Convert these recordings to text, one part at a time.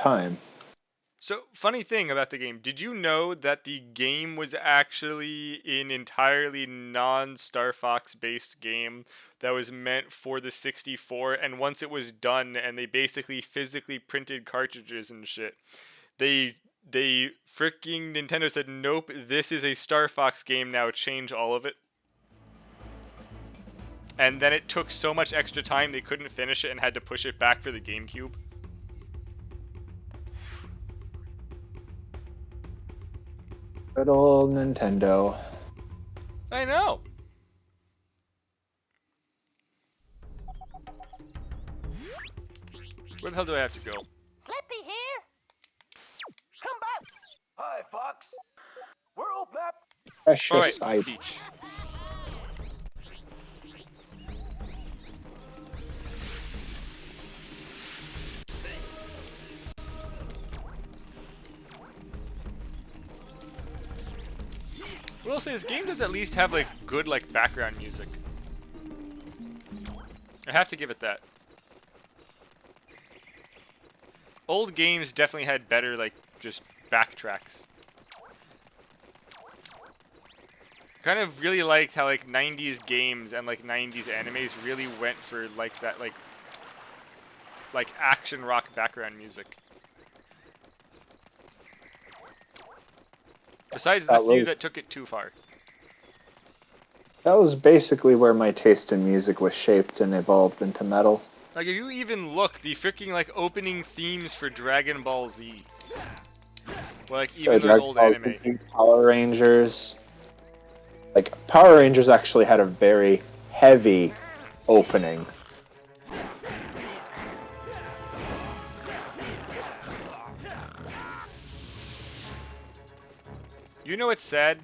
time. So, funny thing about the game, did you know that the game was actually an entirely non-Star Fox based game that was meant for the 64, and once it was done and they basically physically printed cartridges and shit, they freaking Nintendo said, "Nope, this is a Star Fox game now, change all of it." And then it took so much extra time they couldn't finish it and had to push it back for the GameCube. Good old Nintendo. I know. Where the hell do I have to go? Slippy here. Come back. Hi, Fox. World map. Precious Alright, beach. I will say this game does at least have like good like background music. I have to give it that. Old games definitely had better like just backtracks. Kind of really liked how like 90s games and like 90s animes really went for like that like action rock background music. Besides the few that took it too far. That was basically where my taste in music was shaped and evolved into metal. Like if you even look, the freaking like opening themes for Dragon Ball Z. Like even those old anime. Power Rangers. Like Power Rangers actually had a very heavy opening. You know what's sad?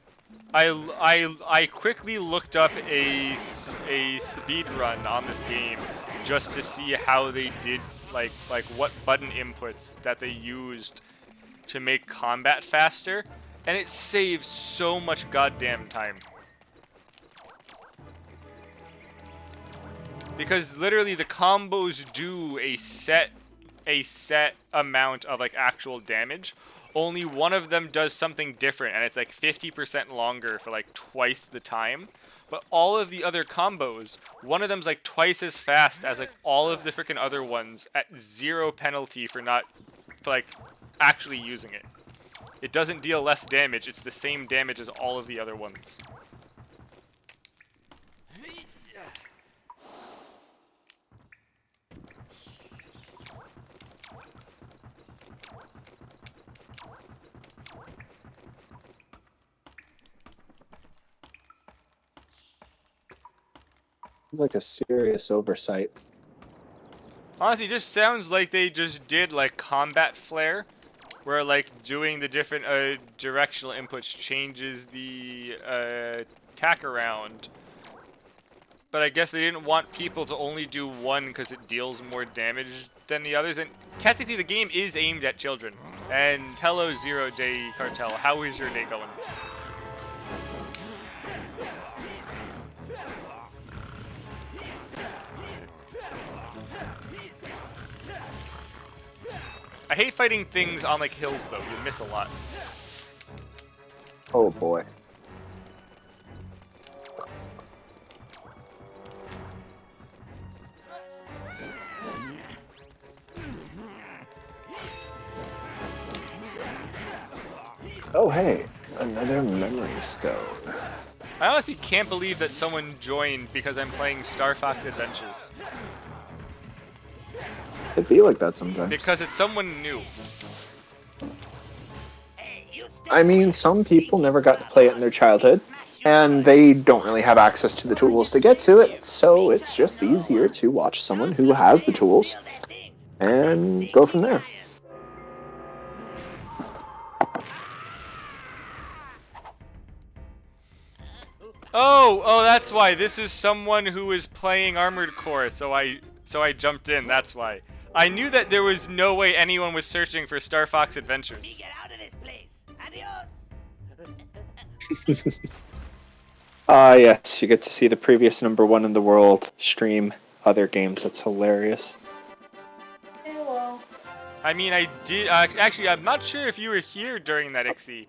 I quickly looked up a speed run on this game just to see how they did like what button inputs that they used to make combat faster, and it saves so much goddamn time. Because literally the combos do a set amount of like actual damage. Only one of them does something different, and it's like 50% longer for like twice the time. But all of the other combos, one of them's like twice as fast as like all of the freaking other ones at 0 penalty for like actually using it. It doesn't deal less damage, it's the same damage as all of the other ones. Like a serious oversight. Honestly, it just sounds like they just did like combat flare, where like doing the different directional inputs changes the attack around. But I guess they didn't want people to only do one because it deals more damage than the others. And technically the game is aimed at children. And hello 0 Day Cartel, how is your day going? I hate fighting things on like hills though, you miss a lot. Oh boy. Oh hey, another memory stone. I honestly can't believe that someone joined because I'm playing Star Fox Adventures. It'd be like that sometimes. Because it's someone new. I mean, some people never got to play it in their childhood, and they don't really have access to the tools to get to it, so it's just easier to watch someone who has the tools and go from there. Oh, that's why. This is someone who is playing Armored Core, so I jumped in, that's why. I knew that there was no way anyone was searching for Star Fox Adventures. Get out of this place. Adios. Yes, you get to see the previous #1 in the world stream other games. That's hilarious. Hello. I mean, I did. Actually, I'm not sure if you were here during that Ixie,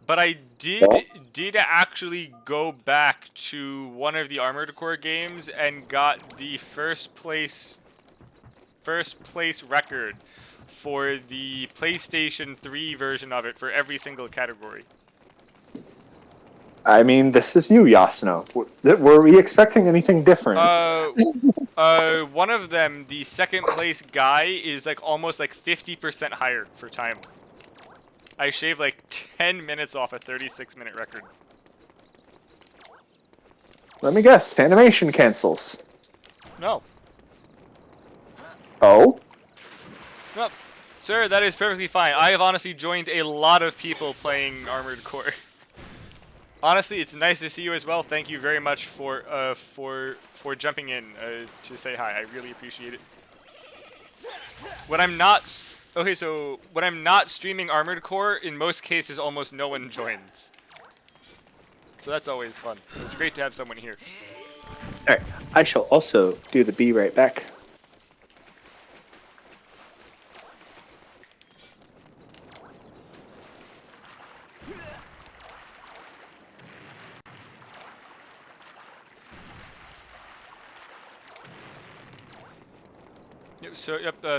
but I did actually go back to one of the Armored Core games and got the first place record for the PlayStation 3 version of it for every single category. I mean, this is you, Yasuno. Were we expecting anything different? One of them, the second place guy, is like almost like 50% higher for time. I shaved like 10 minutes off a 36-minute record. Let me guess. Animation cancels. No. Oh? No. Sir, that is perfectly fine. I have honestly joined a lot of people playing Armored Core. Honestly, it's nice to see you as well. Thank you very much for jumping in to say hi. I really appreciate it. When I'm not when I'm not streaming Armored Core, in most cases, almost no one joins. So that's always fun. So it's great to have someone here. Alright, I shall also do the be right back.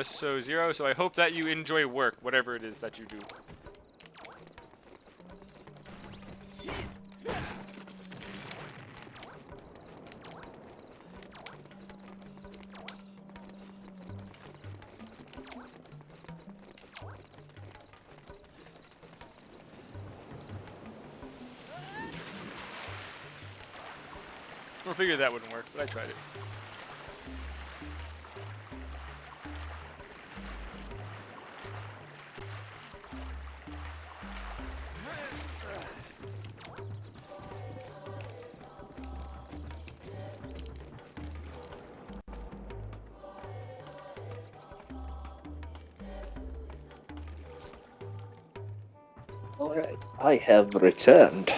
So Zero. So I hope that you enjoy work, whatever it is that you do. I figured that wouldn't work, but I tried it. Alright, I have returned.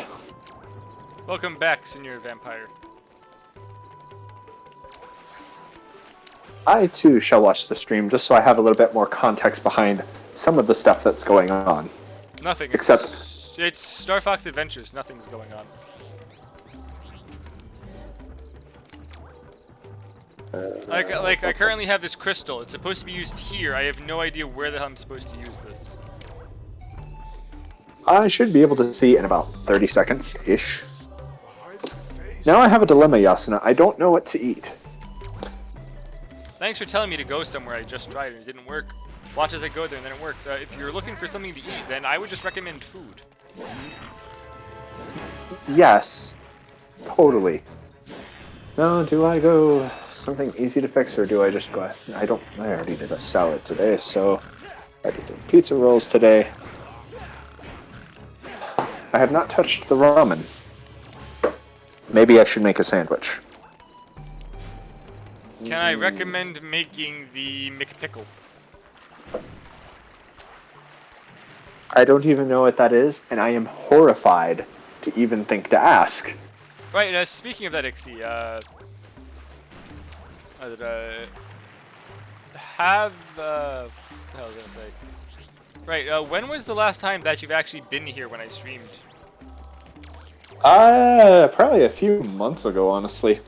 Welcome back, Senior Vampire. I too shall watch the stream just so I have a little bit more context behind some of the stuff that's going on. Nothing. Except it's Star Fox Adventures. Nothing's going on. Like I currently have this crystal. It's supposed to be used here. I have no idea where the hell I'm supposed to use this. I should be able to see in about 30 seconds-ish. Now I have a dilemma, Yasuna. I don't know what to eat. Thanks for telling me to go somewhere. I just tried and it didn't work. Watch as I go there and then it works. If you're looking for something to eat, then I would just recommend food. Yes. Totally. Now, do I go something easy to fix, or do I just go... I already did a salad today, so... I did pizza rolls today. I have not touched the ramen. Maybe I should make a sandwich. Can I recommend making the McPickle? I don't even know what that is, and I am horrified to even think to ask. Right, speaking of that, Ixie, what the hell was I gonna say? Right, when was the last time that you've actually been here when I streamed? Probably a few months ago, honestly.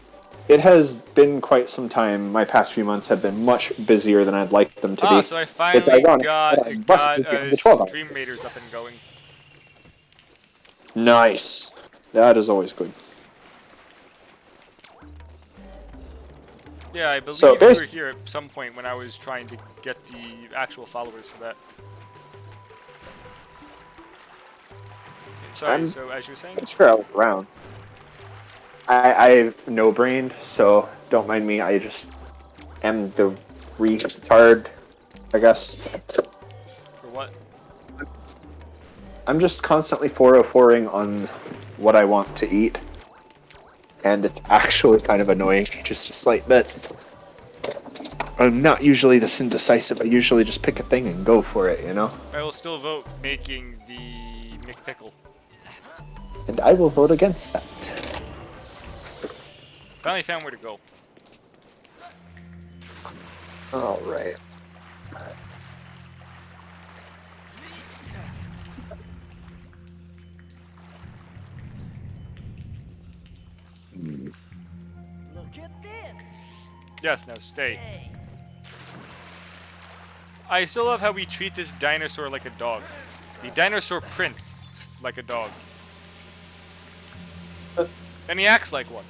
It has been quite some time. My past few months have been much busier than I'd like them to be. So I finally got Stream Raiders up and going. Nice. That is always good. Yeah, I believe So, you were here at some point when I was trying to get the actual followers for that. Sorry, so as you were saying? I'm sure I was around. I've no-brained, so don't mind me. I just am the retard, I guess. For what? I'm just constantly 404ing on what I want to eat. And it's actually kind of annoying, just a slight bit. I'm not usually this indecisive. I usually just pick a thing and go for it, you know? I will still vote making the McPickle. And I will vote against that. Finally found where to go. Alright. Yes, now stay. I still love how we treat this dinosaur like a dog. The dinosaur prints like a dog. And he acts like one.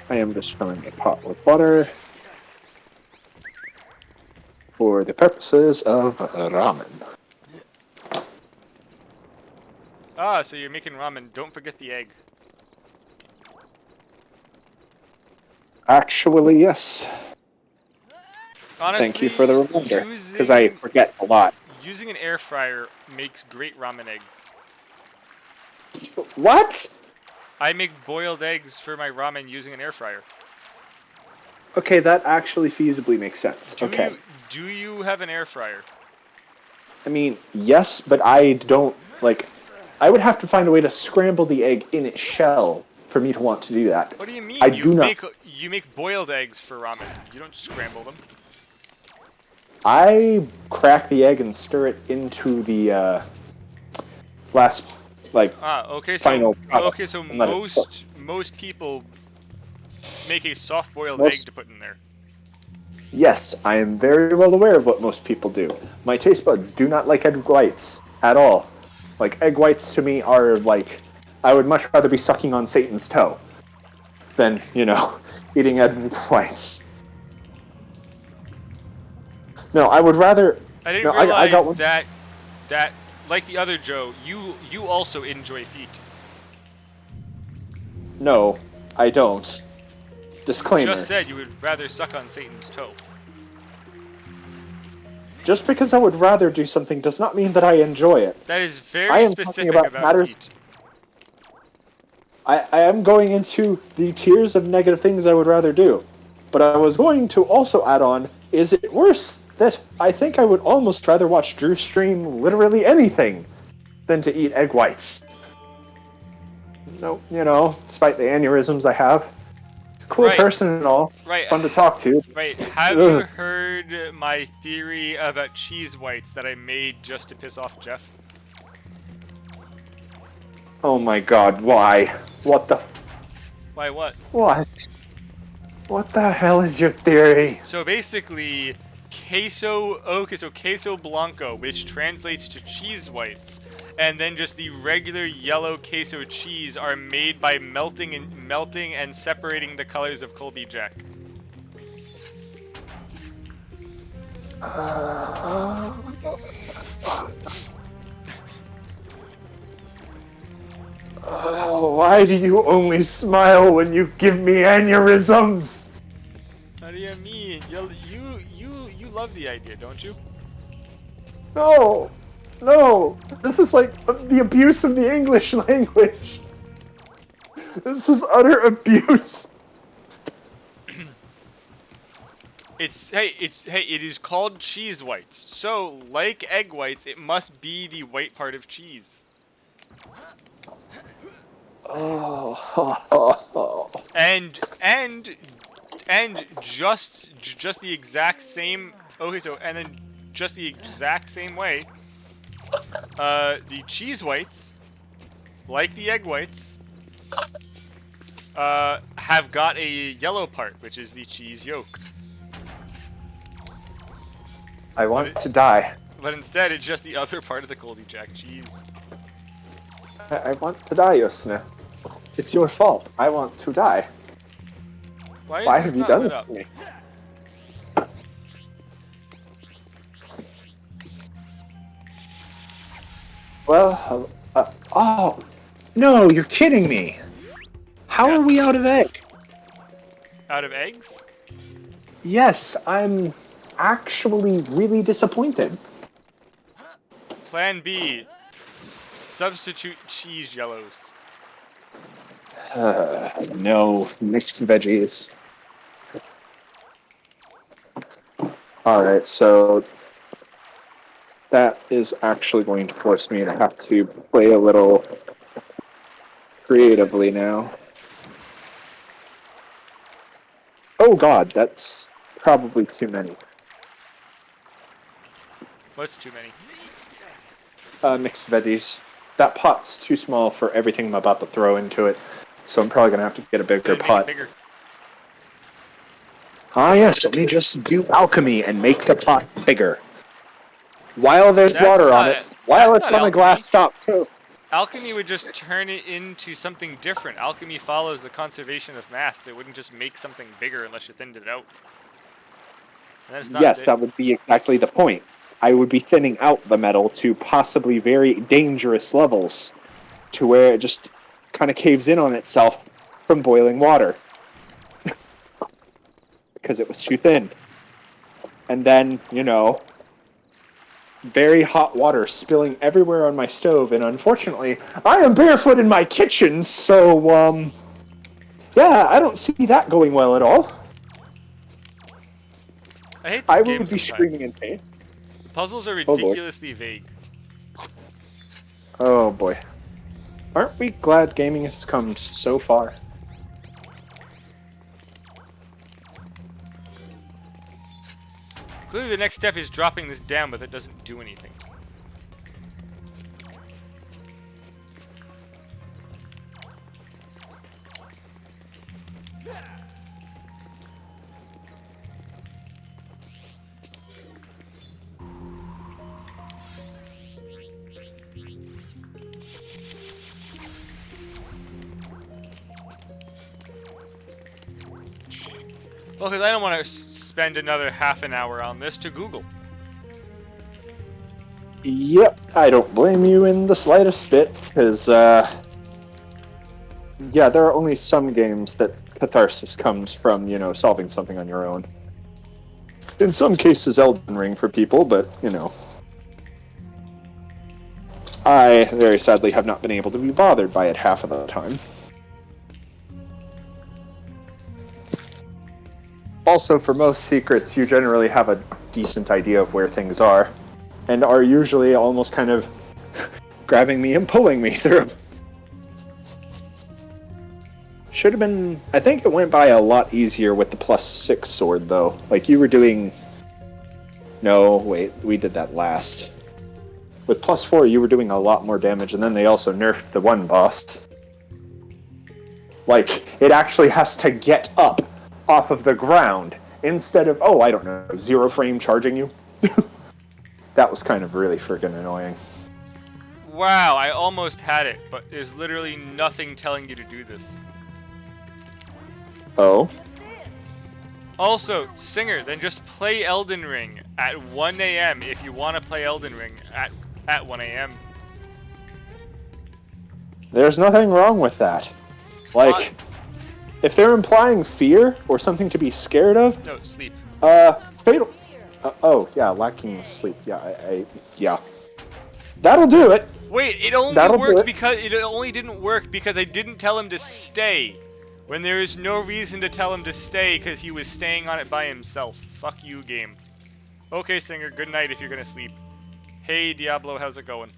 I am just filling a pot with water for the purposes of ramen. Ah, so you're making ramen. Don't forget the egg. Actually, yes. Honestly, Thank you for the reminder, because I forget a lot. using an air fryer makes great ramen eggs. What? I make boiled eggs for my ramen using an air fryer. Okay, that actually feasibly makes sense. Okay. Do you have an air fryer? I mean, yes, but I don't, like, I would have to find a way to scramble the egg in its shell for me to want to do that. What do you mean? I do not. You make boiled eggs for ramen. You don't scramble them. I crack the egg and stir it into the last, like, Okay. final product. So And let it cook. most people make a soft boiled Most- egg to put in there. Yes, I am very well aware of what most people do. My taste buds do not like egg whites at all. Like, egg whites to me are like, I would much rather be sucking on Satan's toe than, eating egg whites. No, I would rather. I didn't No, I got realize one. that like the other Joe, you also enjoy feet. No, I don't. Disclaimer. Just said you would rather suck on Satan's toe. Just because I would rather do something does not mean that I enjoy it. That is I very am talking specific about about matters- feet. I am going into the tiers of negative things I would rather do. But I was going to also add on, is it worse that I think I would almost rather watch Drew stream literally anything than to eat egg whites? No, despite the aneurysms I have. He's a cool Right. person and all. Right. Fun to talk to. Right. Have you heard my theory about cheese whites that I made just to piss off Jeff? Oh my god, why? What the... Why what? What? What the hell is your theory? So basically, queso blanco, which translates to cheese whites, and then just the regular yellow queso cheese are made by melting and separating the colors of Colby Jack. Oh, why do you only smile when you give me aneurysms? What do you mean? You love the idea, don't you? No, no, this is like the abuse of the English language. This is utter abuse. It is called cheese whites. So, like egg whites, it must be the white part of cheese. Oh. And just the exact same. Okay, so and then just the exact same way. The cheese whites, like the egg whites, have got a yellow part, which is the cheese yolk. I want to die. But instead, it's just the other part of the Colby Jack cheese. I want to die, Yosna. It's your fault. I want to die. Why this have you not done lit this up? to me? Well, oh, no, you're kidding me. How are Yes. we out of egg? Out of eggs? Yes, I'm actually really disappointed. Plan B. Substitute cheese yellows. No, mixed veggies. Alright, so that is actually going to force me to have to play a little creatively now. Oh god, that's probably too many. What's too many? Mixed veggies. That pot's too small for everything I'm about to throw into it, so I'm probably gonna have to get a bigger Then make it pot. bigger. Ah, yes. Let me just do alchemy and make the pot bigger. While there's water on it, while That's it's not on a alchemy. glass top too. Alchemy would just turn it into something different. Alchemy follows the conservation of mass. It wouldn't just make something bigger unless you thinned it out. And that's not Yes, that would be exactly the point. I would be thinning out the metal to possibly very dangerous levels, to where it just kind of caves in on itself from boiling water. Because it was too thin. And then, very hot water spilling everywhere on my stove, and unfortunately, I am barefoot in my kitchen, so, yeah, I don't see that going well at all. I hate this I game would be screaming in sometimes. pain. The puzzles are Oh boy. ridiculously vague. Oh boy. Aren't we glad gaming has come so far? Clearly the next step is dropping this down, but that doesn't do anything. Well, because I don't want to spend another half an hour on this to Google. Yep, I don't blame you in the slightest bit, because, yeah, there are only some games that catharsis comes from, solving something on your own. In some cases, Elden Ring for people, but, I very sadly have not been able to be bothered by it half of the time. Also, for most secrets, you generally have a decent idea of where things are, and are usually almost kind of grabbing me and pulling me through. Should have been... I think it went by a lot easier with the +6 sword, though. Like, you were doing... No, wait, we did that last. With +4, you were doing a lot more damage, and then they also nerfed the one boss. Like, it actually has to get up off of the ground, instead of, I don't know, 0 frame charging you. That was kind of really friggin' annoying. Wow, I almost had it, but there's literally nothing telling you to do this. Oh? Also, Singer, then just play Elden Ring at 1 a.m. if you want to play Elden Ring at 1 a.m. There's nothing wrong with that. Like, if they're implying fear or something to be scared of... No, sleep. Fatal... oh, yeah, lacking sleep. Yeah, yeah. That'll do it! Wait, it only didn't work because I didn't tell him to stay. When there is no reason to tell him to stay because he was staying on it by himself. Fuck you, game. Okay, Singer, good night if you're gonna sleep. Hey, Diablo, how's it going?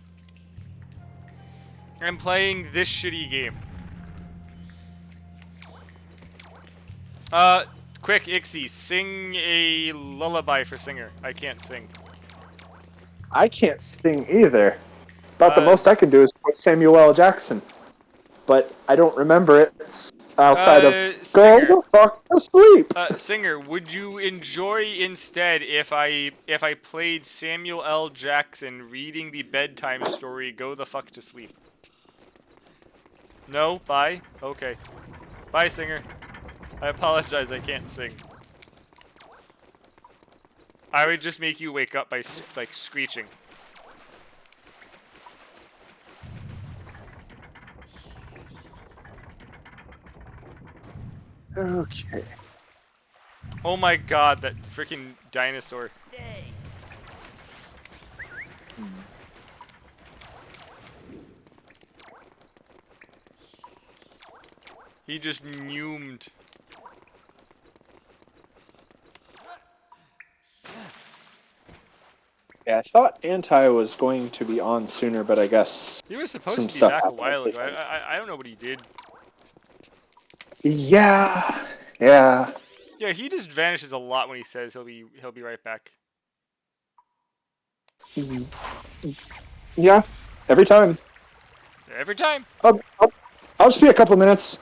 I'm playing this shitty game. Quick, Ixie, sing a lullaby for Singer. I can't sing. I can't sing either. About the most I can do is quote Samuel L. Jackson. But I don't remember it. It's outside of Singer. go the fuck to sleep. Singer, would you enjoy instead if I played Samuel L. Jackson reading the bedtime story Go the Fuck to Sleep? No? Bye? Okay. Bye, Singer. I apologize, I can't sing. I would just make you wake up by, like, screeching. Okay. Oh my god, that freaking dinosaur. Stay. He just numed. Yeah, I thought Anti was going to be on sooner, but I guess He was supposed some to be stuff back a happened while at this ago. end. I don't know what he did. Yeah. Yeah, he just vanishes a lot when he says he'll be right back. Yeah, every time. Every time. I'll just be a couple minutes.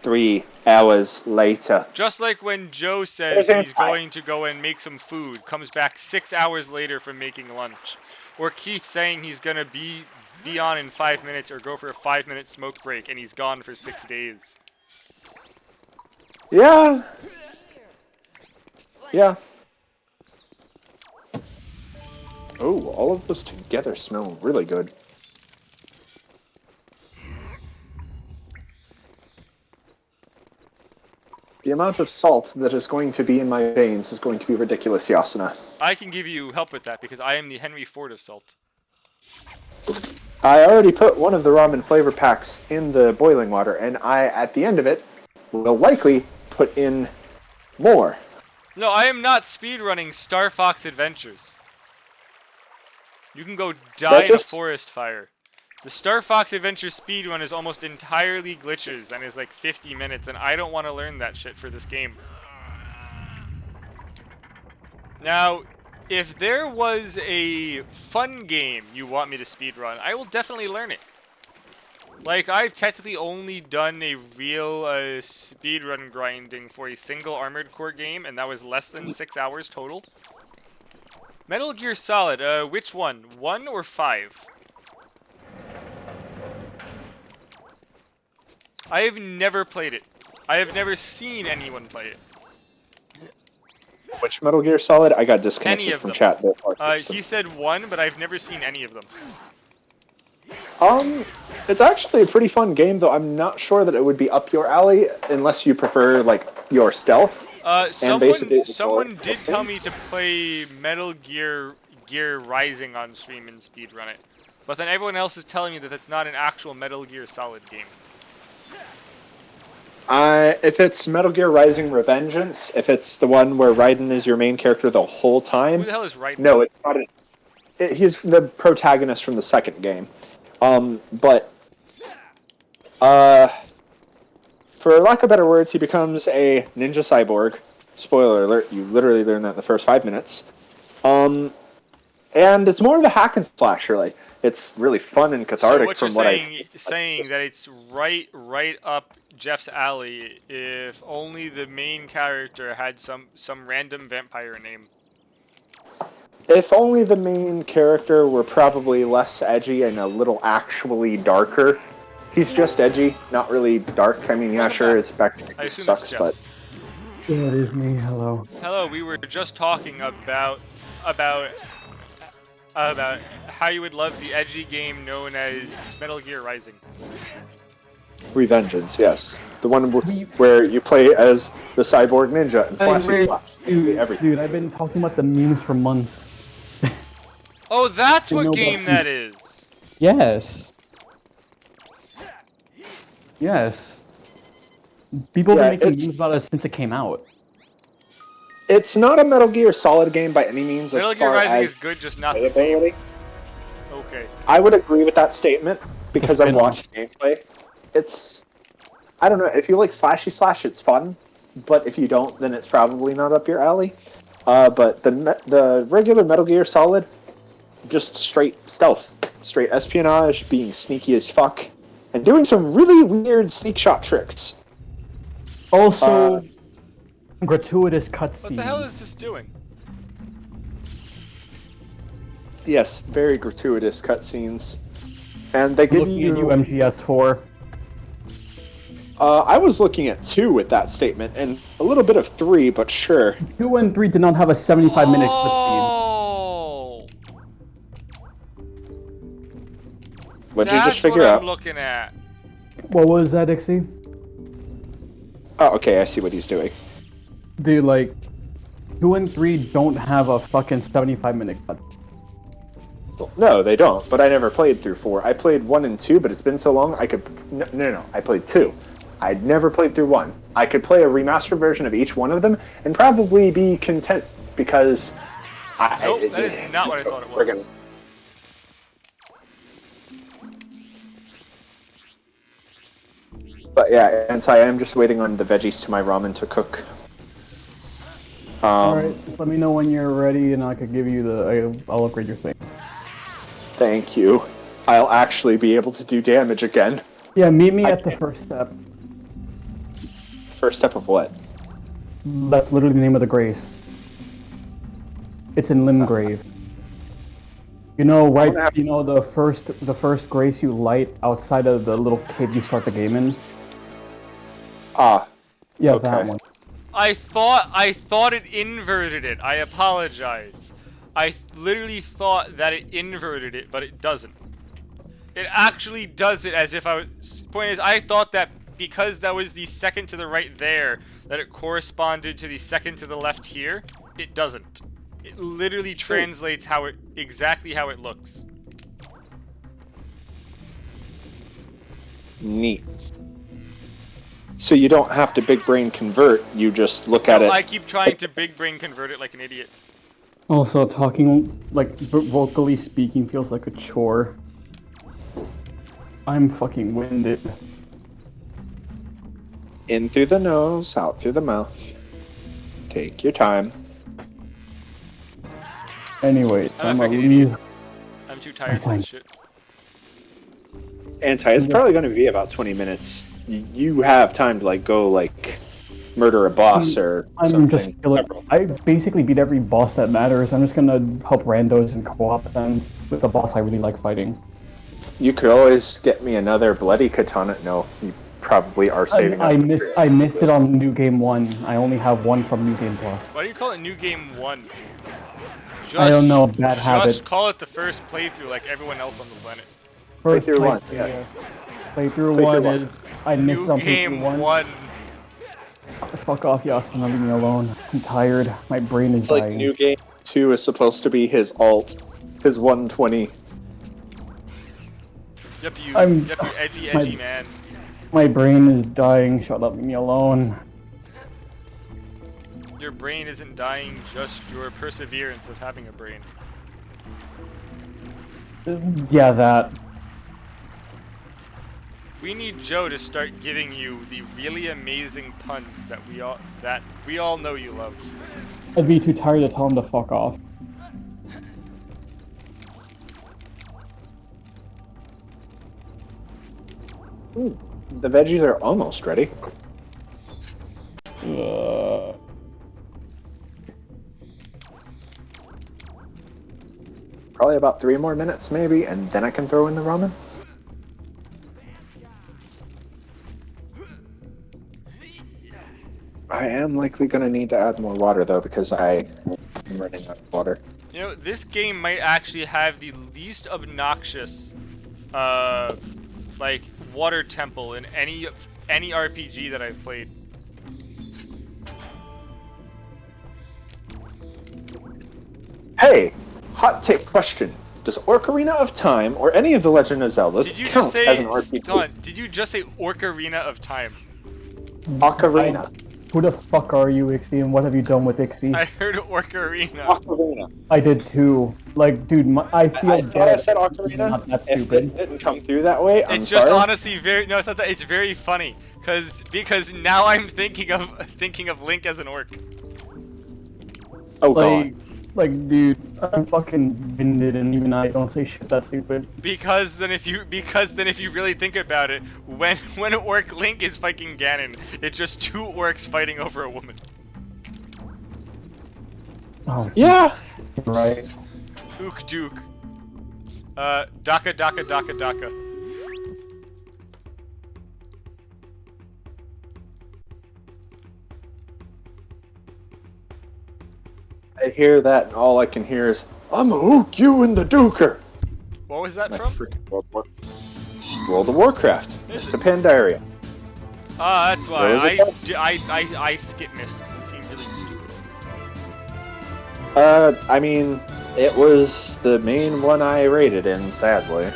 3 hours later. Just like when Joe says he's going to go and make some food, comes back 6 hours later from making lunch. Or Keith saying he's gonna be on in 5 minutes or go for a 5-minute smoke break and he's gone for 6 days. Yeah. Yeah. Oh, all of those together smell really good. The amount of salt that is going to be in my veins is going to be ridiculous, Yasuna. I can give you help with that because I am the Henry Ford of salt. I already put one of the ramen flavor packs in the boiling water, and at the end of it, will likely put in more. No, I am not speedrunning Star Fox Adventures. You can go die in a forest fire. The Star Fox Adventure speedrun is almost entirely glitches and is like 50 minutes, and I don't want to learn that shit for this game. Now, if there was a fun game you want me to speedrun, I will definitely learn it. Like, I've technically only done a real speedrun grinding for a single Armored Core game, and that was less than 6 hours total. Metal Gear Solid, which one? 1 or 5? I have never played it. I have never seen anyone play it. Which Metal Gear Solid? I got disconnected from chat there. He said 1, but I've never seen any of them. It's actually a pretty fun game, though I'm not sure that it would be up your alley unless you prefer, like, your stealth. Someone did tell me to play Metal Gear Rising on stream and speedrun it. But then everyone else is telling me that that's not an actual Metal Gear Solid game. If it's Metal Gear Rising Revengeance, if it's the one where Raiden is your main character the whole time... Who the hell is Raiden? No, it's not. He's the protagonist from the second game. For lack of better words, he becomes a ninja cyborg. Spoiler alert, you literally learn that in the first 5 minutes. And it's more of a hack and slash, really. It's really fun and cathartic from what I've seen. Saying that it's right up Jeff's alley if only the main character had some random vampire name. If only the main character were probably less edgy and a little actually darker. He's just edgy, not really dark. I mean, yeah, sure, his backstory sucks, but... Yeah, it is me. Hello. Hello, we were just talking about how you would love the edgy game known as Metal Gear Rising. Revengeance, yes. The one where you play as the cyborg ninja and slash. Dude, I've been talking about the memes for months. Oh, that's what game that is! Yes. Yes. People have been making memes about it since it came out. It's not a Metal Gear Solid game by any means. Metal Gear Rising is good, just not the same. Okay. I would agree with that statement because I've watched gameplay. It's... I don't know, if you like slashy slash, it's fun. But if you don't, then it's probably not up your alley. But the regular Metal Gear Solid, just straight stealth. Straight espionage, being sneaky as fuck. And doing some really weird sneak shot tricks. Also, gratuitous cutscenes. What the hell is this doing? Yes, very gratuitous cutscenes. And they give you... MGS4. I was looking at 2 with that statement, and a little bit of 3, but sure. 2 and 3 did not have a 75-minute cutscene. What'd you just figure out? I'm looking at. What was that, Dixie? Oh, okay, I see what he's doing. Dude, like, 2 and 3 don't have a fucking 75-minute cut. No, they don't, but I never played through 4. I played 1 and 2, but it's been so long, I could... No, I played 2. I'd never played through 1. I could play a remastered version of each one of them, and probably be content, because... Nope, that is not what I thought it was. But yeah, and I am just waiting on the veggies to my ramen to cook. Alright, just let me know when you're ready and I could give you I'll upgrade your thing. Thank you. I'll actually be able to do damage again. Yeah, meet me at the can't- first step. First step of what? That's literally the name of the grace. It's in Limgrave. You know, right? You know the first grace you light outside of the little cave you start the game in. Ah, Yeah, okay. that one. I thought it inverted it. I apologize. I literally thought that it inverted it, but it doesn't. It actually does it as if I was... Point is, I thought that because that was the second to the right there, that it corresponded to the second to the left here. It doesn't. It literally translates exactly how it looks. Neat. So you don't have to big brain convert, you just look at it. I keep trying to big brain convert it like an idiot. Also, talking, like, vocally speaking feels like a chore. I'm fucking winded. In through the nose, out through the mouth. Take your time. Anyways, I'm I'm a gonna freaking leave. I'm too tired for this shit. Anti, it's probably going to be about 20 minutes. You have time to, like, go, like, murder a boss or I'm something. just gonna, I basically beat every boss that matters. I'm just gonna help randos and co-op them with the boss I really like fighting. You could always get me another bloody katana. No, you probably are saving I up. missed it on New Game 1. I only have one from New Game Plus. Why do you call it New Game 1? I don't know, bad habit. Just call it the first playthrough like everyone else on the planet. First Playthrough 1, playthrough, yes. Playthrough Playthrough 1 1. is... I missed New on Game playthrough 1. 1. Fuck off, Yasuna, leave me alone. I'm tired. My brain is It's like dying. New Game 2 is supposed to be his alt. His 120. Yep, you edgy my- man. My brain is dying. Shut up, leave me alone. Your brain isn't dying, just your perseverance of having a brain. Yeah, that. We need Joe to start giving you the really amazing puns that we all know you love. I'd be too tired to tell him to fuck off. Ooh, the veggies are almost ready. Probably about 3 more minutes, maybe, and then I can throw in the ramen. I am likely going to need to add more water, though, because I am running out of water. You know, this game might actually have the least obnoxious, like, water temple in any RPG that I've played. Hey, hot take question. Does Ocarina of Time or any of the Legend of Zeldas Did you count just say? as an RPG? Hold on, did you just say Ocarina of Time? Ocarina. Who the fuck are you, Ixie, and what have you done with Ixie? I heard Ocarina. Ocarina. I did too. Like, dude, I feel I dead. thought I said Ocarina. Not that If stupid. it didn't come through that way, I'm It's just sorry. honestly it's not that. It's very funny because now I'm thinking of Link as an orc. Oh god. Like, dude, I'm fucking winded, and even I don't say shit that stupid. Because then if you really think about it, when orc Link is fighting Ganon, it's just two orcs fighting over a woman. Oh, Yeah. right. Ook Duke. Daka Daka Daka Daka. I hear that, and all I can hear is, "I'ma hook you in the duker." What was that My from? freaking World of Warcraft. It's the Pandaria. Ah, that's why Where was it I skip missed because it seemed really stupid. I mean, it was the main one I rated in, sadly.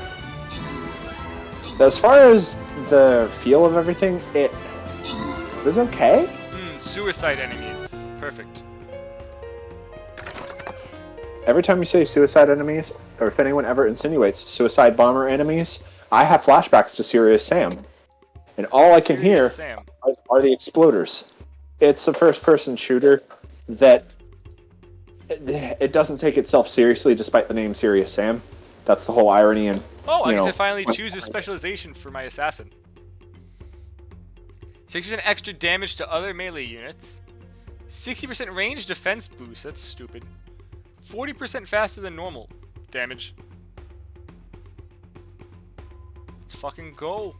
As far as the feel of everything, it was okay. Suicide enemies. Perfect. Every time you say suicide enemies, or if anyone ever insinuates suicide bomber enemies, I have flashbacks to Serious Sam. And all I can hear Serious Sam. are the exploders. It's a first-person shooter that it doesn't take itself seriously despite the name Serious Sam. That's the whole irony and Oh, I you get know, to finally choose a specialization for my assassin. 60% extra damage to other melee units. 60% range defense boost. That's stupid. 40% faster than normal damage. Let's fucking go.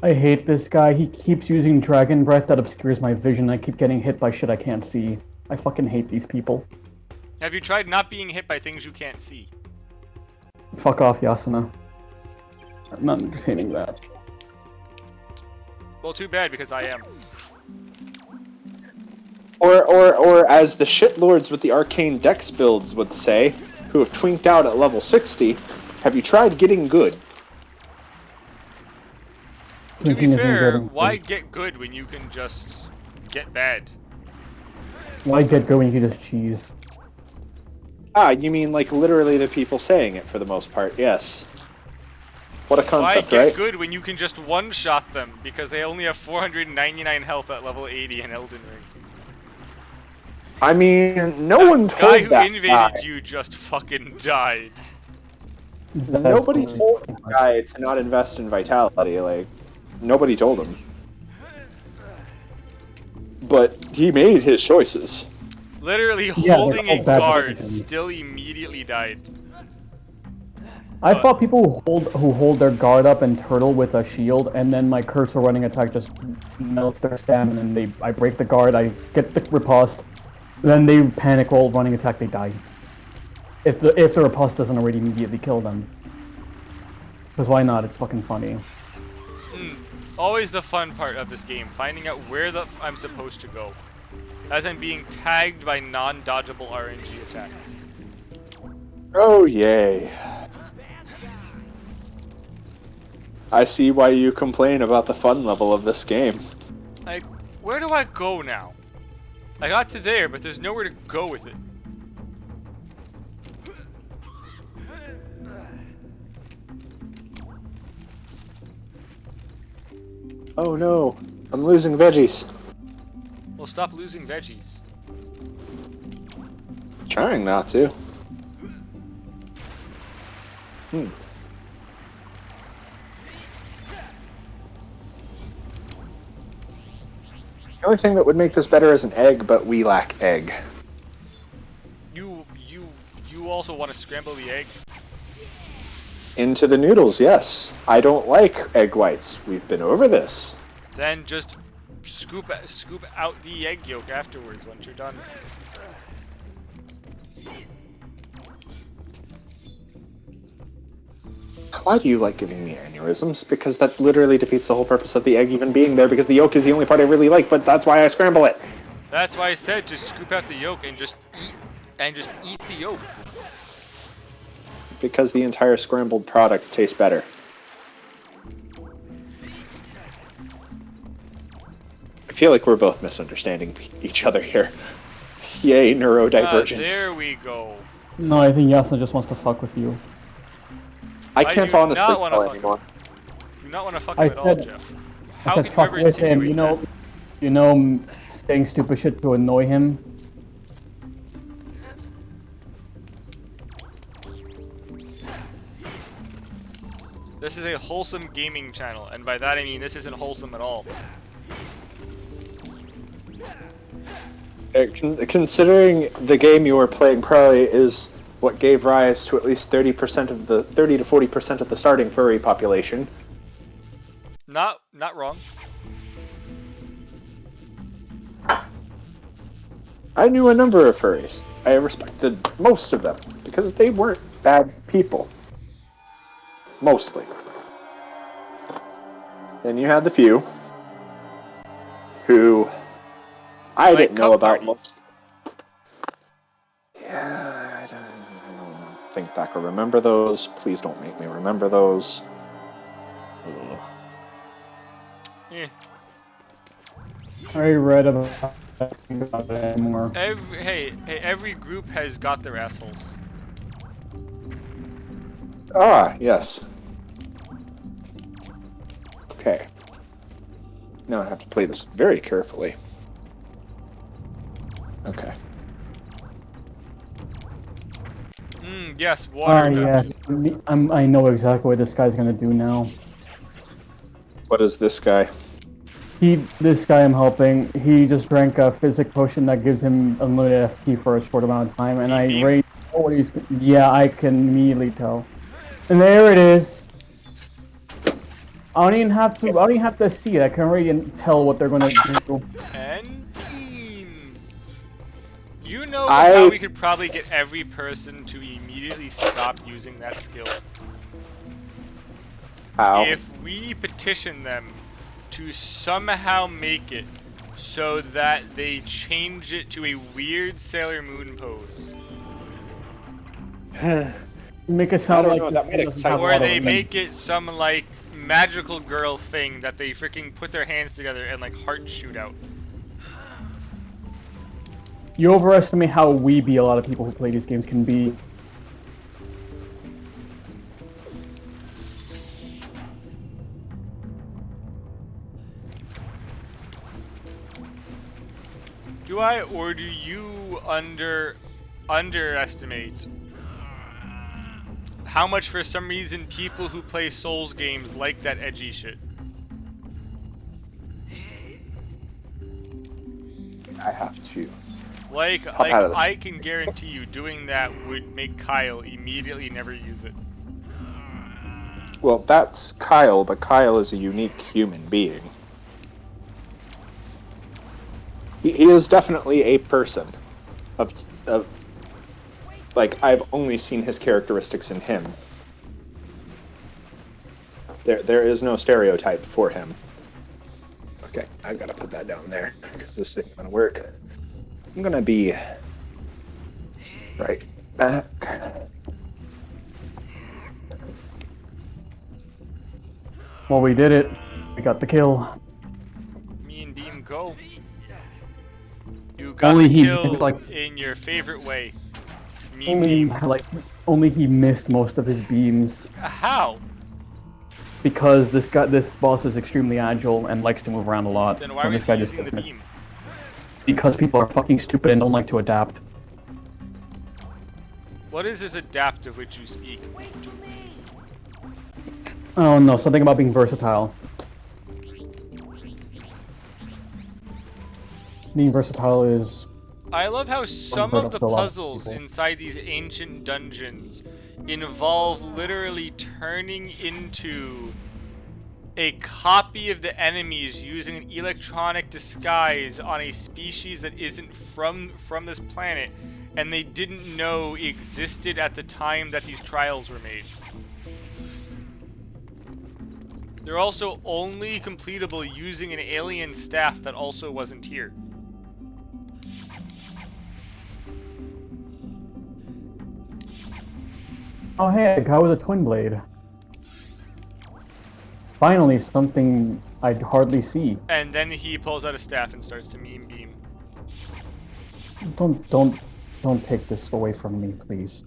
I hate this guy. He keeps using Dragon Breath that obscures my vision. I keep getting hit by shit I can't see. I fucking hate these people. Have you tried not being hit by things you can't see? Fuck off, Yasuna. I'm not entertaining that. Well, too bad, because I am. or as the shitlords with the arcane dex builds would say, who have twinked out at level 60, have you tried getting good? To be Drinking isn't fair, good. why get good when you can just get bad? Why get good when you can just cheese? Ah, you mean like literally the people saying it for the most part, yes. What a Why concept, get right? good when you can just one-shot them because they only have 499 health at level 80 in Elden Ring? I mean, no That one guy told who that invaded guy. you just fucking died. Nobody told that guy to not invest in vitality, like, nobody told him. But he made his choices. Literally Yeah, holding they're a all bad guard decisions. still immediately died. I fought people who hold their guard up and turtle with a shield, and then my cursor running attack just melts their stamina, and I break the guard, I get the riposte, then they panic roll, running attack, they die. If the riposte doesn't already immediately kill them. Because why not? It's fucking funny. Always the fun part of this game, finding out where I'm supposed to go. As I'm being tagged by non-dodgeable RNG attacks. Oh, yay. I see why you complain about the fun level of this game. Like, where do I go now? I got to there, but there's nowhere to go with it. Oh no, I'm losing veggies. Well, stop losing veggies. Trying not to. Hmm. The only thing that would make this better is an egg, but we lack egg. You also want to scramble the egg? Into the noodles, yes. I don't like egg whites. We've been over this. Then just scoop out the egg yolk afterwards once you're done. Why do you like giving me aneurysms? Because that literally defeats the whole purpose of the egg even being there, because the yolk is the only part I really like, but that's why I scramble it. That's why I said just scoop out the yolk and just eat the yolk. Because the entire scrambled product tastes better. I feel like we're both misunderstanding each other here. Yay, neurodivergence. There we go. No, I think Yasuna just wants to fuck with you. I can't do honestly not wanna tell fuck anymore. Do not want to fuck I him at all, said- Jeff. I How said could you fuck ever with him, insinuate that? saying stupid shit to annoy him. This is a wholesome gaming channel, and by that I mean this isn't wholesome at all. Considering the game you were playing probably is what gave rise to at least 30% of the 30 to 40% of the starting furry population. Not wrong. I knew a number of furries. I respected most of them because they weren't bad people. Mostly. Then you had the few who I Like didn't know cup about parties. most. Yeah, I don't think back or remember those. Please don't make me remember those. Ugh. Eh. I already read about it anymore. Every group has got their assholes. Ah, yes. Okay. Now I have to play this very carefully. Okay. Yes, water yes. dungeon. I know exactly what this guy's gonna do now. What is this guy? This guy I'm helping, he just drank a physic potion that gives him unlimited FP for a short amount of time, and I Beam? already know what he's. Yeah, I can immediately tell. And there it is. I don't even have to see it. I can already tell what they're gonna do. And beam. You know how we could probably get every person to immediately stop using that skill? How? If we petition them to somehow make it so that they change it to a weird Sailor Moon pose. Make it I sound don't like know, this that might thing doesn't excite have a Or lot of they wind. make it some, like, magical girl thing that they freaking put their hands together and, like, hearts shoot out. You overestimate how weeby a lot of people who play these games can be. Do I, or do you underestimate how much, for some reason, people who play Souls games like that edgy shit? I have to. Like out of this. I can guarantee you doing that would make Kyle immediately never use it. Well, that's Kyle, but Kyle is a unique human being. He is definitely a person. Like, I've only seen his characteristics in him. There is no stereotype for him. Okay, I gotta put that down there, because this isn't gonna work. I'm gonna be right back. Well, we did it. We got the kill. Me and Beam go. You got Only the he kill missed, like- in your favorite way. Me and Beam. Only he missed most of his beams How? because this boss is extremely agile and likes to move around a lot. Then why and was this he guy just using the missed. beam? Because people are fucking stupid and don't like to adapt. What is this adaptive which you speak? Oh no, something about being versatile. Being versatile is I love how some Unheard of the of for a lot of puzzles people. inside these ancient dungeons involve literally turning into a copy of the enemies using an electronic disguise on a species that isn't from this planet, and they didn't know existed at the time that these trials were made. They're also only completable using an alien staff that also wasn't here. oh hey, a guy with a twin blade. Finally, something I'd hardly see. And then he pulls out a staff and starts to meme beam. Don't take this away from me, please.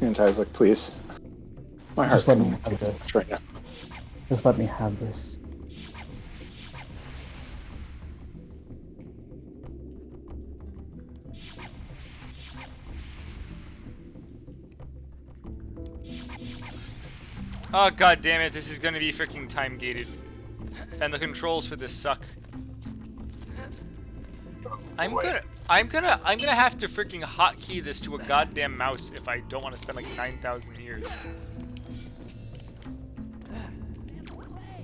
Antai's like, please. My heart Just let me can't have this. this right now. Just let me have this. Oh god damn it, this is gonna be freaking time gated. And the controls for this suck. I'm gonna have to freaking hotkey this to a goddamn mouse if I don't want to spend like 9,000 years.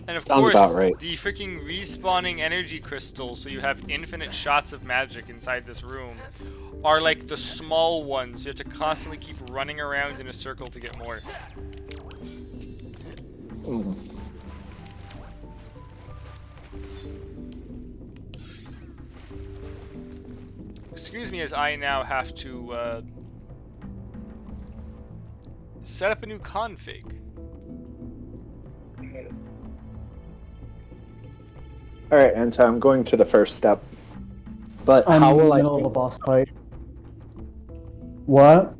And of Sounds course, about right. the freaking respawning energy crystals, so you have infinite shots of magic inside this room, are like the small ones. You have to constantly keep running around in a circle to get more. Mm. Excuse me as I now have to set up a new config. Alright, and so I'm going to the first step. But I'm how in will the I... middle of a boss fight. What?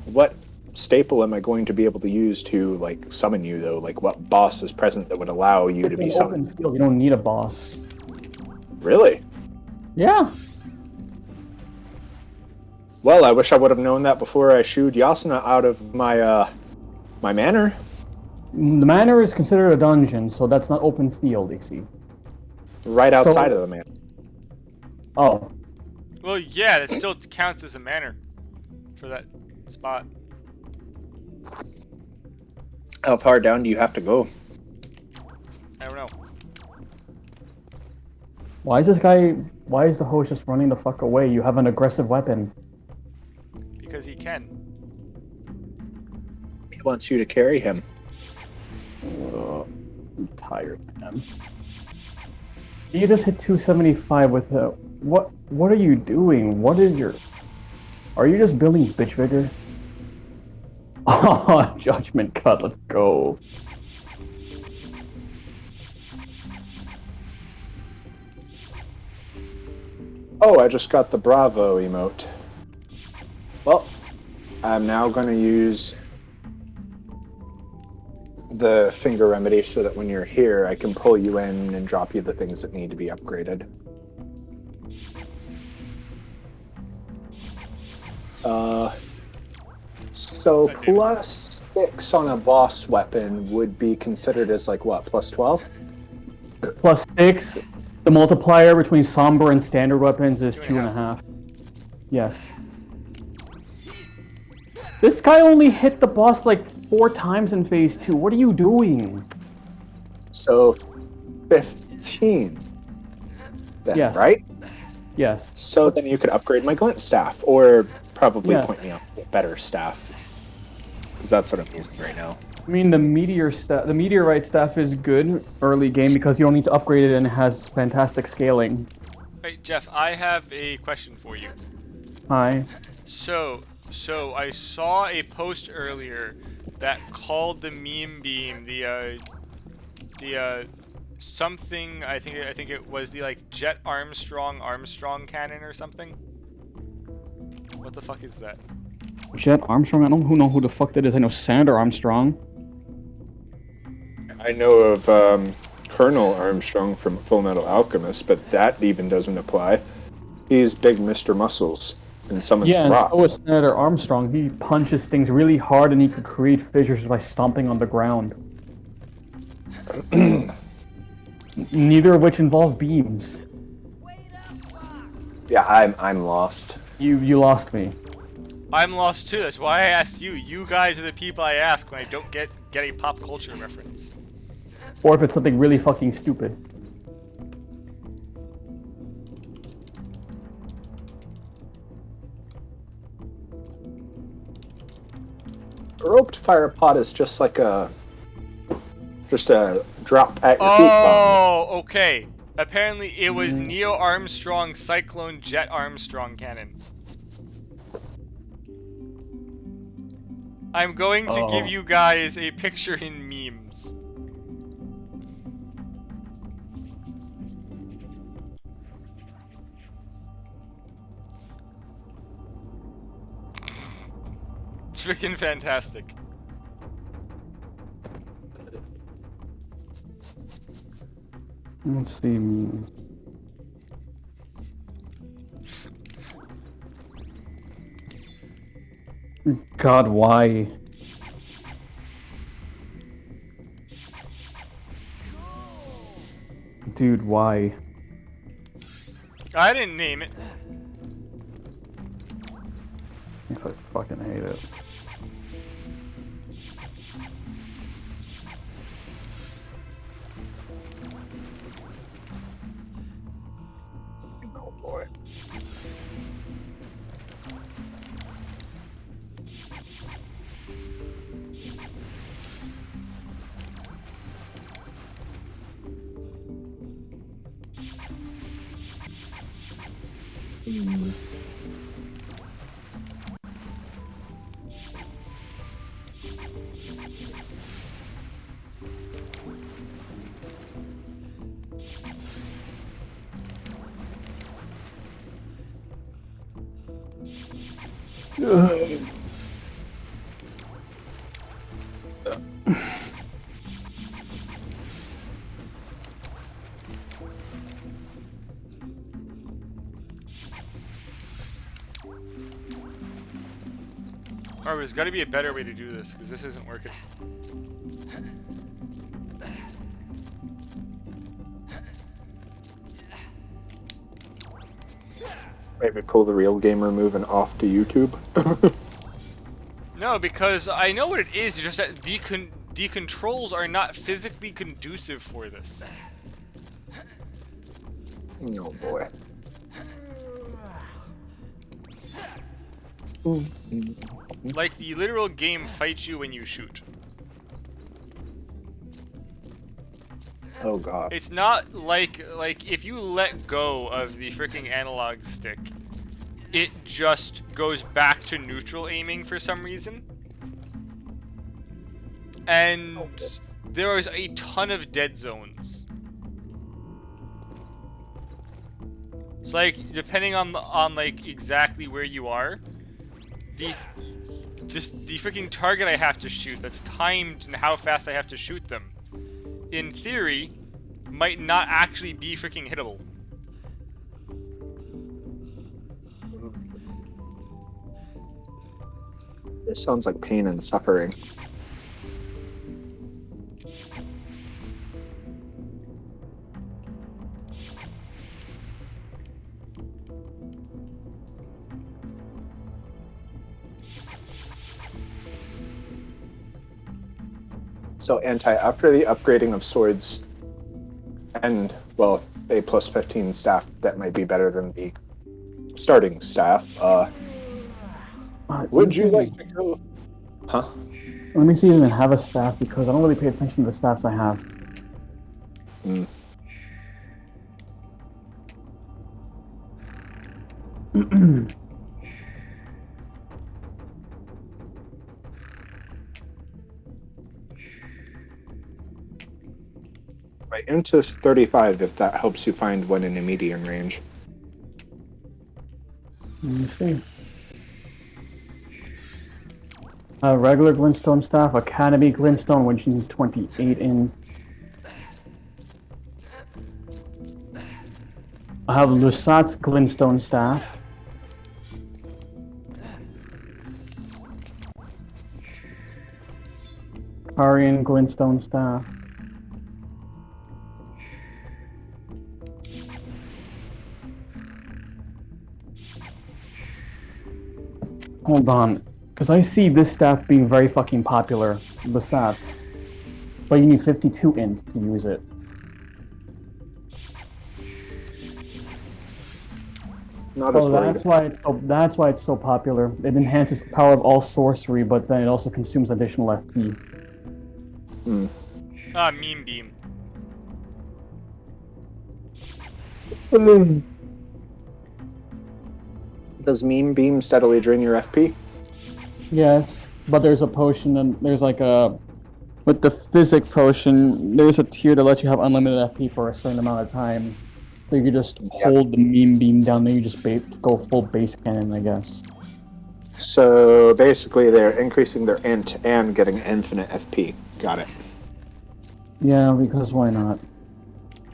What staple am I going to be able to use to like summon you though? Like what boss is present that would allow you It's to be an summoned? open field. You don't need a boss. Really? Yeah. Well, I wish I would have known that before I shooed Yasuna out of my manor. The manor is considered a dungeon, so that's not open field, you see. Right outside So- of the manor. Oh. Well, yeah, that still counts as a manor for that spot. How far down do you have to go? I don't know. Why is the host just running the fuck away? You have an aggressive weapon. Because he can. He wants you to carry him. I'm tired, man. You just hit 275 with a... What are you doing? What is your... Are you just building bitch vigor? Oh, judgment cut, let's go. Oh, I just got the Bravo emote. Well, I'm now going to use the finger remedy so that when you're here, I can pull you in and drop you the things that need to be upgraded. So plus 6 on a boss weapon would be considered as like what, plus 12? Plus 6, the multiplier between somber and standard weapons is 2.5. Yes. This guy only hit the boss like 4 times in phase 2. What are you doing? So 15 then, Yes. right? Yes. So then you could upgrade my glint staff, or probably Yeah. point me on a better staff. Because that's what I'm using right now. I mean, the meteorite staff is good early game because you don't need to upgrade it and it has fantastic scaling. Wait, Jeff, I have a question for you. Hi. So I saw a post earlier that called the meme beam the something. I think it was the like Jet Armstrong cannon or something. What the fuck is that? Jet Armstrong? I don't know who the fuck that is. I know Senator Armstrong. I know of Colonel Armstrong from Full Metal Alchemist, but that even doesn't apply. He's Big Mr. Muscles and summons Yeah, and rock. so is Senator Armstrong. He punches things really hard and he could create fissures by stomping on the ground. Neither of which involve beams. Yeah, I'm lost. You lost me. I'm lost too. That's why I asked you. You guys are the people I ask when I don't get a pop culture reference. Or if it's something really fucking stupid. A roped fire pot is just like a drop at your feet bomb. Oh, okay. Apparently it was Neo Armstrong Cyclone Jet Armstrong cannon. I'm going to give you guys a picture in memes. It's freaking fantastic. Let's see. God, why? Dude, why? I didn't name it. I fucking hate it. Oh boy. Or there's got to be a better way to do this, because this isn't working. Maybe pull the real gamer move and off to YouTube. No, because I know what it is. It's just that the controls are not physically conducive for this. Oh boy. Like, the literal game fights you when you shoot. Oh god. It's not like if you let go of the freaking analog stick, it just goes back to neutral aiming for some reason. And there is a ton of dead zones. So like, depending on like exactly where you are, the freaking target I have to shoot that's timed and how fast I have to shoot them, in theory, might not actually be freaking hittable. This sounds like pain and suffering. So after the upgrading of swords and, well, a plus 15 staff, that might be better than the starting staff, would you like to go? Huh? Let me see if I even have a staff, because I don't really pay attention to the staffs I have. Mm. Right, into 35 if that helps you find one in a medium range. Let me see. Regular glintstone staff, Academy glintstone, which needs 28 in. I have Lusat's glintstone staff. Karian glintstone staff. Hold on, because I see this staff being very fucking popular, Lusat's. But you need 52 int to use it. Not as worried. That's why it's so popular. It enhances the power of all sorcery, but then it also consumes additional FP. Ah, meme beam. Does meme beam steadily drain your FP? Yes, but there's a potion, and there's like a... With the physic potion, there's a tier that lets you have unlimited FP for a certain amount of time. So you just hold the meme beam down there, you just go full base cannon, I guess. So basically they're increasing their int and getting infinite FP. Got it. Yeah, because why not?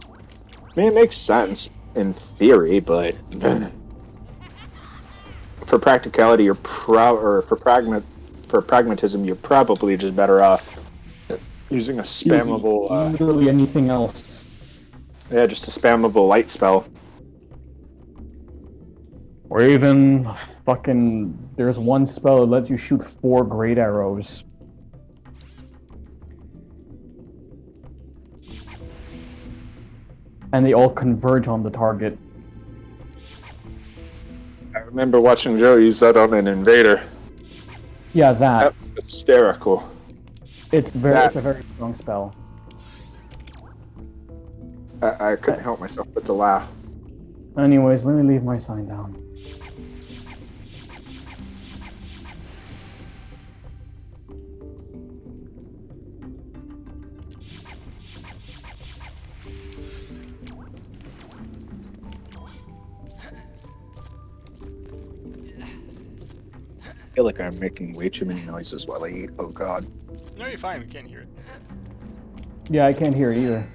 I mean, it makes sense in theory, but for practicality, for pragmatism, you're probably just better off using a spammable. Literally anything else. Yeah, just a spammable light spell. Or even fucking... There's one spell that lets you shoot 4 great arrows. And they all converge on the target. I remember watching Joe use that on an invader. Yeah, that. That's hysterical. It's a very strong spell. I couldn't help myself but to laugh. Anyways, let me leave my sign down. I feel like I'm making way too many noises while I eat. Oh god. No, you're fine. We can't hear it. Yeah, I can't hear it either.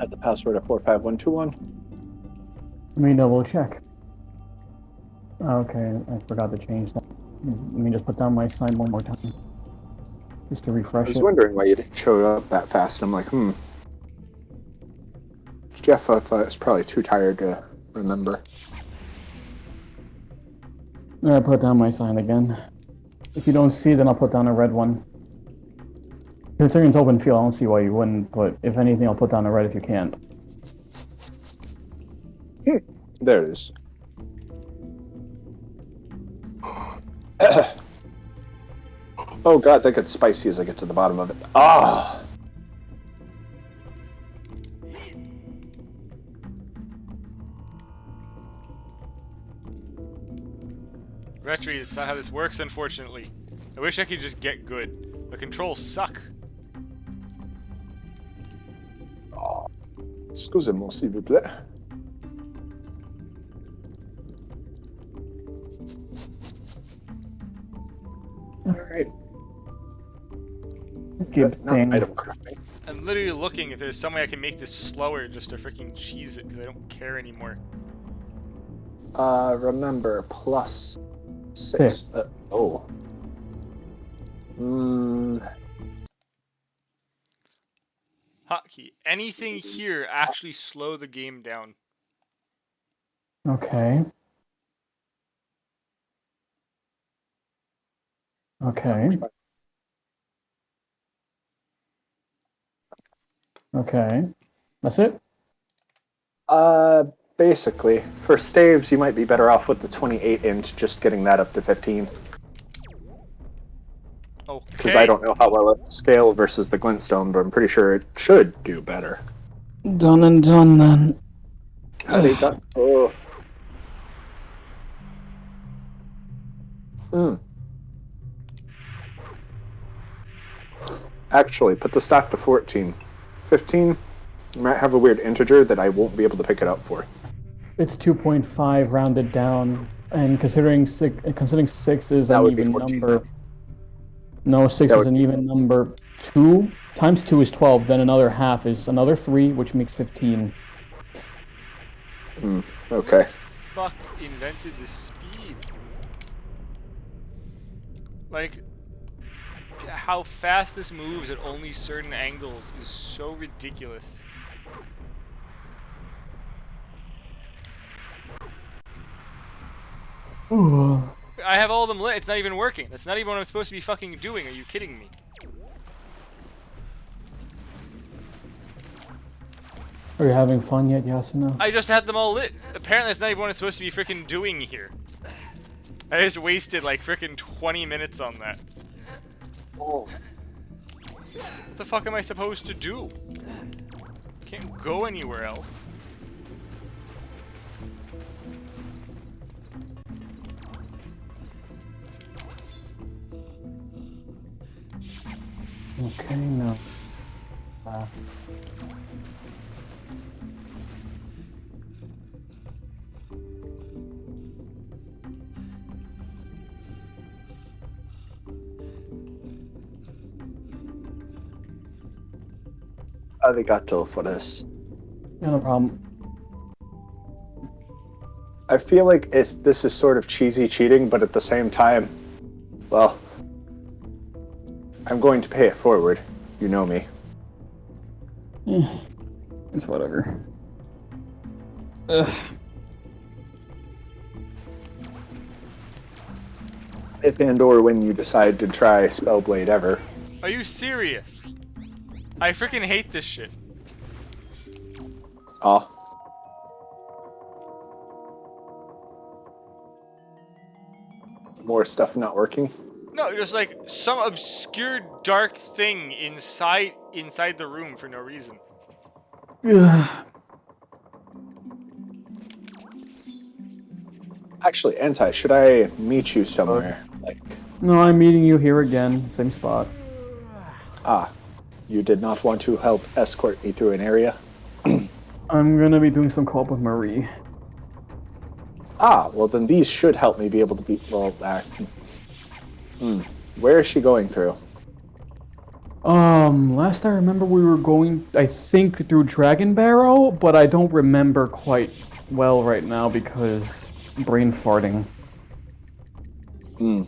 At the password of 45121. Let me double check. Okay, I forgot to change that. Let me just put down my sign one more time. Just to I refresh was it. wondering why you didn't show up that fast. I'm like, Jeff is probably too tired to remember. I put down my sign again. If you don't see, then I'll put down a red one. Considering it's open field, I don't see why you wouldn't, but if anything, I'll put down a red if you can't. There it is. Oh god, that gets spicy as I get to the bottom of it. Ah! Retry, that's not how this works, unfortunately. I wish I could just get good. The controls suck. Excusez-moi, s'il vous plaît. Alright. Good thing. Item crafting. I'm literally looking if there's some way I can make this slower just to freaking cheese it, because I don't care anymore. Remember, plus 6. Oh. Hotkey. Anything here actually slow the game down. Okay. Okay. Okay. That's it? Basically. For staves, you might be better off with the 28-inch, just getting that up to 15. Okay. Because I don't know how well it scale versus the glintstone, but I'm pretty sure it should do better. Done and done then. Oh. Actually, put the stack to 14. 15, you might have a weird integer that I won't be able to pick it up for. It's 2.5 rounded down, and considering 6 is That an would be even 14. number. No, 6 That is an even number. 2 times 2 is 12. Then another half is another 3, which makes 15. Okay. Fuck invented the speed. Like, how fast this moves at only certain angles is so ridiculous. Ooh. I have all of them lit. It's not even working. That's not even what I'm supposed to be fucking doing. Are you kidding me? Are you having fun yet, Yasuna? I just had them all lit. Apparently that's not even what I'm supposed to be freaking doing here. I just wasted like freaking 20 minutes on that. Oh. What the fuck am I supposed to do? Can't go anywhere else. Okay, no. Arigato for this. Yeah, no problem. I feel like this is sort of cheesy cheating, but at the same time, well, I'm going to pay it forward. You know me. It's whatever. Ugh. If and or when you decide to try Spellblade ever. Are you serious? I freaking hate this shit. Oh. More stuff not working. No, just like some obscure dark thing inside the room for no reason. Ugh. Actually, Anti, should I meet you somewhere? Like, No, I'm meeting you here again, same spot. you did not want to help escort me through an area? I'm gonna be doing some co-op with Marie. Well then these should help me be able to beat, well, where is she going through? Last I remember we were going, I think, through Dragon Barrow, but I don't remember quite well right now because brain farting. Hmm.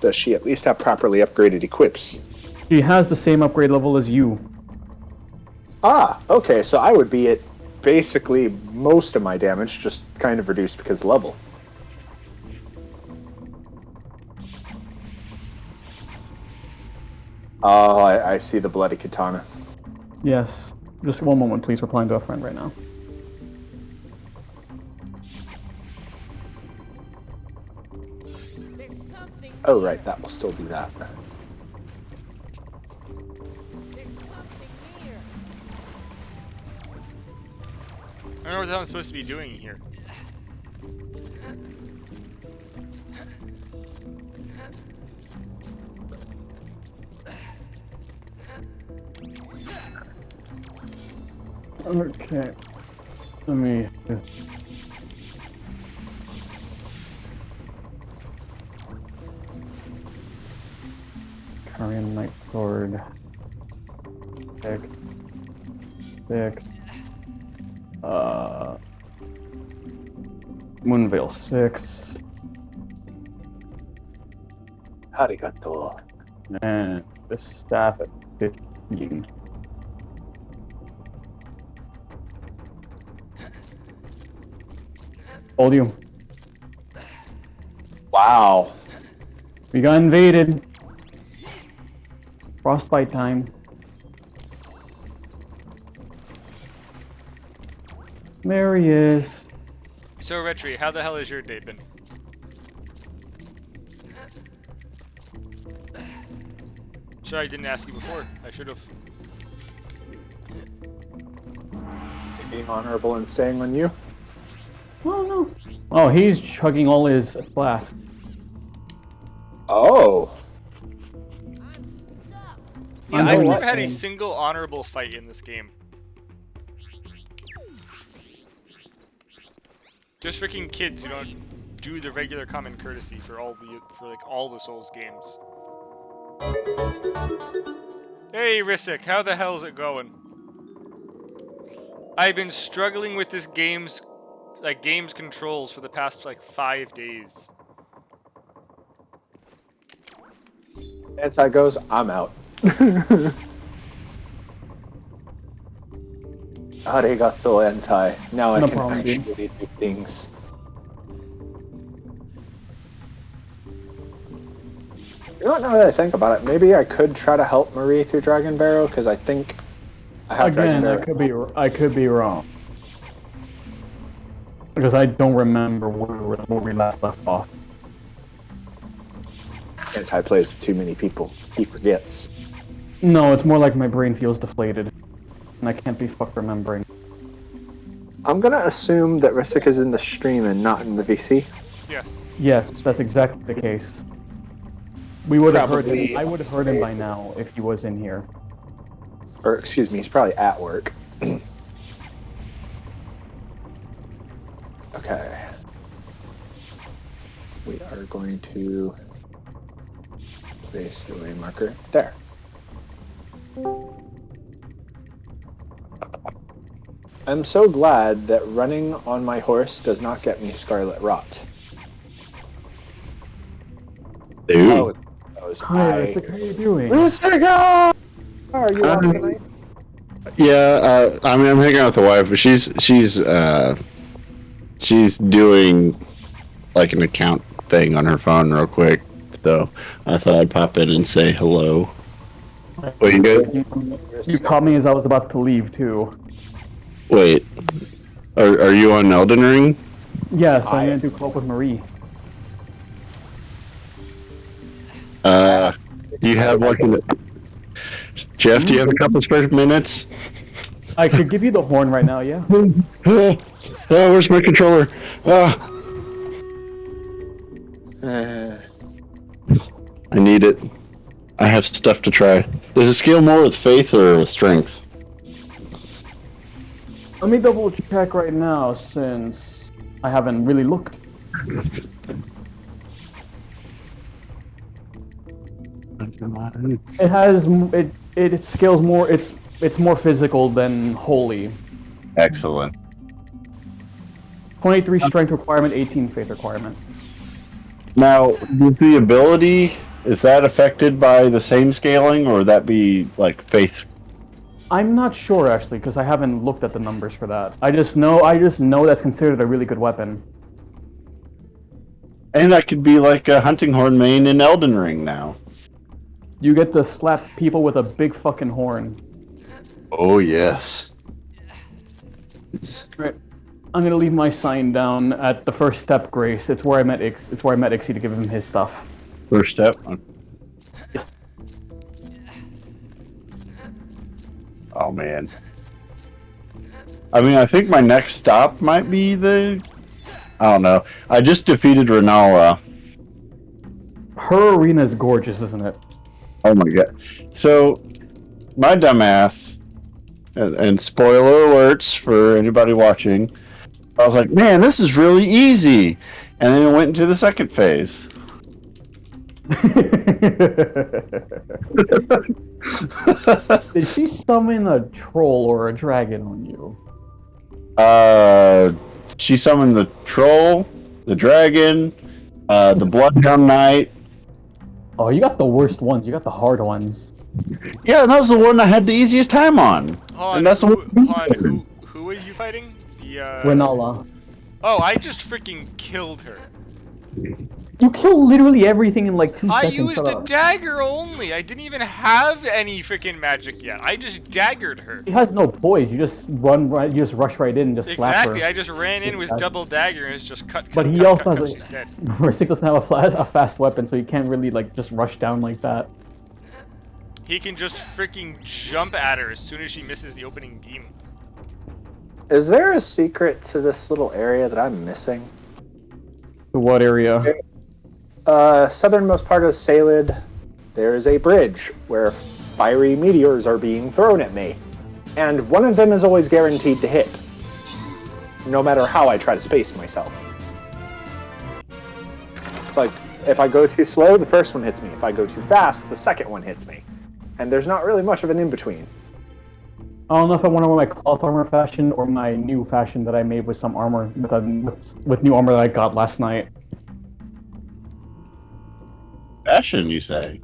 Does she at least have properly upgraded equips? She has the same upgrade level as you. Ah, okay, so I would be at basically most of my damage, just kind of reduced because of level. Oh, I see the bloody katana. Yes. Just one moment, please. Replying to a friend right now. There's something Oh, near. right, that will still do that. There's something near. I don't know what the hell I'm supposed to be doing here. Okay. Let me. Korean Knight Sword. 6. 6. Moonveil 6. Arigato. And the staff at 15. Hold you. Wow. We got invaded. Frostbite time. There he is. So, Retri, how the hell has your day been? Sure, I didn't ask you before. I should have. Is he being honorable and staying on you? Oh no. Oh, he's chugging all his flasks. Oh. Yeah, I'm I've doing never the had a same. single honorable fight in this game. Just freaking kids who don't do the regular common courtesy for all the Souls games. Hey Risic, how the hell's it going? I've been struggling with this game's controls for the past 5 days. Anti goes, I'm out. Arigato, Anti. Now No I can problem, dude. actually do things. You know what, now that I think about it, maybe I could try to help Marie through Dragon Barrow, because I think I have Dragon Again, Barrow. I could be wrong. Because I don't remember where we last left off. Anti plays with too many people. He forgets. No, it's more like my brain feels deflated. And I can't be fucked remembering. I'm gonna assume that Risic is in the stream and not in the VC. Yes. Yes, that's exactly the case. We would have heard him. Probably- I would have heard him by now if he was in here. Or, excuse me, he's probably at work. Okay. We are going to place the way marker there. I'm so glad that running on my horse does not get me scarlet rot. Dude. Oh, it's those. Hi, Isaac, how are you doing? Risica! Are you on tonight? Yeah, I mean, I'm hanging out with the wife, but she's doing like an account thing on her phone real quick. So I thought I'd pop in and say hello. Wait, you good? You caught me as I was about to leave, too. Wait, are you on Elden Ring? Yes, I'm gonna do co-op with Marie. Do you have like Jeff? Do you have a couple spare minutes? I could give you the horn right now, yeah? Oh, where's my controller? I need it. I have stuff to try. Does it scale more with faith or with strength? Let me double check right now since I haven't really looked. It has it scales more. It's more physical than holy. Excellent. 23 strength requirement, 18 faith requirement. Now, is the ability, is that affected by the same scaling, or would that be like faith? I'm not sure actually because I haven't looked at the numbers for that. I just know that's considered a really good weapon. And that could be like a hunting horn main in Elden Ring now. You get to slap people with a big fucking horn. Oh yes. Right. I'm gonna leave my sign down at the first step, Grace. It's where I met It's where I met Ixie to give him his stuff. First step. Yes. Oh man. I mean, I think my next stop might be the. I don't know. I just defeated Renala. Her arena is gorgeous, isn't it? Oh my god. So, my dumbass, and spoiler alerts for anybody watching, I was like, man, this is really easy. And then it went into the second phase. Did she summon a troll or a dragon on you? She summoned the troll, the dragon, the Bloodhound Knight. Oh, you got the worst ones. You got the hard ones. Yeah, and that was the one I had the easiest time on. And that's who are you fighting? The Renala. Oh, I just freaking killed her. You kill literally everything in like 2 I seconds. used a dagger only. I didn't even have any freaking magic yet. I just daggered her. She has no poise. You just run right. You just rush right in and just slap her. Exactly. I just ran in with double dagger and it's just cut. But he also has she's dead. Ristic doesn't have a fast weapon, so you can't really like just rush down like that. He can just freaking jump at her as soon as she misses the opening beam. Is there a secret to this little area that I'm missing? To what area? Southernmost part of Salid, there is a bridge where fiery meteors are being thrown at me. And one of them is always guaranteed to hit. No matter how I try to space myself. It's like, if I go too slow, the first one hits me. If I go too fast, the second one hits me. And there's not really much of an in-between. I don't know if I want to wear my cloth armor fashion or my new fashion that I made with some armor, with new armor that I got last night. Fashion, you say?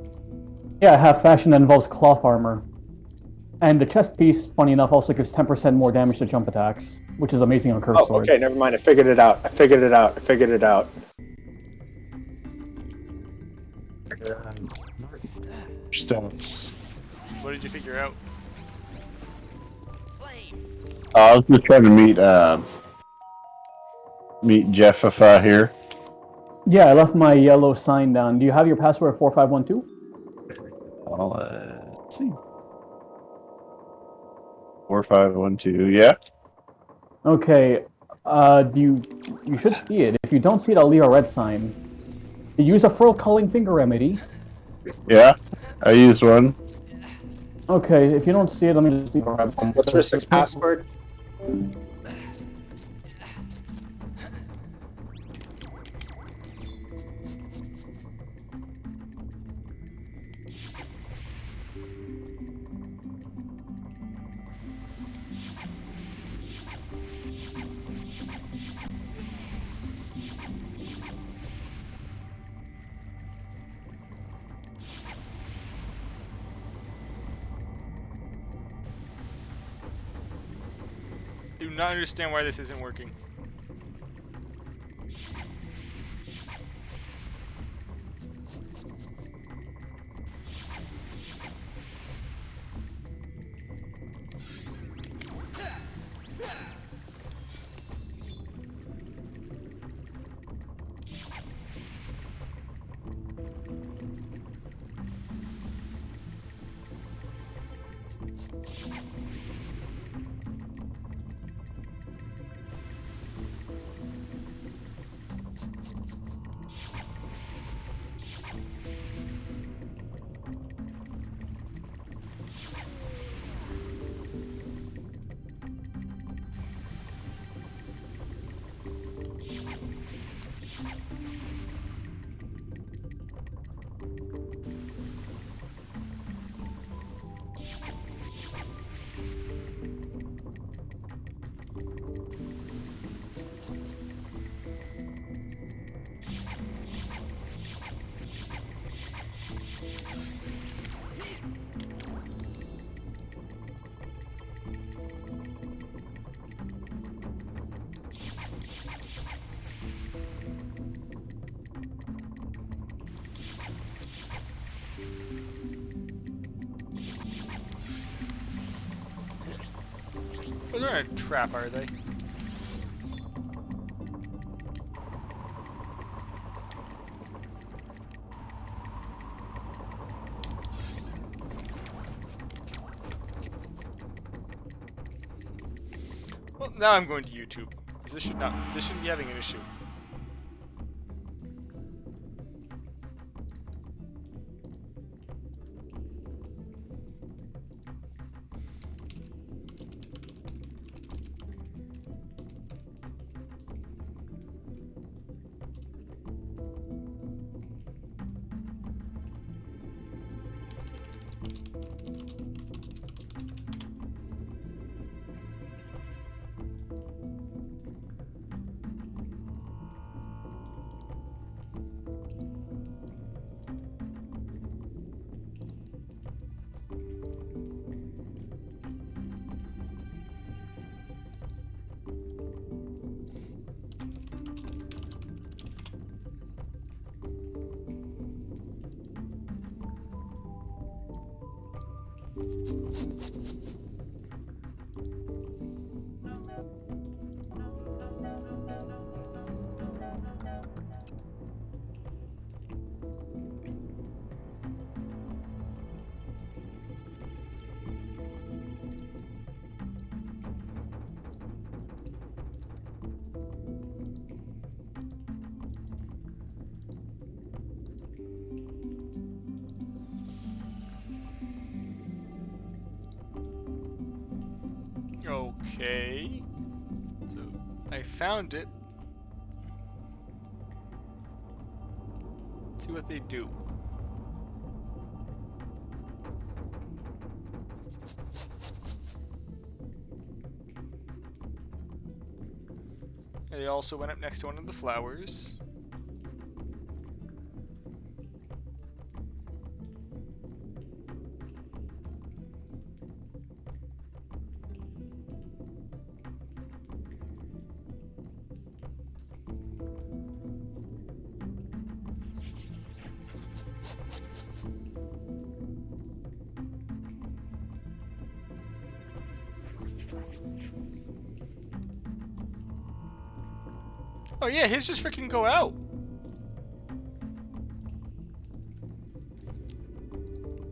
Yeah, I have fashion that involves cloth armor. And the chest piece, funny enough, also gives 10% more damage to jump attacks, which is amazing on curved swords. Okay, never mind. I figured it out. Steps. What did you figure out? I was just trying to meet Jeffifa here. Yeah, I left my yellow sign down. Do you have your password 4512? Well, let's see. 4512, yeah. Okay. You should see it. If you don't see it, I'll leave a red sign. You use a furl culling finger remedy. Yeah, I used one. Okay, if you don't see it, let me just leave a red one. What's Ristic's password? I do not understand why this isn't working. Those aren't a trap, are they? Well, now I'm going to YouTube. 'Cause this shouldn't be having an issue. Okay. So I found it. Let's see what they do. They also went up next to one of the flowers. Oh yeah, his just freaking go out.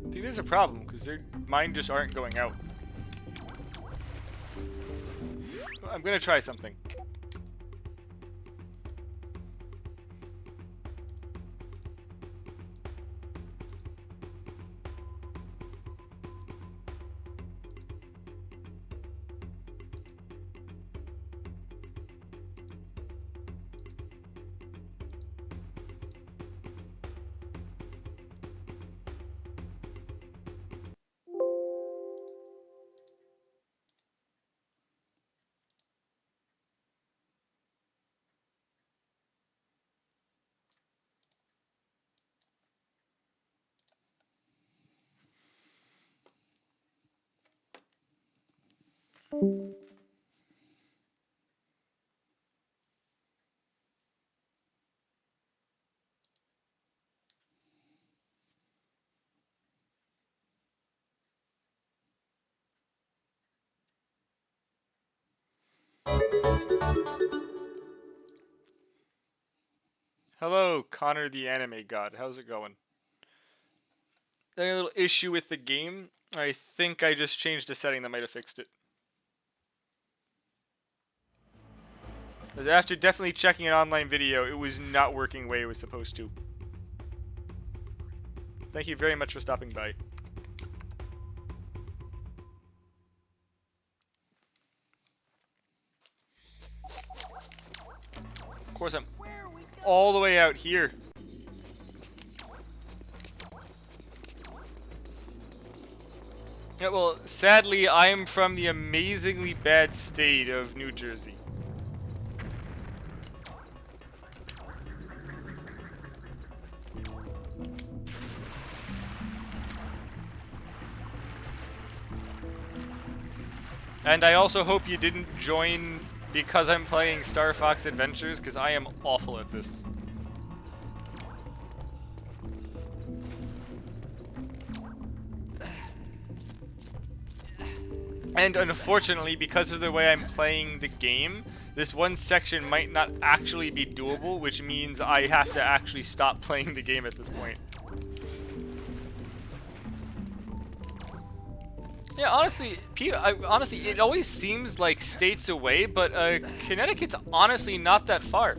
See, there's a problem, because mine just aren't going out. I'm gonna try something. Hello, Connor the Anime God. How's it going? Having a little issue with the game. I think I just changed a setting that might have fixed it. But after definitely checking an online video, it was not working the way it was supposed to. Thank you very much for stopping by. Of course, I'm all the way out here. Yeah, well, sadly, I am from the amazingly bad state of New Jersey. And I also hope you didn't join because I'm playing Star Fox Adventures, because I am awful at this. And unfortunately, because of the way I'm playing the game, this one section might not actually be doable, which means I have to actually stop playing the game at this point. Yeah, honestly, honestly, it always seems like states away, but Connecticut's honestly not that far.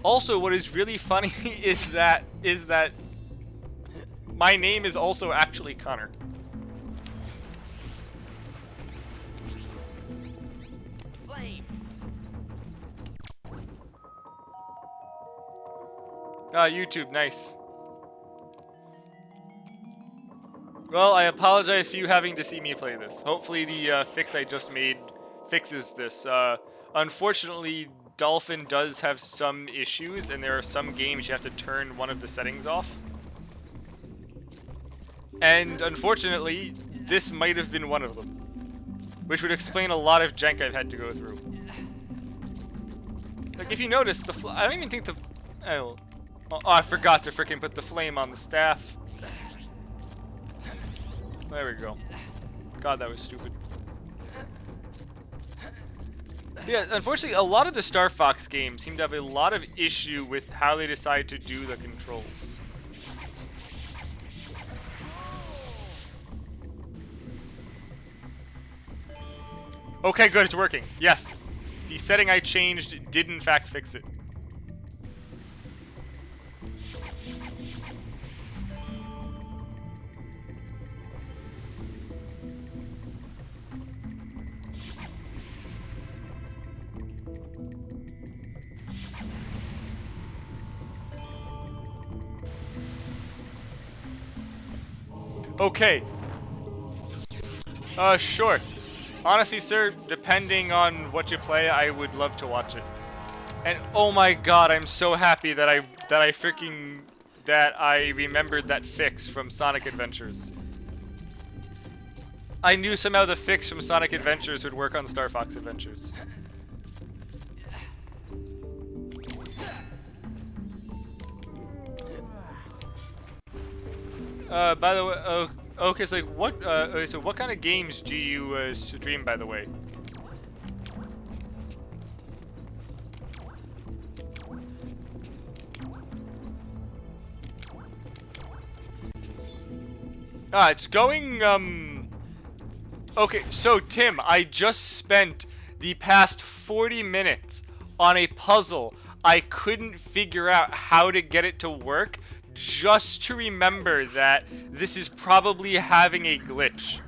Also, what is really funny is that my name is also actually Connor. Ah, YouTube, nice. Well, I apologize for you having to see me play this. Hopefully the fix I just made fixes this. Unfortunately, Dolphin does have some issues, and there are some games you have to turn one of the settings off. And unfortunately, this might have been one of them. Which would explain a lot of jank I've had to go through. Like, if you notice, I don't even think oh, I forgot to freaking put the flame on the staff. There we go. God, that was stupid. Yeah, unfortunately, a lot of the Star Fox games seem to have a lot of issue with how they decide to do the controls. Okay, good, it's working. Yes. The setting I changed did in fact fix it. Okay. Sure. Honestly, sir, depending on what you play, I would love to watch it. And oh my god, I'm so happy that I remembered that fix from Sonic Adventures. I knew somehow the fix from Sonic Adventures would work on Star Fox Adventures. By the way, okay, so like, okay, so what kind of games do you stream, by the way? It's going, okay, so Tim, I just spent the past 40 minutes on a puzzle. I couldn't figure out how to get it to work, just to remember that this is probably having a glitch.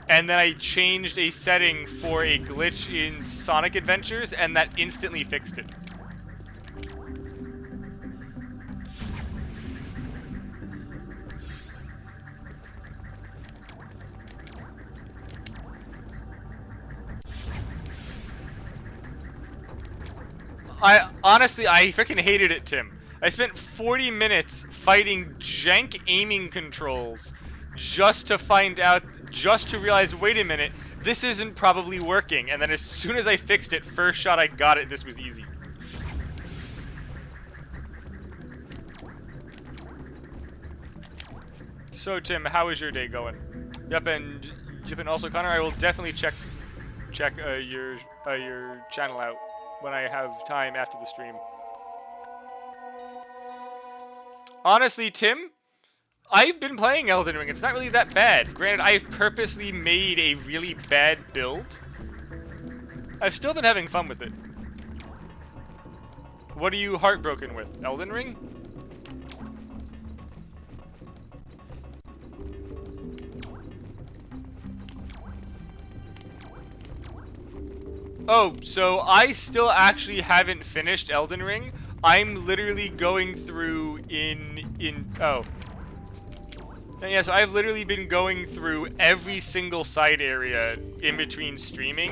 And then I changed a setting for a glitch in Sonic Adventures, and that instantly fixed it. Honestly, I freaking hated it, Tim. I spent 40 minutes fighting jank aiming controls just to find out, just to realize, wait a minute, this isn't probably working. And then as soon as I fixed it, first shot I got it, this was easy. So Tim, how is your day going? Yep, and also Connor, I will definitely check your channel out when I have time after the stream. Honestly, Tim, I've been playing Elden Ring. It's not really that bad. Granted, I've purposely made a really bad build. I've still been having fun with it. What are you heartbroken with? Elden Ring? Oh, so I still actually haven't finished Elden Ring. I'm literally going through oh. And yeah, so I've literally been going through every single side area in between streaming,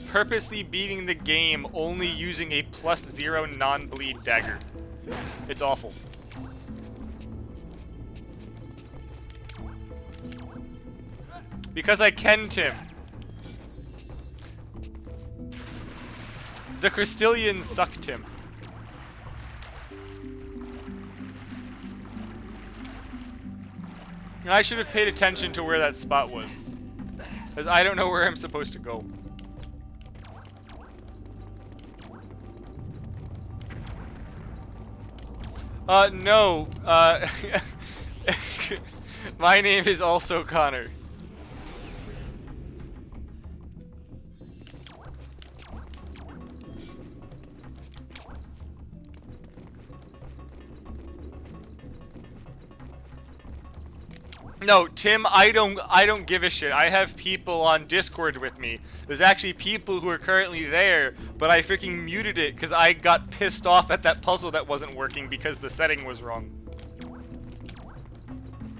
purposely beating the game only using a +0 non-bleed dagger. It's awful. Because I can, Tim. The Crystallians sucked him. And I should have paid attention to where that spot was. Because I don't know where I'm supposed to go. No. My name is also Connor. No, Tim, I don't give a shit. I have people on Discord with me. There's actually people who are currently there, but I freaking muted it because I got pissed off at that puzzle that wasn't working because the setting was wrong.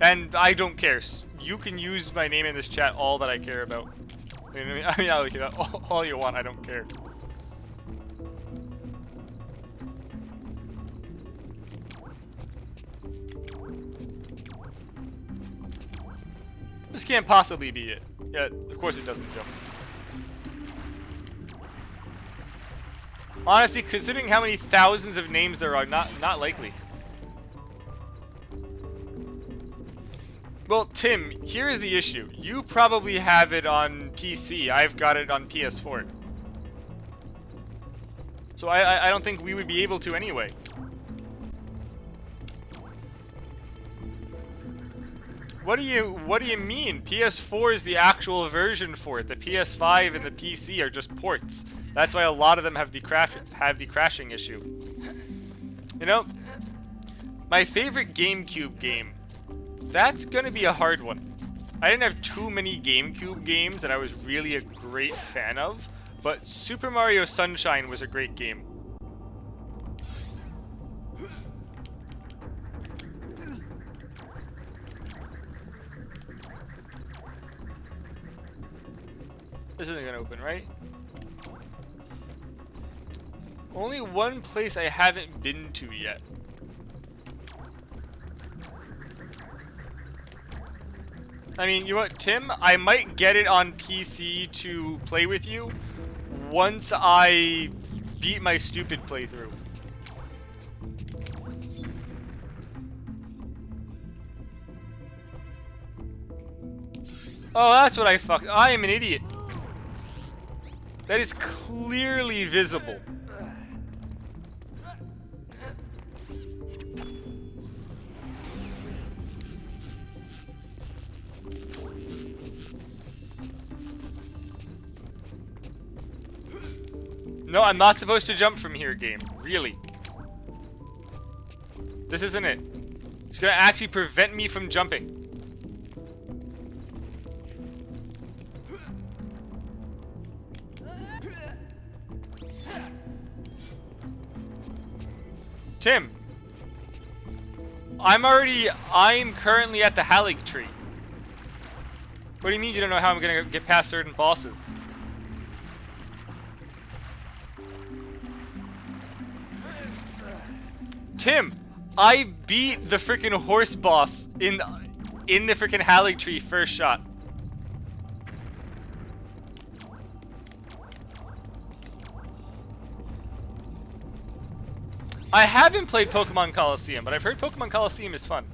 And I don't care. You can use my name in this chat all that I care about. I mean, all you want, I don't care. This can't possibly be it. Yeah, of course it doesn't jump. Honestly, considering how many thousands of names there are, not likely. Well, Tim, here's the issue. You probably have it on PC. I've got it on PS4. So I don't think we would be able to anyway. What do you mean? PS4 is the actual version for it. The PS5 and the PC are just ports. That's why a lot of them have the crashing issue. You know, my favorite GameCube game. That's gonna be a hard one. I didn't have too many GameCube games that I was really a great fan of, but Super Mario Sunshine was a great game. This isn't gonna open, right? Only one place I haven't been to yet. I mean, you know what, Tim? I might get it on PC to play with you once I beat my stupid playthrough. Oh, that's what I am an idiot. That is clearly visible. No, I'm not supposed to jump from here, game. Really. This isn't it. It's gonna actually prevent me from jumping. Tim. I'm currently at the Hallig tree. What do you mean you don't know how I'm gonna get past certain bosses? Tim, I beat the freaking horse boss in the freaking Hallig tree first shot. I haven't played Pokemon Coliseum, but I've heard Pokemon Coliseum is fun.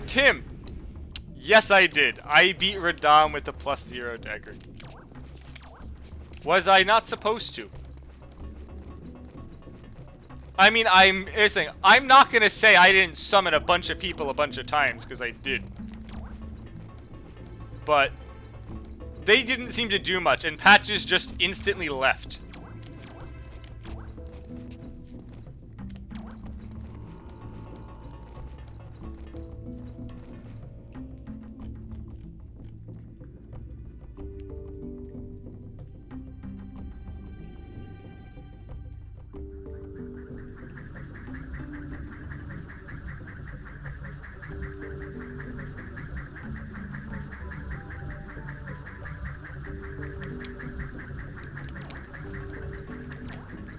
Tim, yes I did. I beat Radahn with the +0 dagger. Was I not supposed to? I mean, I'm not gonna say I didn't summon a bunch of people a bunch of times, because I did. But they didn't seem to do much, and Patches just instantly left.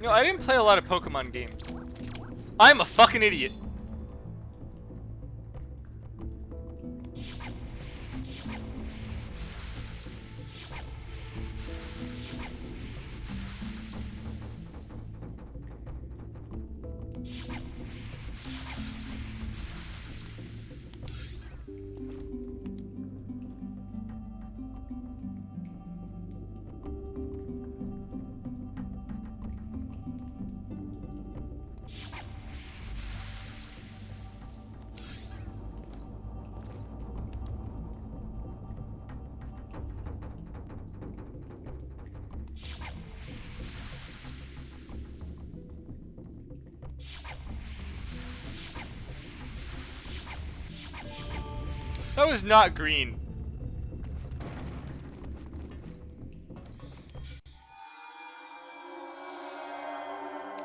You know, I didn't play a lot of Pokemon games. I'm a fucking idiot. That was not green.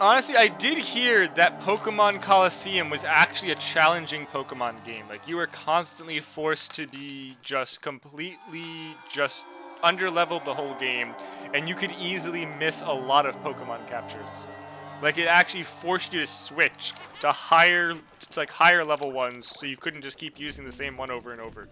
Honestly, I did hear that Pokemon Coliseum was actually a challenging Pokemon game. Like, you were constantly forced to be just completely just underleveled the whole game, and you could easily miss a lot of Pokemon captures. Like, it actually forced you to switch to higher level ones, so you couldn't just keep using the same one over and over.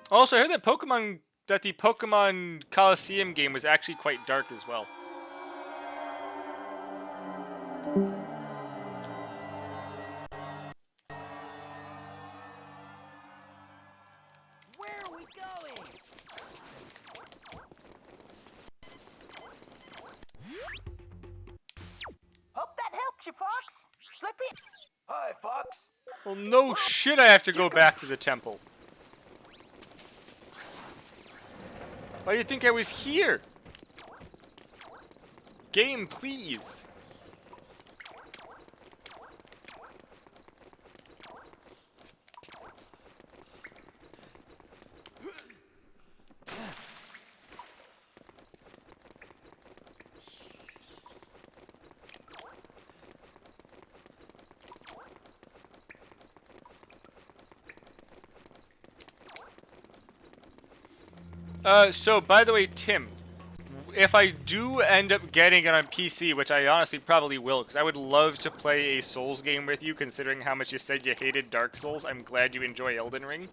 Also, I heard that the Pokemon Coliseum game was actually quite dark as well. Where are we going? Hope that helps you, Fox. Slippy. Hi, Fox. Well, no shit, I have to go back to the temple. Why do you think I was here? Game, please. So, by the way, Tim, if I do end up getting it on PC, which I honestly probably will, because I would love to play a Souls game with you, considering how much you said you hated Dark Souls. I'm glad you enjoy Elden Ring.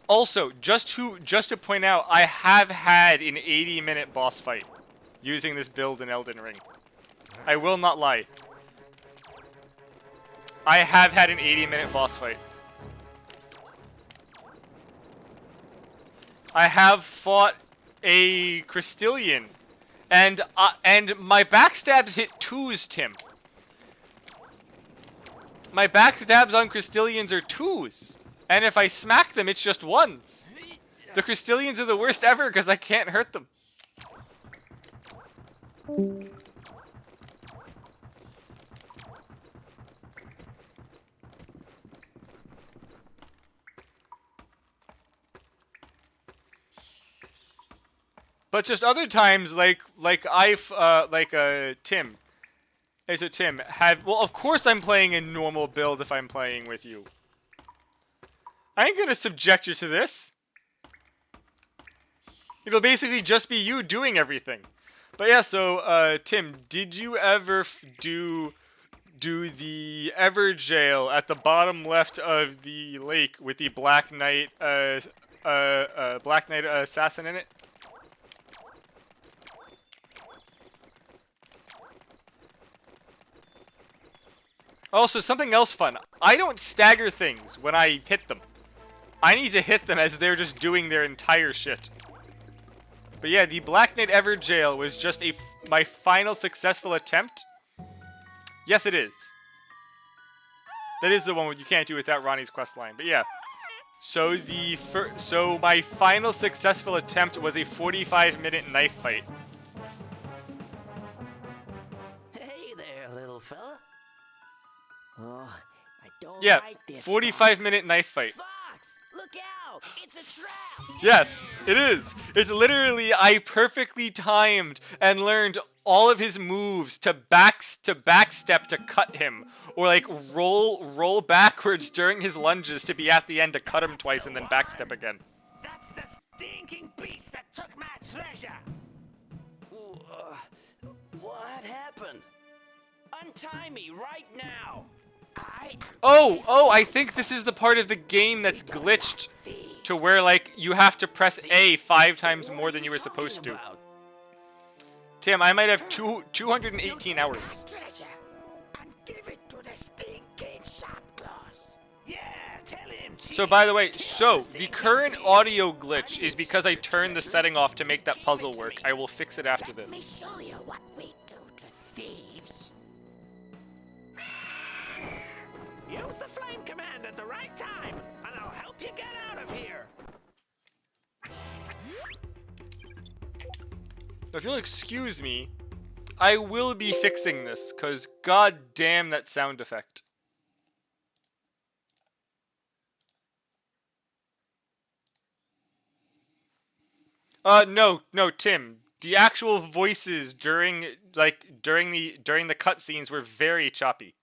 Also, just to point out, I have had an 80-minute boss fight using this build in Elden Ring. I will not lie. I have had an 80-minute boss fight. I have fought a Crystallian, and my backstabs hit 2s, Tim. My backstabs on Crystallians are 2s, and if I smack them, it's just 1s. The Crystallians are the worst ever because I can't hurt them. But just other times, Tim. Hey, so Tim, well, of course I'm playing a normal build if I'm playing with you. I ain't gonna subject you to this. It'll basically just be you doing everything. But yeah, so, Tim, did you ever do the Everjail at the bottom left of the lake with the Black Knight assassin in it? Also, something else fun. I don't stagger things when I hit them. I need to hit them as they're just doing their entire shit. But yeah, the Black Knight Everjail was just my final successful attempt. Yes, it is. That is the one you can't do without Ronnie's questline. But yeah. So my final successful attempt was a 45-minute knife fight. Hey there, little fella. Oh, I don't Yeah, like this. 45-minute knife fight. Fox, look out! It's a trap. Yes, it is. It's literally, I perfectly timed and learned all of his moves to backstep to cut him, or like roll backwards during his lunges to be at the end to cut him twice and then backstep again. That's the stinking beast that took my treasure. What happened? Untie me right now. Oh, I think this is the part of the game that's glitched to where, like, you have to press A 5 times more than you were supposed to. Tim, I might have 218 hours. Treasure and give it to the stinking sharp claws. Yeah, tell him. So by the way, the current audio glitch is because I turned the setting off to make that puzzle work. I will fix it after Let me this. show you what we do to thieves. Use the flame command at the right time, and I'll help you get out of here. If you'll excuse me, I will be fixing this, cause god damn that sound effect. No, Tim. The actual voices during the cutscenes were very choppy.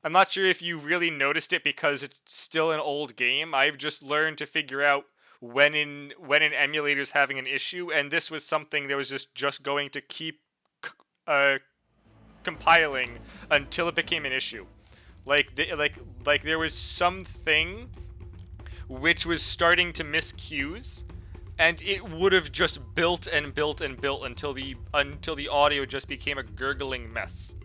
I'm not sure if you really noticed it because it's still an old game. I've just learned to figure out when an emulator's having an issue, and this was something that was just going to keep compiling until it became an issue. Like there was something which was starting to miss cues, and it would have just built and built and built until the audio just became a gurgling mess.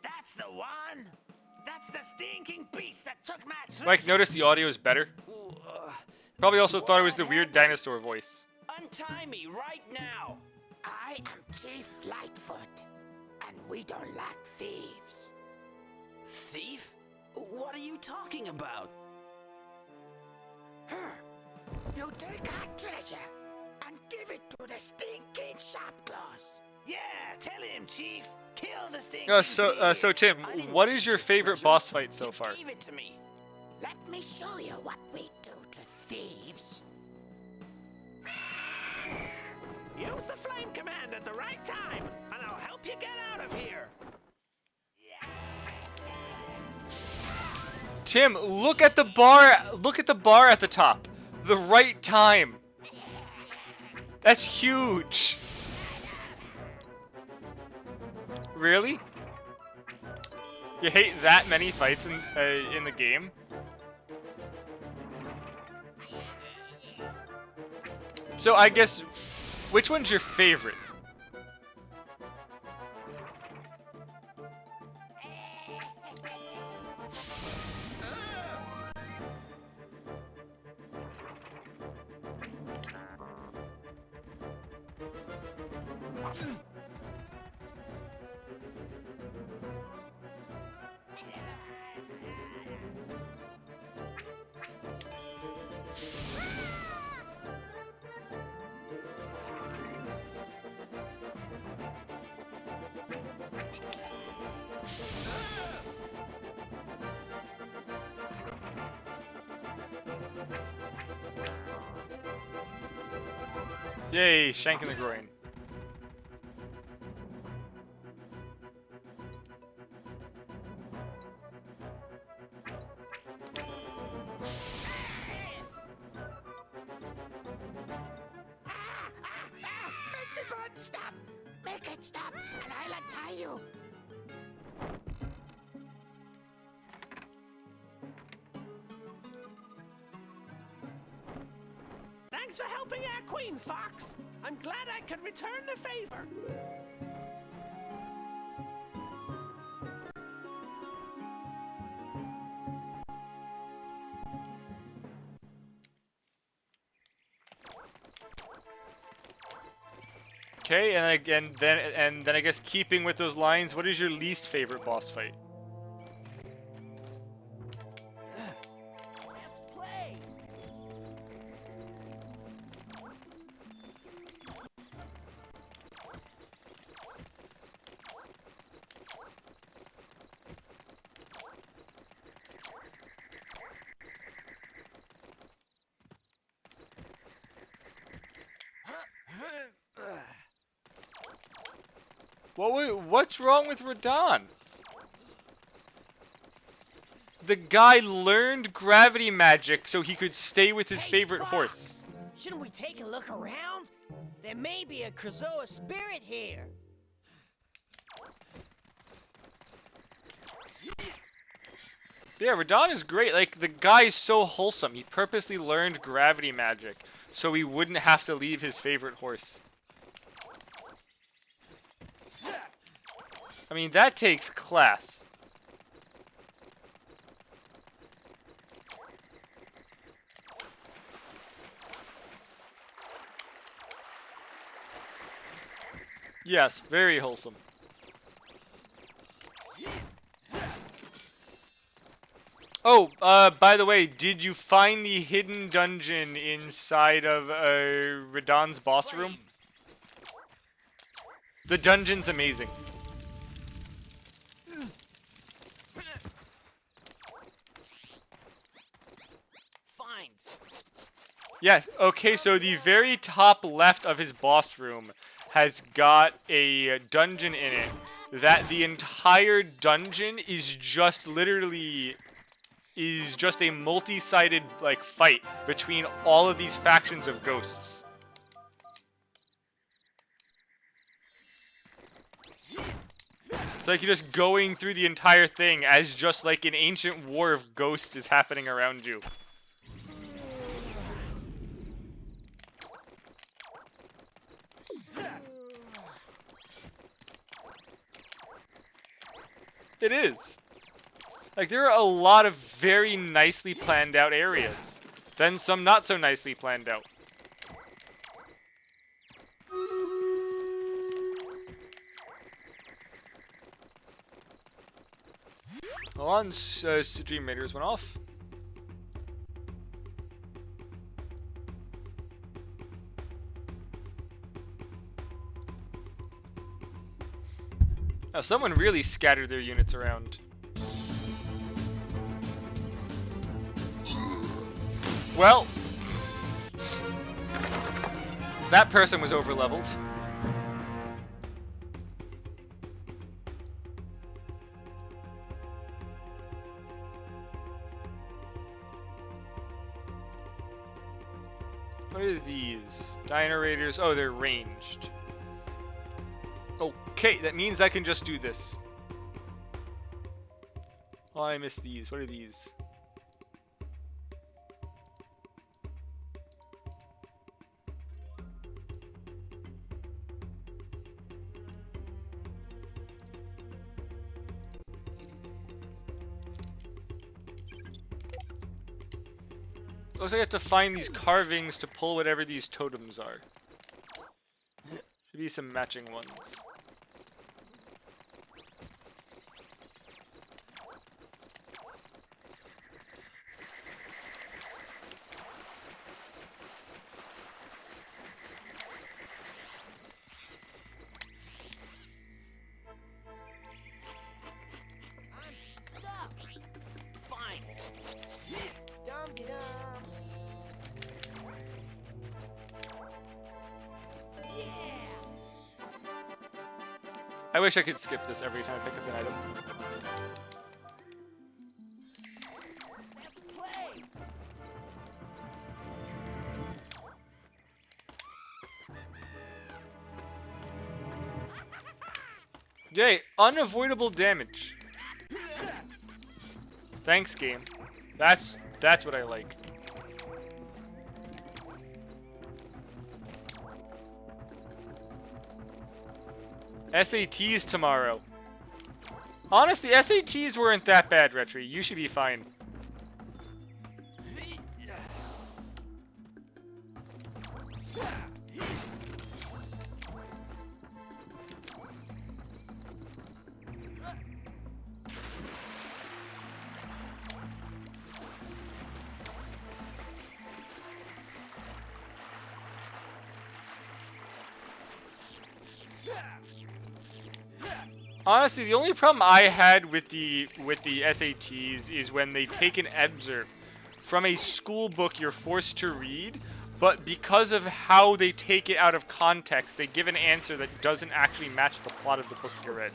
That's the one. That's the stinking beast that took my treasure. Mike, notice the audio is better. Probably also thought it was the weird dinosaur voice. Untie me right now. I am Chief Lightfoot, and we don't like thieves. Thief? What are you talking about? You take our treasure and give it to the stinking Sharpclaws. Yeah, tell him, Chief. Kill the stinking So Tim, what is your favorite boss fight so far? Give it to me. Let me show you what we do to thieves. Use the flame command at the right time, and I'll help you get out of here. Tim, look at the bar. Look at the bar at the top. The right time. That's huge. Really? You hate that many fights in the game? So I guess, which one's your favorite? Yay, shank in the groin. Make the bird stop! Make it stop, and I'll untie you! Thanks for helping our queen, Fox! I'm glad I could return the favor! Okay, and then I guess keeping with those lines, what is your least favorite boss fight? Let's play! What's wrong with Radon? The guy learned gravity magic so he could stay with his favorite horse. Shouldn't we take a look around? There may be a Krazoa spirit here. Yeah, Radon is great. Like, the guy is so wholesome. He purposely learned gravity magic so he wouldn't have to leave his favorite horse. I mean, that takes class. Yes, very wholesome. Oh, by the way, did you find the hidden dungeon inside of Radon's boss room? The dungeon's amazing. Fine. Yes, okay, so the very top left of his boss room has got a dungeon in it that the entire dungeon is just literally is just a multi-sided like fight between all of these factions of ghosts. It's like you're just going through the entire thing as just like an ancient war of ghosts is happening around you. It is. Like, there are a lot of very nicely planned out areas. Then some not so nicely planned out. Hold on, Stream Raiders went off. Now, someone really scattered their units around. Well, that person was overleveled. What are these? Dino Raiders. Oh, they're ranged. Okay, that means I can just do this. Oh, I missed these. What are these? Looks like I have to find these carvings to pull whatever these totems are. Should be some matching ones. Fine. I wish I could skip this every time I pick up an item. Yay, unavoidable damage. Thanks, game. That's what I like. SATs tomorrow. Honestly, SATs weren't that bad, Retri. You should be fine. Honestly, the only problem I had with the SATs is when they take an excerpt from a school book you're forced to read, but because of how they take it out of context, they give an answer that doesn't actually match the plot of the book you read.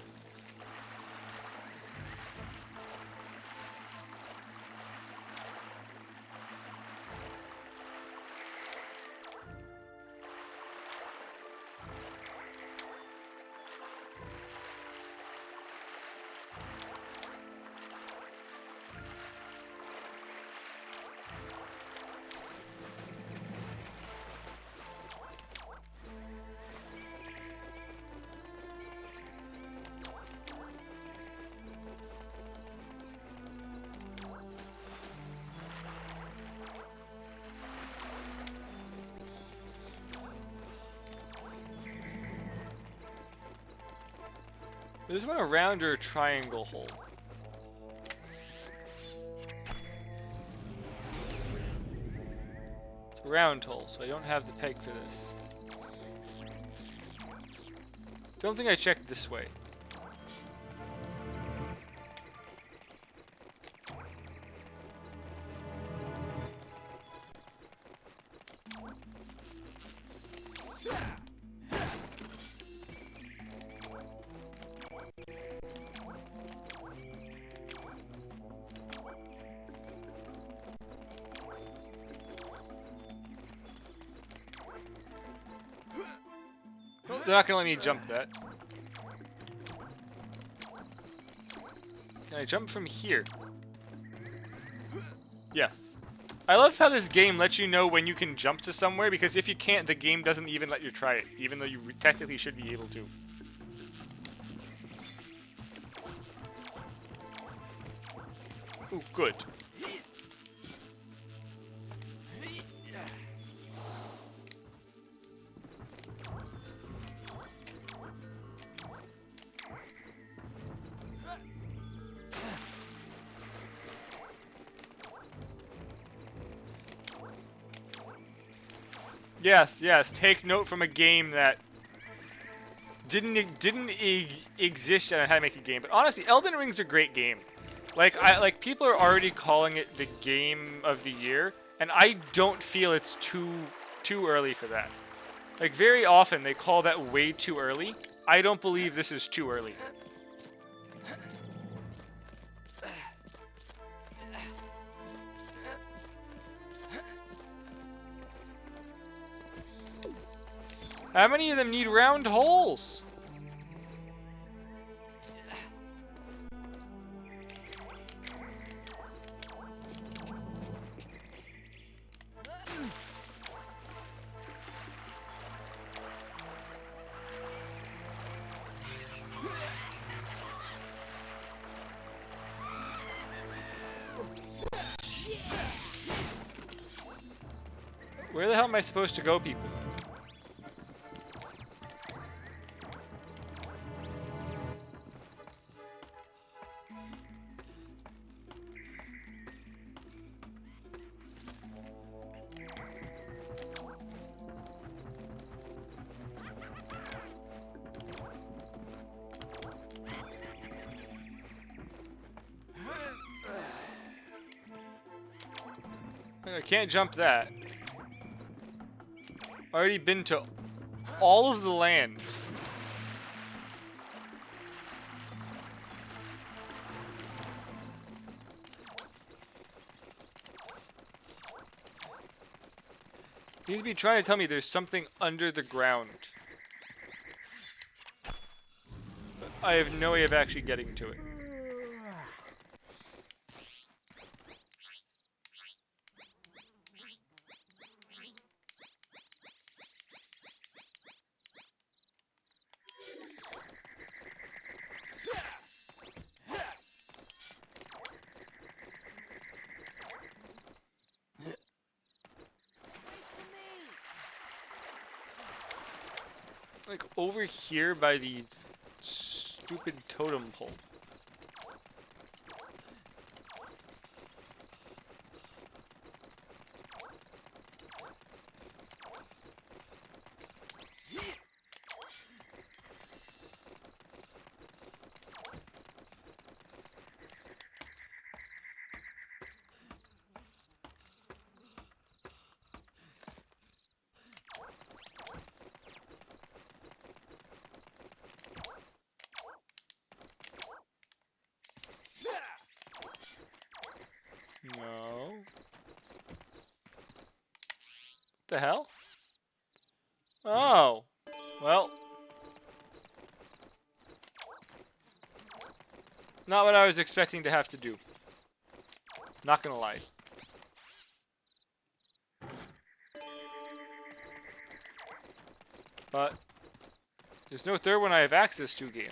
Is this one a round or a triangle hole? It's a round hole, so I don't have the peg for this. Don't think I checked this way. Nope, they're not gonna let me jump that. Can I jump from here? Yes. I love how this game lets you know when you can jump to somewhere, because if you can't, the game doesn't even let you try it, even though you technically should be able to. Ooh, good. Yes, yes. Take note from a game that didn't exist and I had to make a game. But honestly, Elden Ring's a great game. Like people are already calling it the game of the year, and I don't feel it's too early for that. Like very often they call that way too early. I don't believe this is too early. How many of them need round holes? Where the hell am I supposed to go, people? I can't jump that. Already been to all of the land. You need to be trying to tell me there's something under the ground. But I have no way of actually getting to it. Like over here by the stupid totem pole. No. The hell? Oh. Well. Not what I was expecting to have to do. Not gonna lie. But there's no third one I have access to game.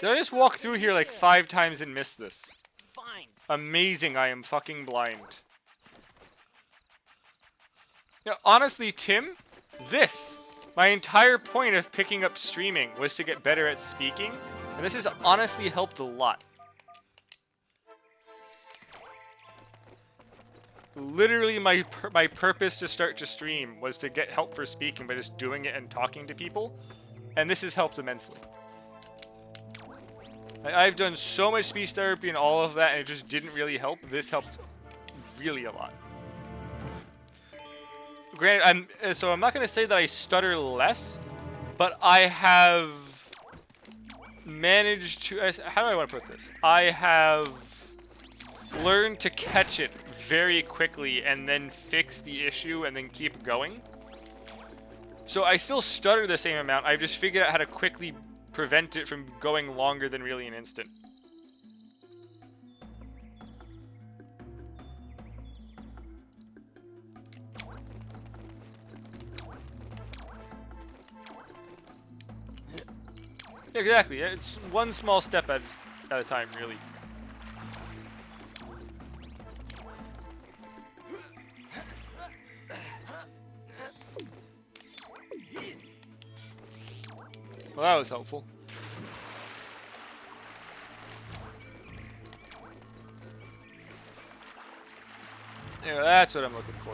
Did I just walk through here like 5 times and miss this? Fine. Amazing, I am fucking blind. Now, honestly, Tim, my entire point of picking up streaming was to get better at speaking, and this has honestly helped a lot. Literally, my purpose to start to stream was to get help for speaking by just doing it and talking to people, and this has helped immensely. I've done so much speech therapy and all of that, and it just didn't really help. This helped really a lot. Granted, I'm not going to say that I stutter less, but I have managed to... How do I want to put this? I have learned to catch it very quickly and then fix the issue and then keep going. So I still stutter the same amount. I've just figured out how to quickly prevent it from going longer than really an instant. Exactly. It's one small step at a time, really. Well, that was helpful. Yeah, that's what I'm looking for.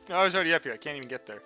No, I was already up here. I can't even get there.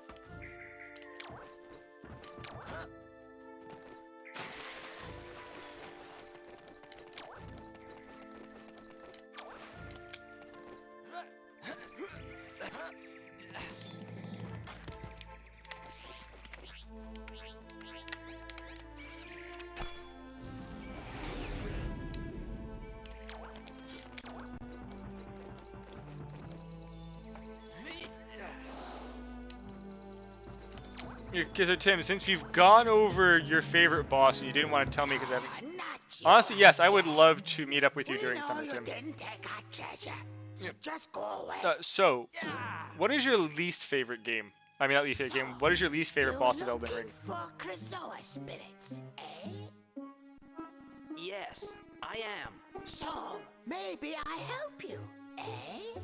So Tim, since we've gone over your favorite boss and you didn't want to tell me because I haven't... Honestly, yes, I would love to meet up with you during summer, Tim. Just go away. So, what is your least favorite game? I mean, not least favorite game. What is your least favorite boss of Elden Ring? For Krazoa spirits, eh? Yes, I am. So, maybe I help you, eh?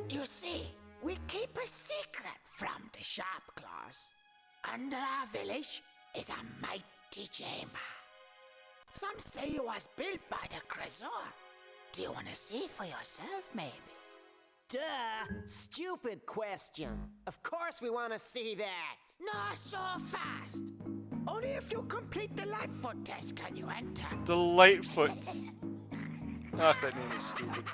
You see, we keep a secret from the sharp claws. Under our village is a mighty chamber. Some say it was built by the Krazoa. Do you want to see for yourself, maybe? Duh! Stupid question. Of course we want to see that. Not so fast. Only if you complete the Lightfoot test can you enter. The Lightfoots. Ugh, that name is stupid.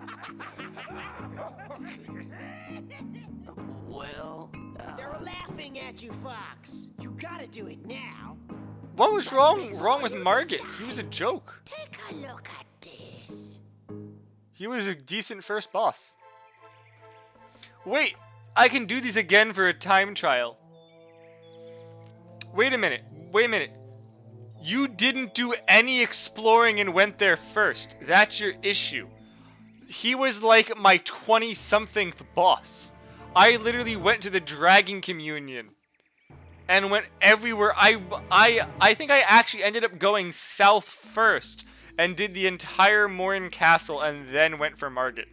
Well, they're laughing at you, Fox. You gotta do it now. What was wrong with Margit? He was a joke. Take a look at this. He was a decent first boss. Wait, I can do these again for a time trial. Wait a minute. You didn't do any exploring and went there first. That's your issue. He was like my 20-somethingth boss. I literally went to the Dragon Communion and went everywhere. I think I actually ended up going south first and did the entire Morn Castle and then went for Margit.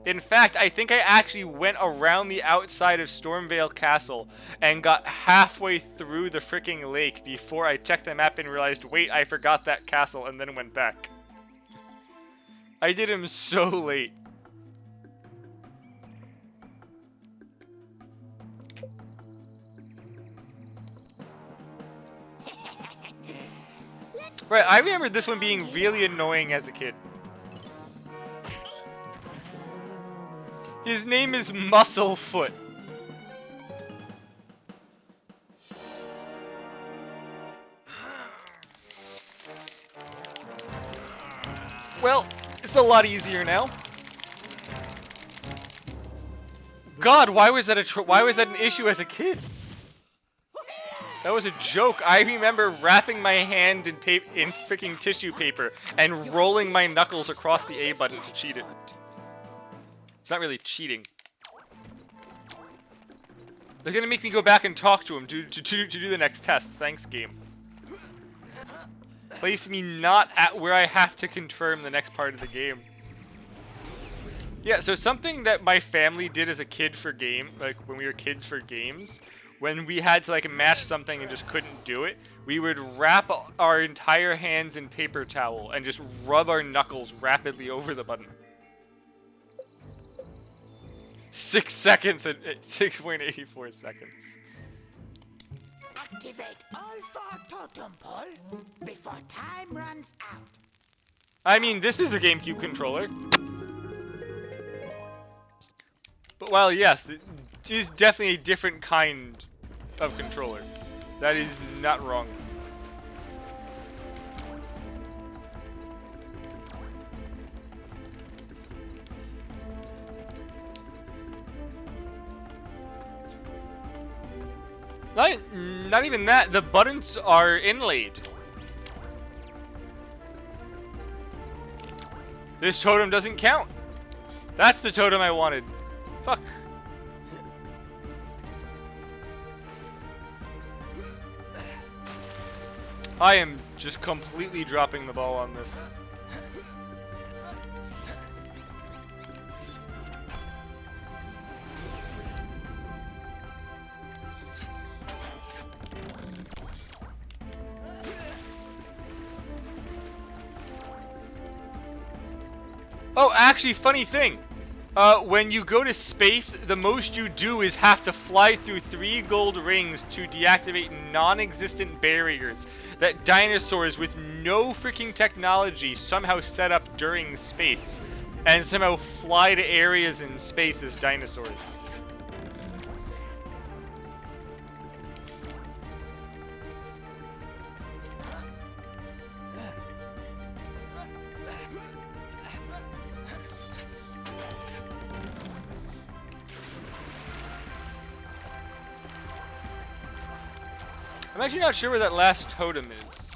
In fact, I think I actually went around the outside of Stormvale Castle and got halfway through the freaking lake before I checked the map and realized, wait, I forgot that castle, and then went back. I did him so late. Right, I remember this one being really annoying as a kid. His name is Musclefoot. Well, it's a lot easier now. God, why was that an issue as a kid? That was a joke. I remember wrapping my hand in freaking tissue paper and rolling my knuckles across the A button to cheat it. It's not really cheating. They're gonna make me go back and talk to him to do the next test. Thanks, game. Place me not at where I have to confirm the next part of the game. Yeah, so something that my family did as a kid for like when we were kids for games, when we had to like match something and just couldn't do it, we would wrap our entire hands in paper towel and just rub our knuckles rapidly over the button. 6 seconds at 6.84 seconds. Activate all 4 totem pole before time runs out. I mean, this is a GameCube controller. But while yes, it is definitely a different kind of controller. That is not wrong. Not even that. The buttons are inlaid. This totem doesn't count. That's the totem I wanted. Fuck. I am just completely dropping the ball on this. Oh, actually, funny thing. When you go to space, the most you do is have to fly through 3 gold rings to deactivate non-existent barriers that dinosaurs with no freaking technology somehow set up during space, and somehow fly to areas in space as dinosaurs. I'm actually not sure where that last totem is.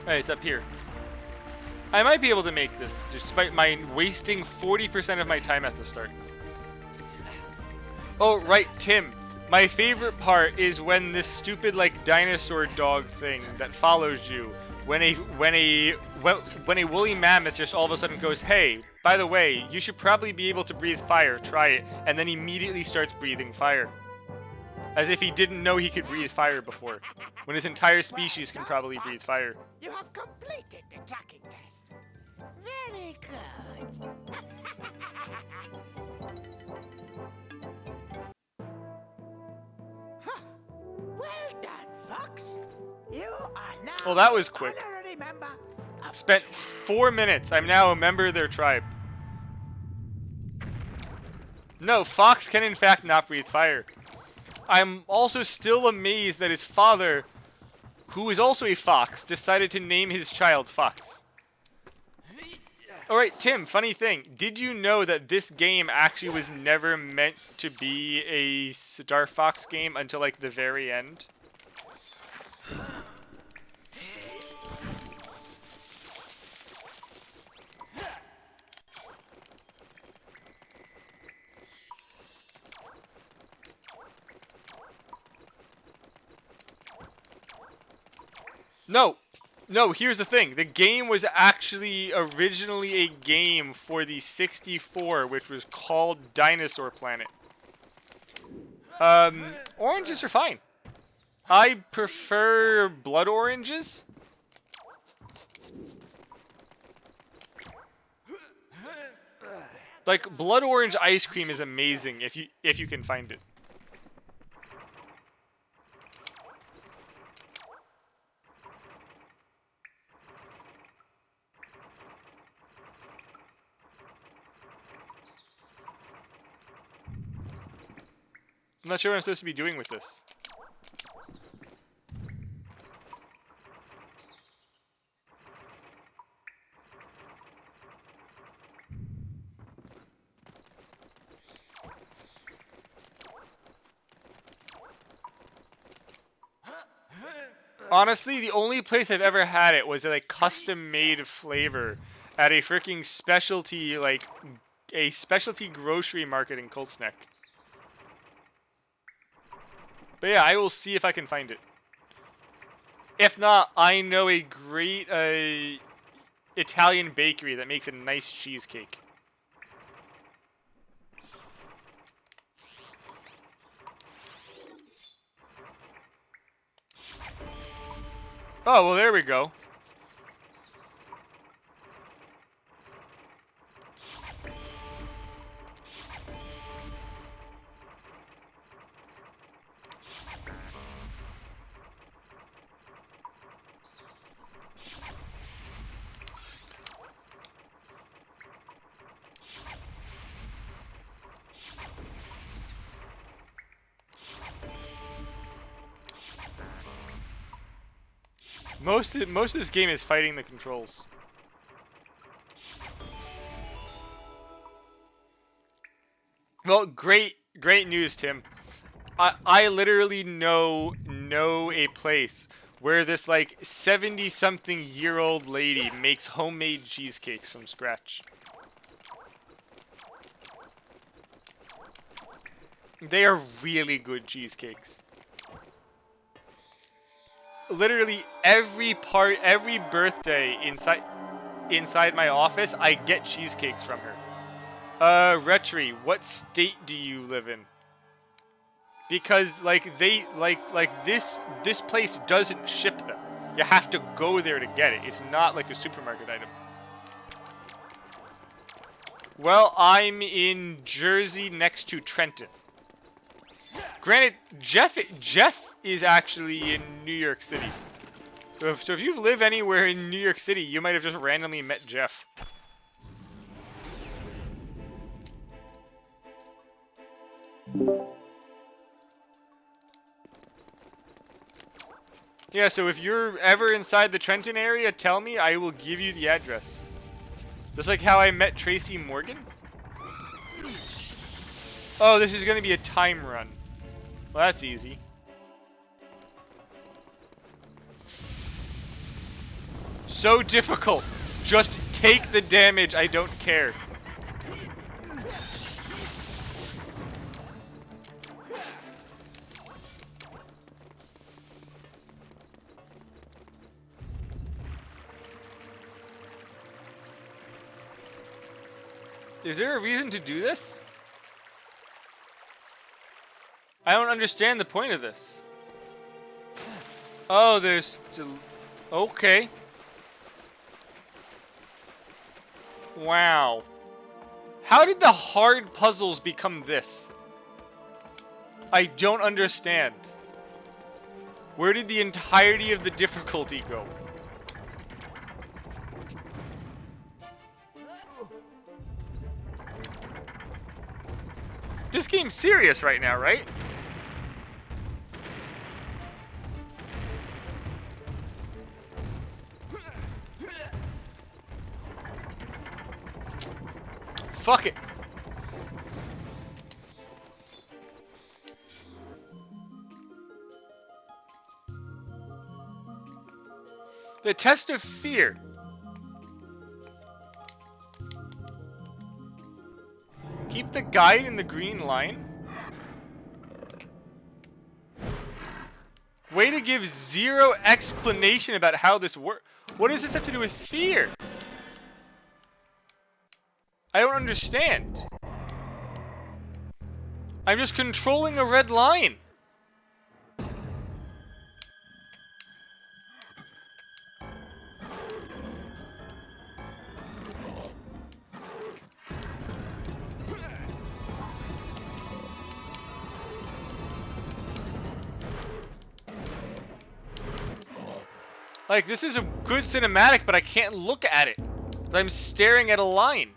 Hey, it's up here. I might be able to make this, despite my wasting 40% of my time at the start. Oh, right, Tim. My favorite part is when this stupid, like, dinosaur dog thing that follows you, when a woolly mammoth just all of a sudden goes, hey, by the way, you should probably be able to breathe fire, try it, and then immediately starts breathing fire. As if he didn't know he could breathe fire before, when his entire species can probably breathe fire. You have completed the tracking test. Very good. Huh. Well done, Fox. You are now Well, that was quick. honorary member of Spent 4 minutes. I'm now a member of their tribe. No, Fox can in fact not breathe fire. I'm also still amazed that his father, who is also a fox, decided to name his child Fox. Alright, Tim, funny thing. Did you know that this game actually was never meant to be a Star Fox game until, like, the very end? No! No, here's the thing. The game was actually originally a game for the 64, which was called Dinosaur Planet. Oranges are fine. I prefer blood oranges. Like, blood orange ice cream is amazing if you can find it. I'm not sure what I'm supposed to be doing with this. Honestly, the only place I've ever had it was a like custom-made flavor at a freaking specialty, like a specialty grocery market in Colts Neck. But yeah, I will see if I can find it. If not, I know a great Italian bakery that makes a nice cheesecake. Oh, well, there we go. Most of this game is fighting the controls. Well, great news, Tim. I literally know a place where this like 70-something-year-old lady makes homemade cheesecakes from scratch. They are really good cheesecakes. Literally every birthday inside my office, I get cheesecakes from her. Retri, what state do you live in? Because like this place doesn't ship them. You have to go there to get it. It's not like a supermarket item. Well, I'm in Jersey next to Trenton. Granted, Jeff is actually in New York City. So if you live anywhere in New York City, you might have just randomly met Jeff. Yeah, so if you're ever inside the Trenton area, tell me, I will give you the address. Just like how I met Tracy Morgan. Oh, this is going to be a time run. Well, that's easy. So difficult. Just take the damage, I don't care. Is there a reason to do this? I don't understand the point of this. Oh, there's still... Okay. Wow. How did the hard puzzles become this? I don't understand. Where did the entirety of the difficulty go? This game's serious right now, right? Fuck it. The test of fear. Keep the guide in the green line. Way to give zero explanation about how this works. What does this have to do with fear? I don't understand. I'm just controlling a red line. Like, this is a good cinematic, but I can't look at it. 'Cause I'm staring at a line.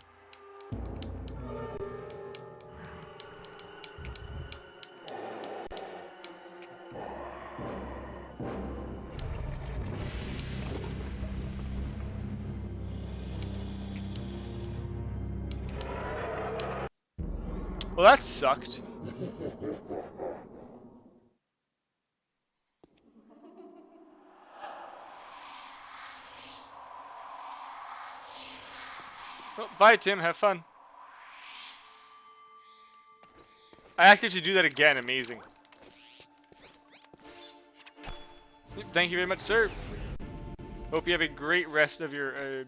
Well, that sucked. Well, bye, Tim. Have fun. I actually have to do that again. Amazing. Thank you very much, sir. Hope you have a great rest of your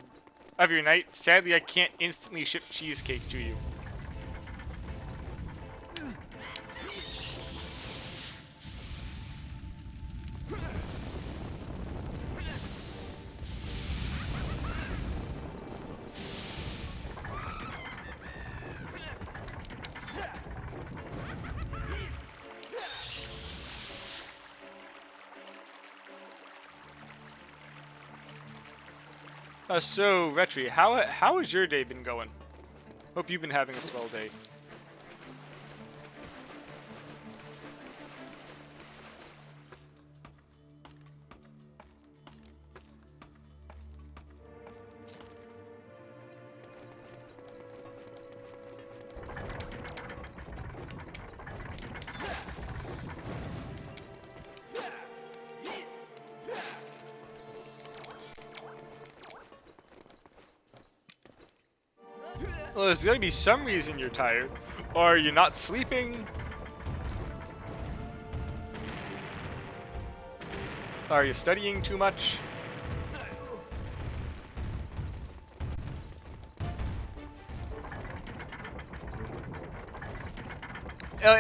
night. Sadly, I can't instantly ship cheesecake to you. So, Retri, how has your day been going? Hope you've been having a swell day. Well, there's gonna be some reason you're tired. Or you're not sleeping. Are you studying too much?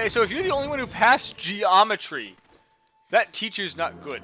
So if you're the only one who passed geometry, that teacher's not good.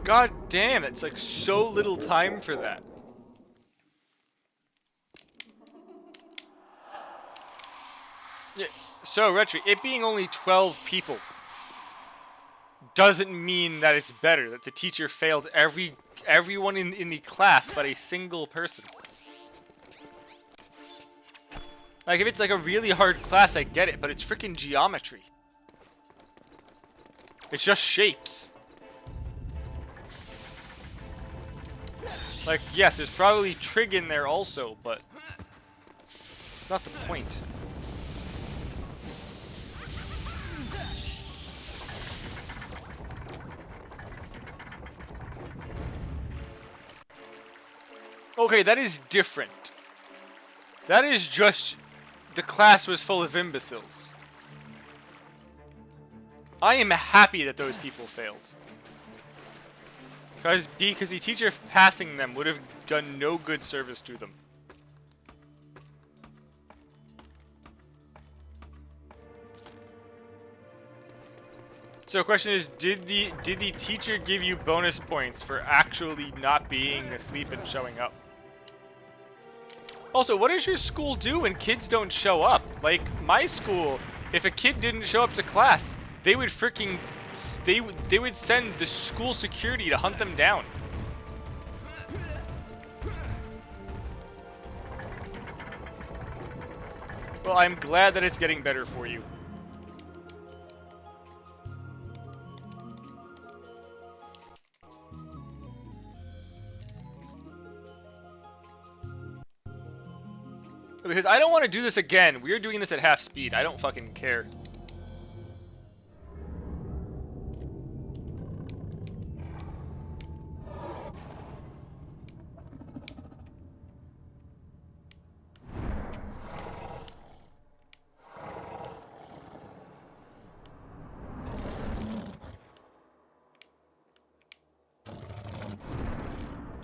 God damn, it's like so little time for that. Yeah, so, Retri, it being only 12 people doesn't mean that it's better, that the teacher failed everyone in the class but a single person. Like, if it's like a really hard class, I get it, but it's freaking geometry. It's just shapes. Like, yes, there's probably trig in there also, but not the point. Okay, that is different. That is just the class was full of imbeciles. I am happy that those people failed. Because the teacher passing them would have done no good service to them. So the question is, did the teacher give you bonus points for actually not being asleep and showing up? Also, what does your school do when kids don't show up? Like, my school, if a kid didn't show up to class, they would freaking... They would send the school security to hunt them down. Well, I'm glad that it's getting better for you. Because I don't want to do this again. We're doing this at half speed. I don't fucking care.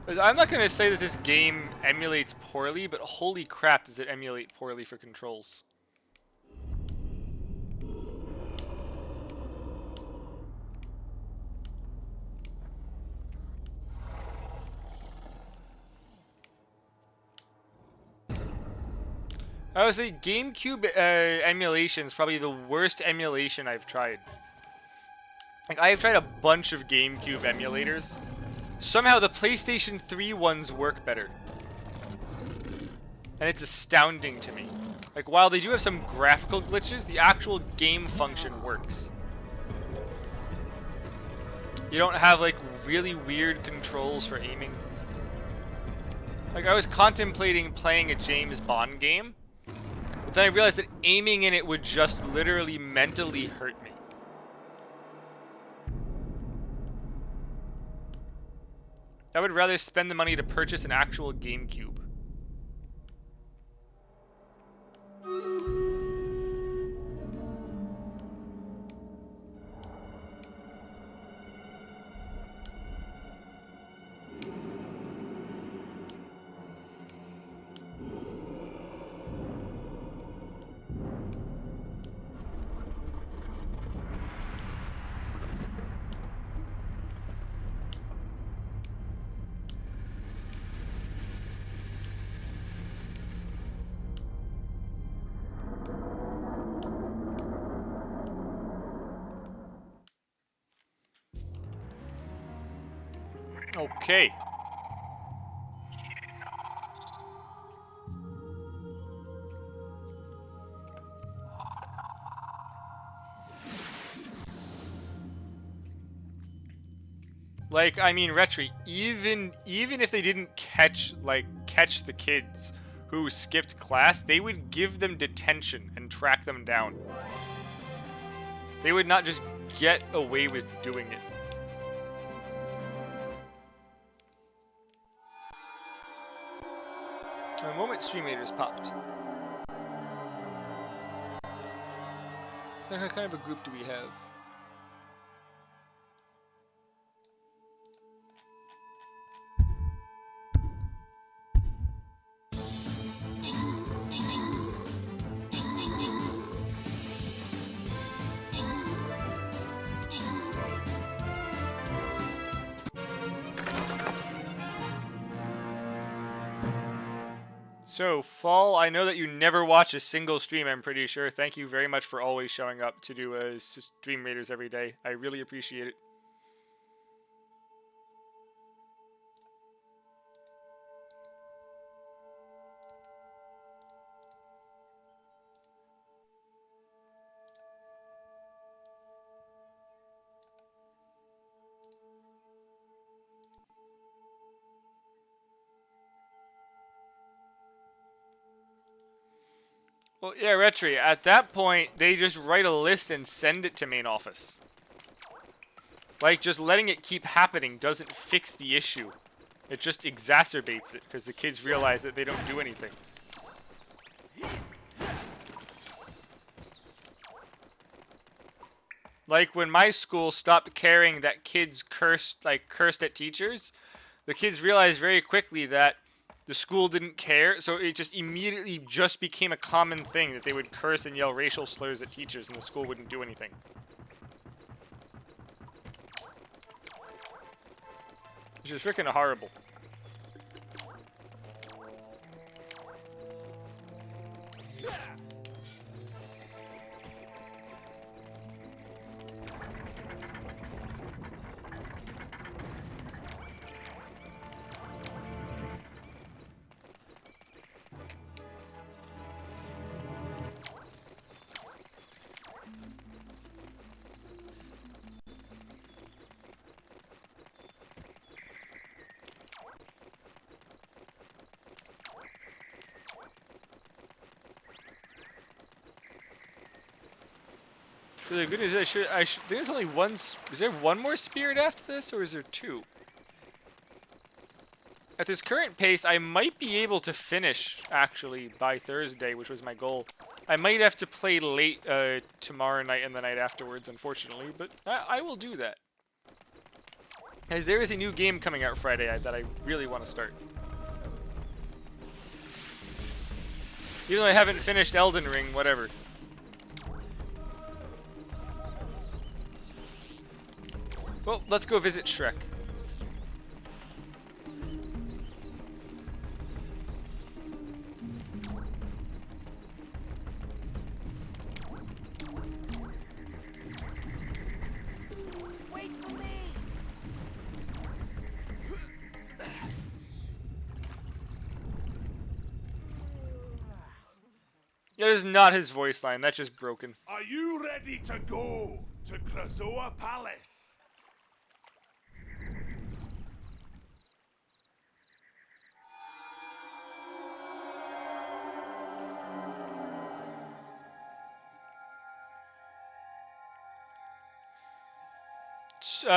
I'm not gonna say that this game emulates poorly, but holy crap, does it emulate poorly for controls. I would say GameCube emulation is probably the worst emulation I've tried. Like, I have tried a bunch of GameCube emulators. Somehow the PlayStation 3 ones work better. And it's astounding to me. Like, while they do have some graphical glitches, the actual game function works. You don't have, like, really weird controls for aiming. Like, I was contemplating playing a James Bond game, but then I realized that aiming in it would just literally mentally hurt me. I would rather spend the money to purchase an actual GameCube. Okay. Like, I mean, Retri, even if they didn't catch the kids who skipped class, they would give them detention and track them down. They would not just get away with doing it. A moment stream leaders popped. What kind of a group do we have? So, Fall, I know that you never watch a single stream, I'm pretty sure. Thank you very much for always showing up to do Stream Raiders every day. I really appreciate it. Well, yeah, Retri, at that point, they just write a list and send it to main office. Like, just letting it keep happening doesn't fix the issue. It just exacerbates it, because the kids realize that they don't do anything. Like, when my school stopped caring that kids cursed at teachers, the kids realized very quickly that the school didn't care, so it just immediately just became a common thing that they would curse and yell racial slurs at teachers and the school wouldn't do anything. Which is freaking horrible. So the good news is I think there's only one. Is there one more spirit after this, or is there two? At this current pace, I might be able to finish actually by Thursday, which was my goal. I might have to play late tomorrow night and the night afterwards, unfortunately, but I will do that. Guys, there is a new game coming out Friday that I really want to start. Even though I haven't finished Elden Ring, whatever. Well, let's go visit Shrek. Wait for me! That is not his voice line, that's just broken. Are you ready to go to Krazoa Palace?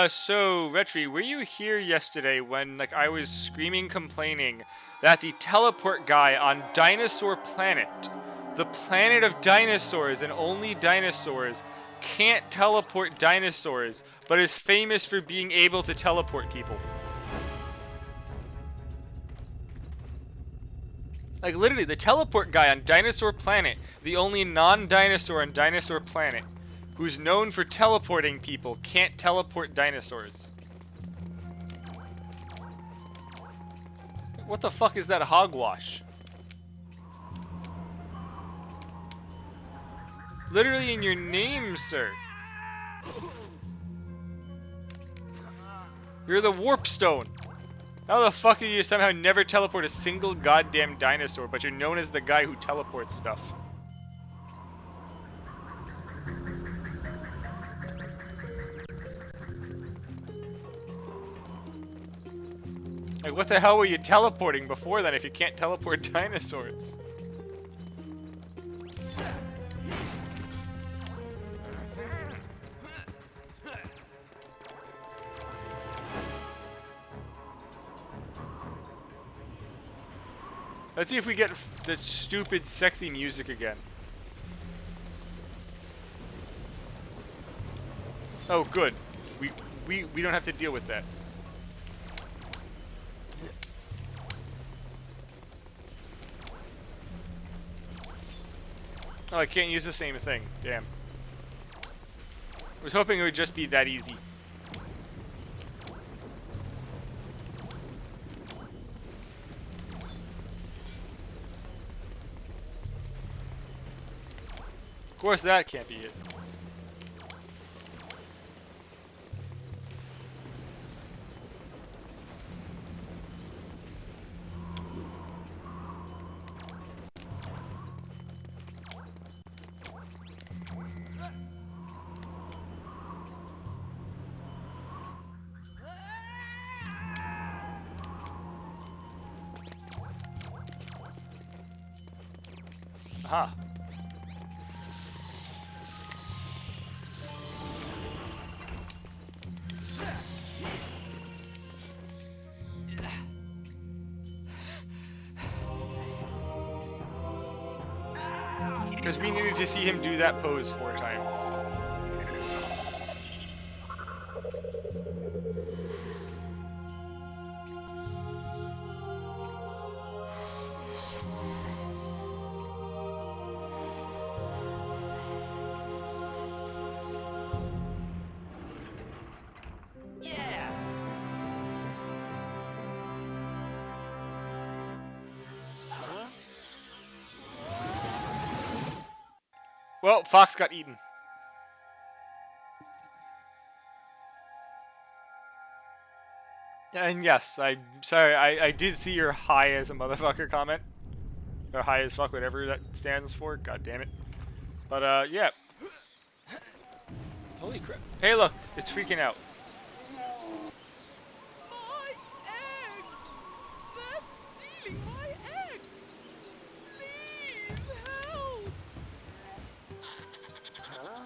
So, Retri, were you here yesterday when, like, I was screaming, complaining that the teleport guy on Dinosaur Planet, the planet of dinosaurs and only dinosaurs, can't teleport dinosaurs, but is famous for being able to teleport people? Like, literally, the teleport guy on Dinosaur Planet, the only non-dinosaur on Dinosaur Planet, who's known for teleporting people, can't teleport dinosaurs. What the fuck is that hogwash? Literally in your name, sir. You're the Warp Stone. How the fuck do you somehow never teleport a single goddamn dinosaur, but you're known as the guy who teleports stuff? Like, what the hell were you teleporting before then if you can't teleport dinosaurs? Let's see if we get the stupid, sexy music again. Oh, good. We don't have to deal with that. Oh, I can't use the same thing. Damn. I was hoping it would just be that easy. Of course that can't be it. Aha. Because we needed to see him do that pose 4 times. Yeah! Well, Fox got eaten. And yes, I'm sorry, I did see your high as a motherfucker comment. Or high as fuck, whatever that stands for. God damn it. But, yeah. Holy crap. Hey, look, it's freaking out. My eggs! They're stealing my eggs! Please help! Huh?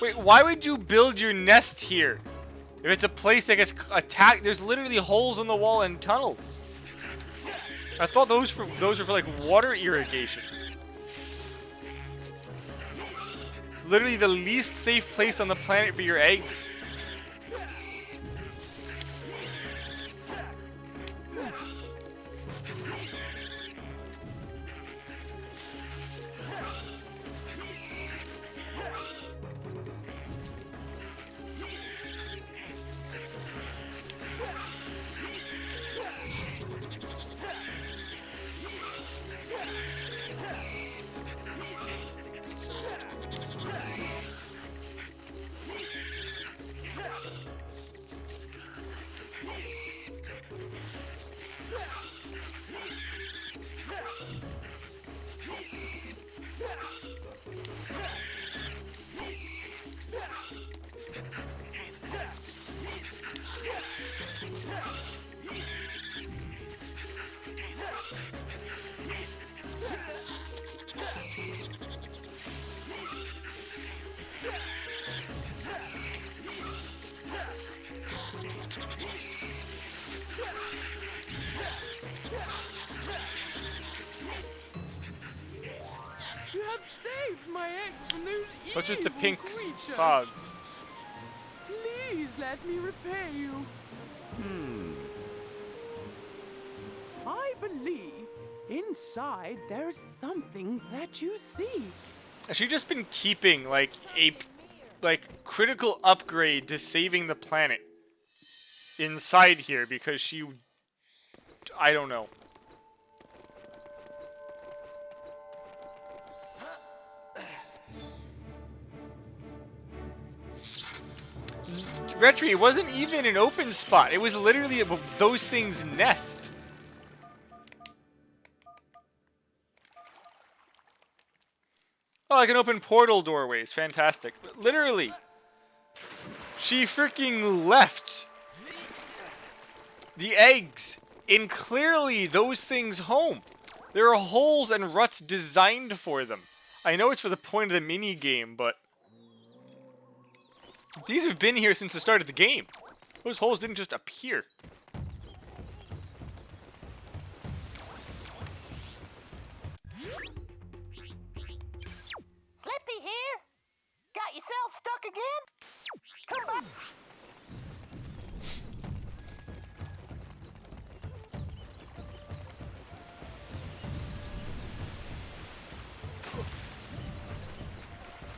Wait, why would you build your nest here? If it's a place that gets attacked, there's literally holes in the wall and tunnels. I thought those were for like water irrigation. It's literally the least safe place on the planet for your eggs. You have saved my eggs from those What's with the evil pink creatures. fog? Please let me repay you. I believe inside there's something that you seek. Has she just been keeping like a critical upgrade to saving the planet inside here because she, I don't know. Retri, it wasn't even an open spot. It was literally those things' nest. Oh, I can open portal doorways. Fantastic. But literally, she freaking left the eggs in clearly those things' home. There are holes and ruts designed for them. I know it's for the point of the mini game, but these have been here since the start of the game. Those holes didn't just appear. Slippy here? Got yourself stuck again? Come back.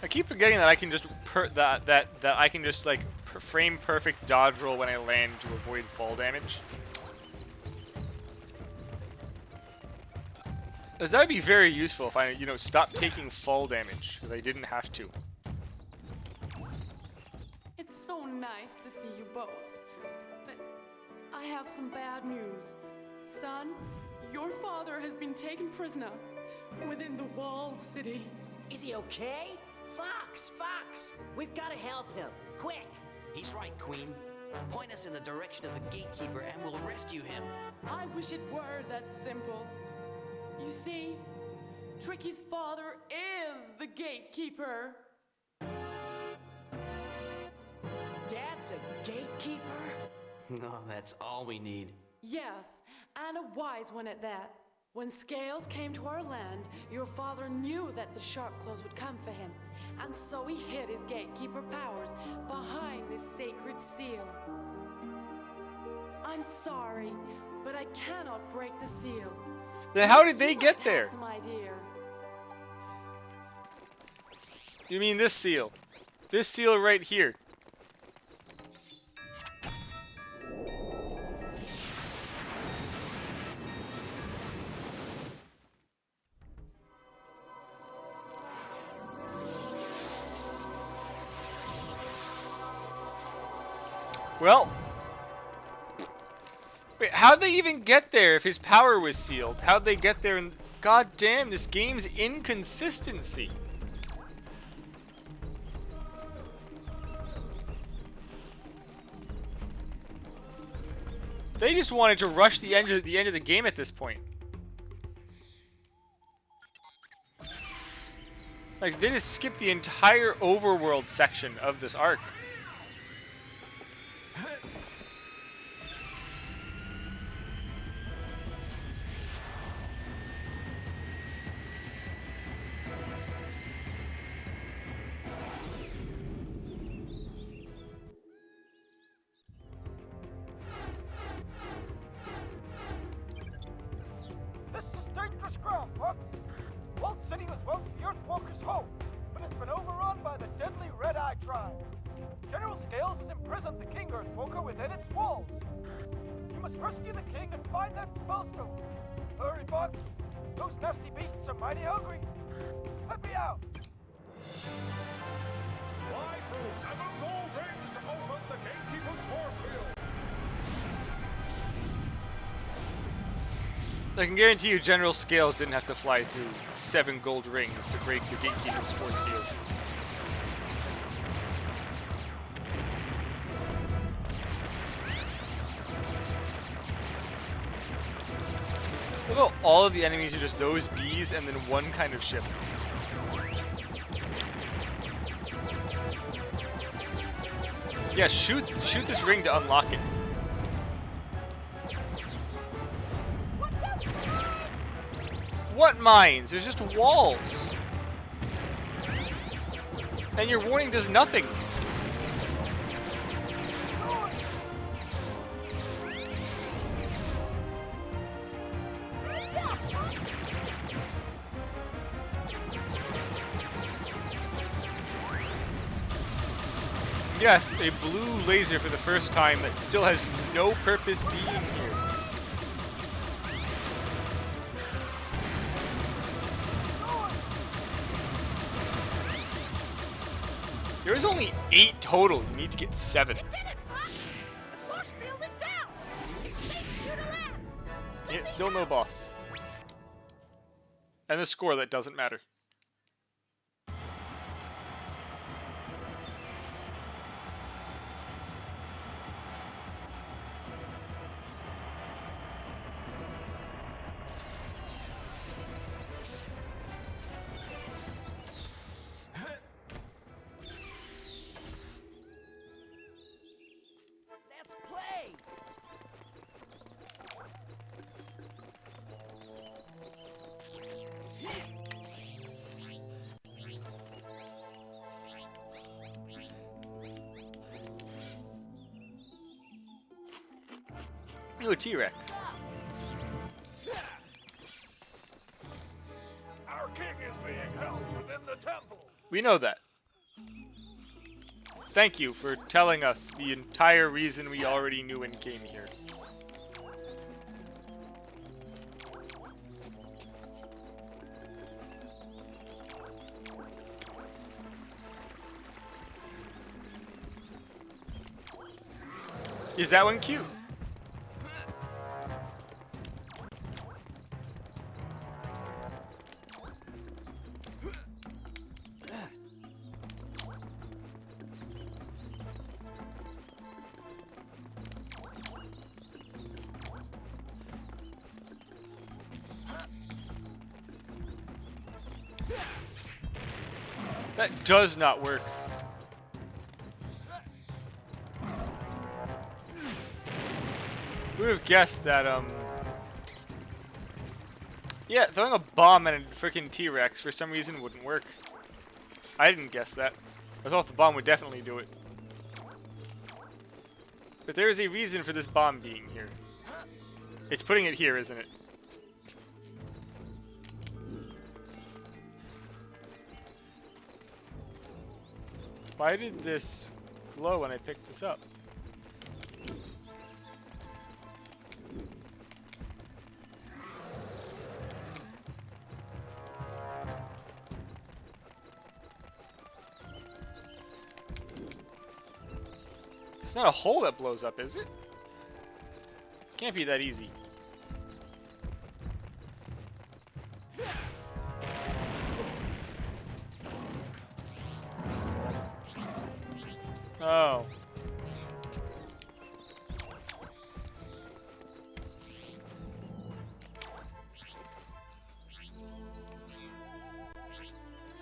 I keep forgetting that I can just that I can just like frame perfect dodge roll when I land to avoid fall damage. Because that would be very useful if I, stopped taking fall damage because I didn't have to. It's so nice to see you both. But I have some bad news. Son, your father has been taken prisoner within the walled city. Is he okay? Fox! We've got to help him. Quick! He's right, Queen. Point us in the direction of the gatekeeper and we'll rescue him. I wish it were that simple. You see, Tricky's father is the gatekeeper. Dad's a gatekeeper? No, that's all we need. Yes, and a wise one at that. When Scales came to our land, your father knew that the Sharpclaws would come for him, and so he hid his gatekeeper powers behind this sacred seal. I'm sorry, but I cannot break the seal. Then how did they You get might there? have some idea. You mean this seal? This seal right here. Well, wait, how'd they even get there if his power was sealed? How'd they get there? And god damn, this game's inconsistency. They just wanted to rush the end of the game at this point. Like, they just skipped the entire overworld section of this arc. rescue the king and find that spellstone. Hurry, Fox. Those nasty beasts are mighty hungry. Let me out. Fly through 7 gold rings to open the gatekeeper's force field. I can guarantee you General Scales didn't have to fly through 7 gold rings to break the Gatekeeper's force field. Look how all of the enemies are just those bees and then one kind of ship. Yeah, shoot this ring to unlock it. What mines? There's just walls. And your warning does nothing. Yes, a blue laser for the first time that still has no purpose being here. There is only 8 total. You need to get 7. Yet still no boss. And the score that doesn't matter. Let's play. Ooh, a T-Rex. Our king is being held within the temple. We know that. Thank you for telling us the entire reason we already knew and came here. Is that one cute? That does not work. We would have guessed that, yeah, throwing a bomb at a freaking T-Rex for some reason wouldn't work. I didn't guess that. I thought the bomb would definitely do it. But there is a reason for this bomb being here. It's putting it here, isn't it? Why did this glow when I picked this up? It's not a hole that blows up, is it? Can't be that easy. Oh.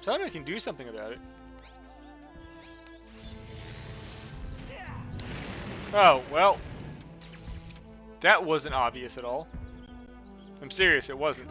Tell me I can do something about it. Oh, well. That wasn't obvious at all. I'm serious, it wasn't.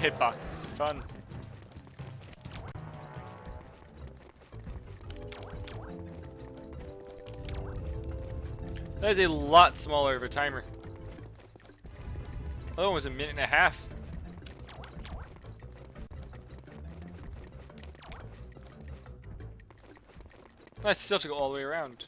hitbox. Fun. That is a lot smaller of a timer. Oh, it was a minute and a half. I still have to go all the way around.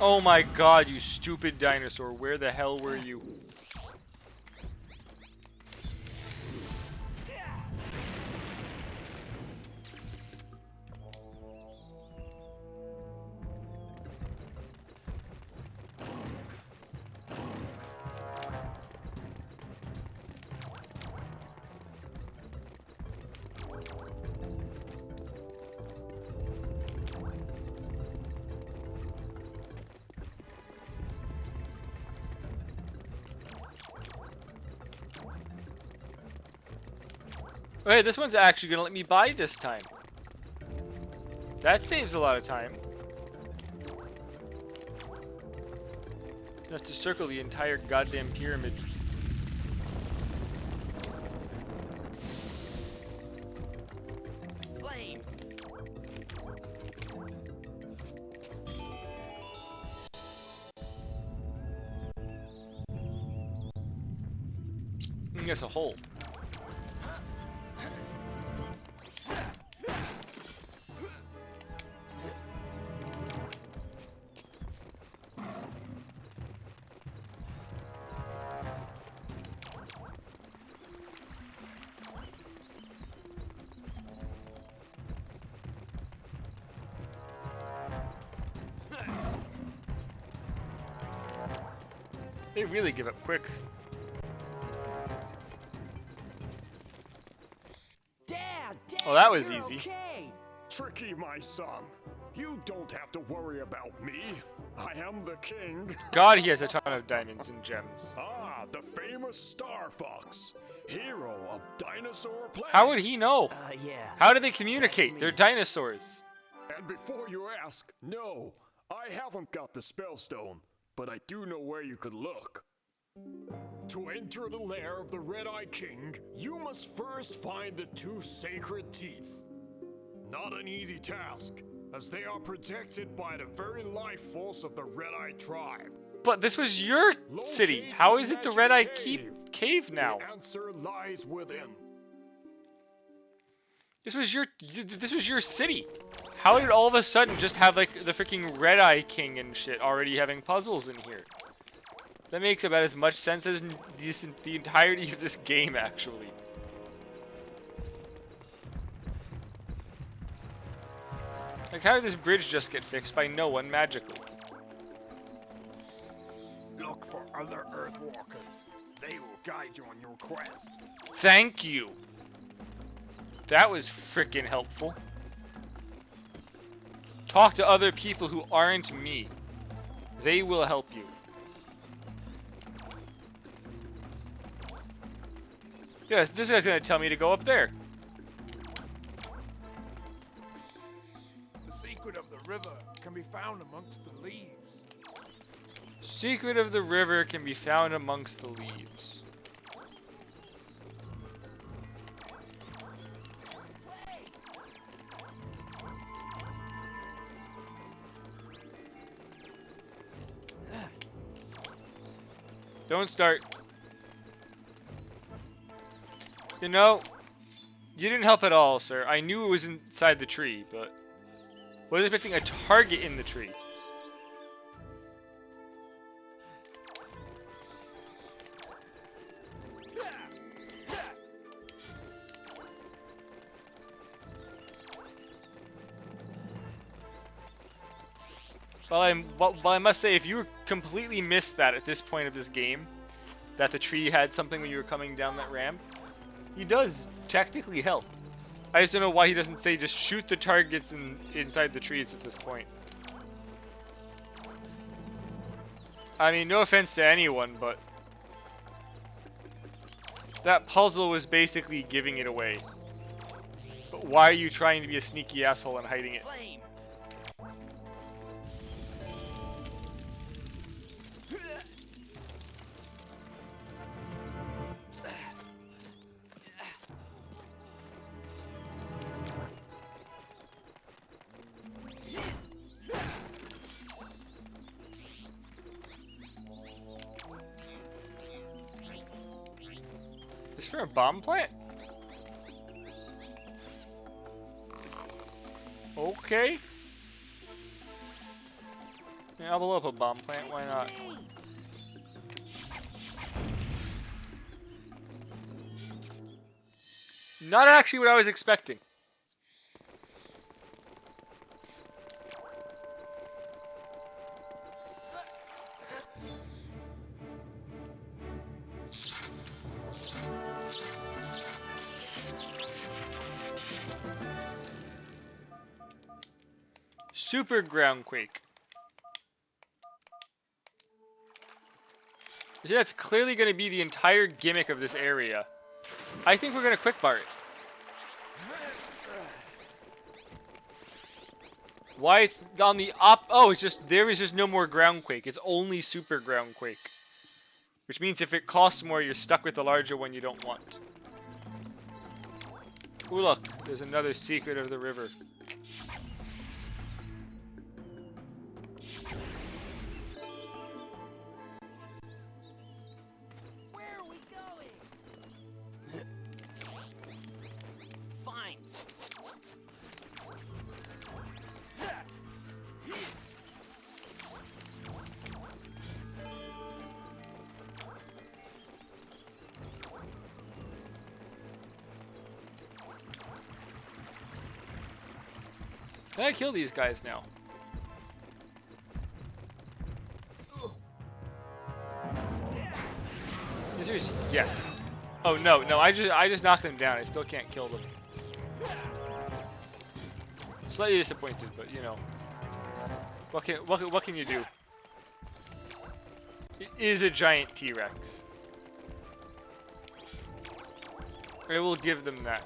Oh my god, you stupid dinosaur. Where the hell were you? Okay, this one's actually gonna let me buy this time. That saves a lot of time. You have to circle the entire goddamn pyramid. Flame. I guess a hole. They really give up quick. Dad, Oh, that was you're easy. Okay. Tricky, my son. You don't have to worry about me. I am the king. God, he has a ton of diamonds and gems. Ah, the famous Star Fox, hero of Dinosaur Planet. How would he know? Yeah. How do they communicate? They're dinosaurs. And before you ask, no, I haven't got the Spellstone, but I do know where you could look. To enter the lair of the Red-Eye King, you must first find the two sacred teeth. Not an easy task, as they are protected by the very life force of the Red-Eye tribe. But this was your city. Locate How is it the Magic Red Eye Cave now? The answer lies within. This was your city. How did all of a sudden just have like the freaking Red Eye King and shit already having puzzles in here? That makes about as much sense as the entirety of this game, actually. Like, how did this bridge just get fixed by no one magically? Look for other Earthwalkers. They will guide you on your quest. Thank you. That was frickin' helpful. Talk to other people who aren't me. They will help you. Yes, this guy's gonna tell me to go up there. The secret of the river can be found amongst the leaves. Secret of the river can be found amongst the leaves. Don't start. You know, you didn't help at all, sir. I knew it was inside the tree, but was expecting a target in the tree. Well, I must say, if you completely missed that at this point of this game, that the tree had something when you were coming down that ramp. He does technically help. I just don't know why he doesn't say just shoot the targets inside the trees at this point. I mean, no offense to anyone, but that puzzle was basically giving it away. But why are you trying to be a sneaky asshole and hiding it? Is for a bomb plant? Okay. Yeah, I'll blow up a bomb plant, why not? Not actually what I was expecting. Super groundquake. See, that's clearly going to be the entire gimmick of this area. I think we're going to quick bar it. Why it's on the oh, it's just, there is just no more groundquake. It's only super groundquake. Which means if it costs more, you're stuck with the larger one you don't want. Ooh, look, there's another secret of the river. Can I kill these guys now? Answer's yes. Oh no, I just knocked them down. I still can't kill them. Slightly disappointed, but you know. What can you do? It is a giant T-Rex. I will give them that.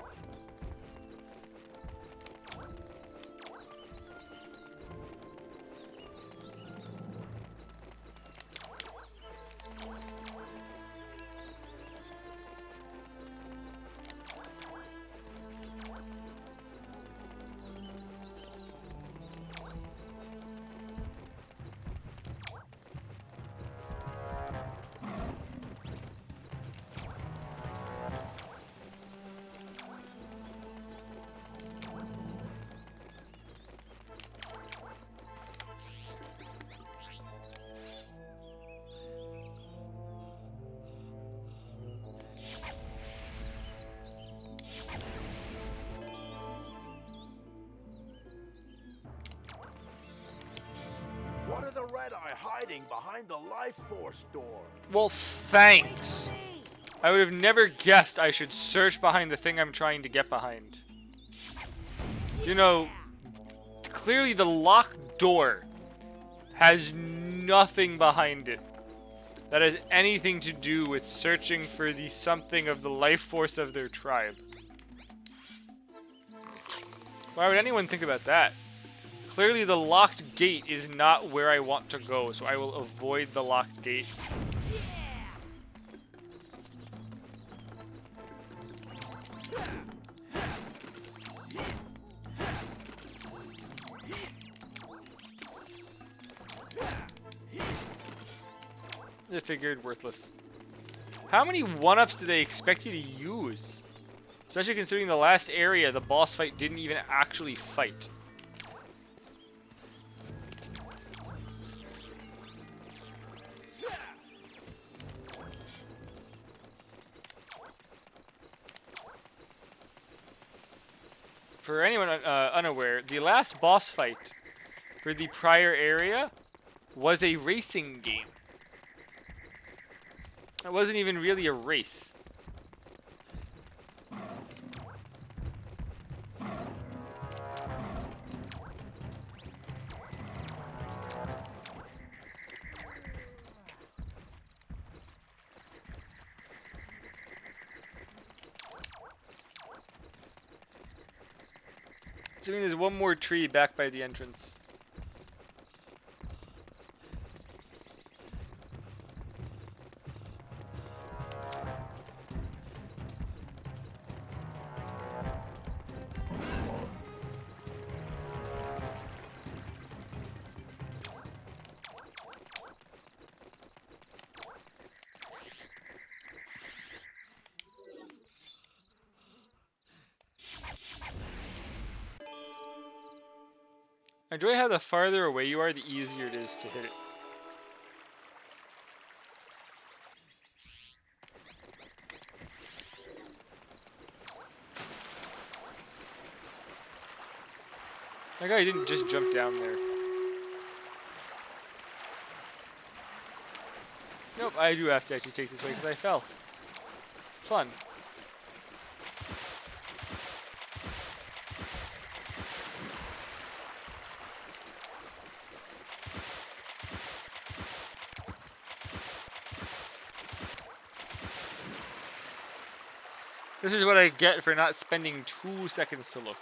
What are the Red-Eye hiding behind the Life Force door? Well, thanks. I would have never guessed I should search behind the thing I'm trying to get behind. You know, clearly the locked door has nothing behind it that has anything to do with searching for the something of the life force of their tribe. Why would anyone think about that? Clearly the locked gate is not where I want to go, so I will avoid the locked gate. I figured worthless. How many one-ups do they expect you to use? Especially considering the last area, the boss fight didn't even actually fight. For anyone unaware, the last boss fight for the prior area was a racing game. It wasn't even really a race. So I mean, there's one more tree back by the entrance. I enjoy how the farther away you are, the easier it is to hit it. That guy didn't just jump down there. Nope, I do have to actually take this way because I fell. Fun. This is what I get for not spending 2 seconds to look.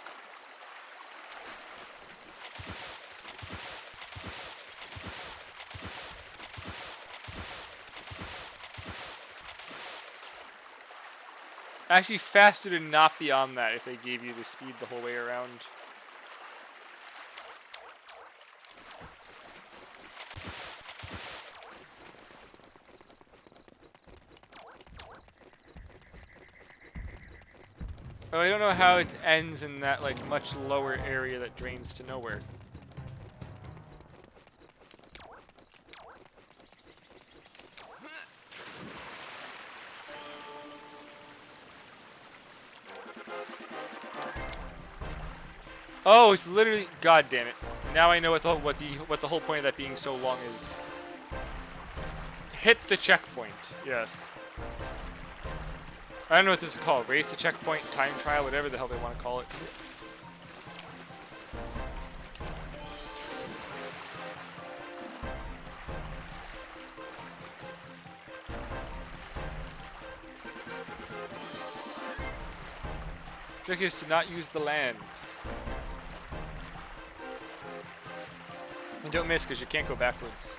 Actually, faster to not be on that if they gave you the speed the whole way around. Oh, I don't know how it ends in that like much lower area that drains to nowhere. Oh, it's literally. God damn it! Now I know what the whole point of that being so long is. Hit the checkpoint. Yes. I don't know what this is called. Race the checkpoint, time trial, whatever the hell they want to call it. Trick is to not use the land. And don't miss because you can't go backwards.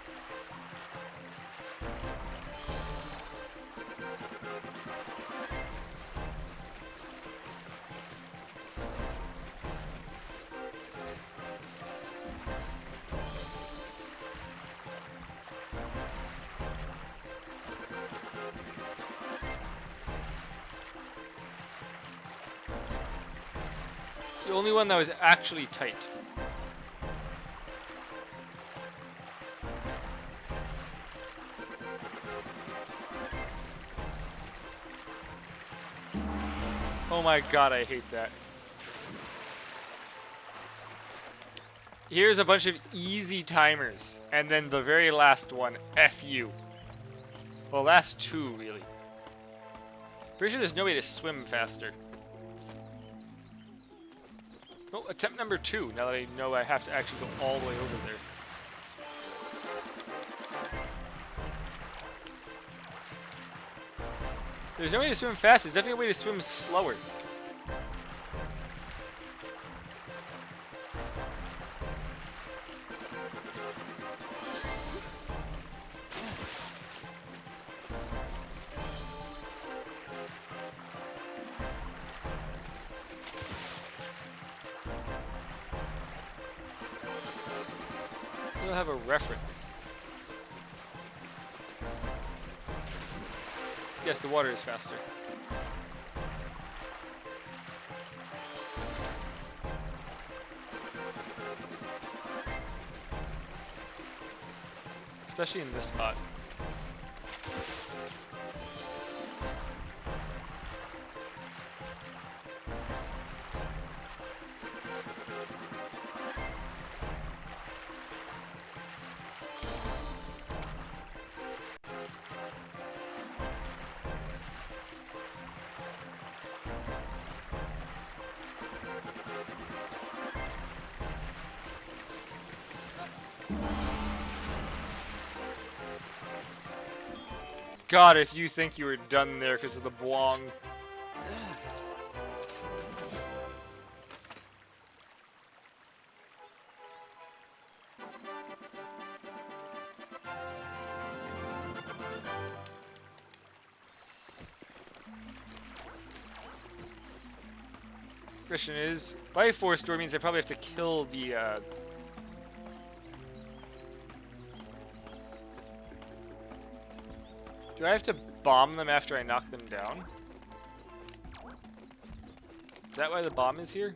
The only one that was actually tight. Oh my god, I hate that. Here's a bunch of easy timers, and then the very last one, F you. Well, last two, really. Pretty sure there's no way to swim faster. Oh, attempt number 2, now that I know I have to actually go all the way over there. There's no way to swim fast, there's definitely a way to swim slower. We'll have a reference. Yes, the water is faster. Especially in this spot. God, if you think you were done there because of the Bwong. Question is, Life Force door means I probably have to kill the, Do I have to bomb them after I knock them down? Is that why the bomb is here?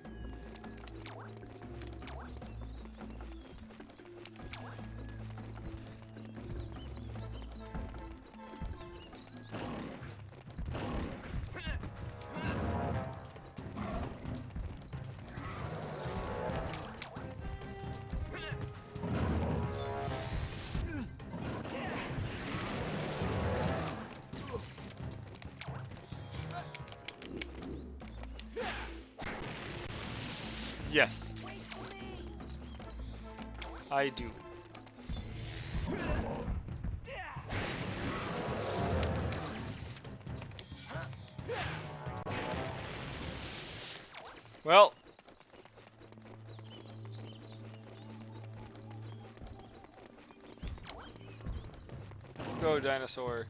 Yes. I do. Well. Go, dinosaur.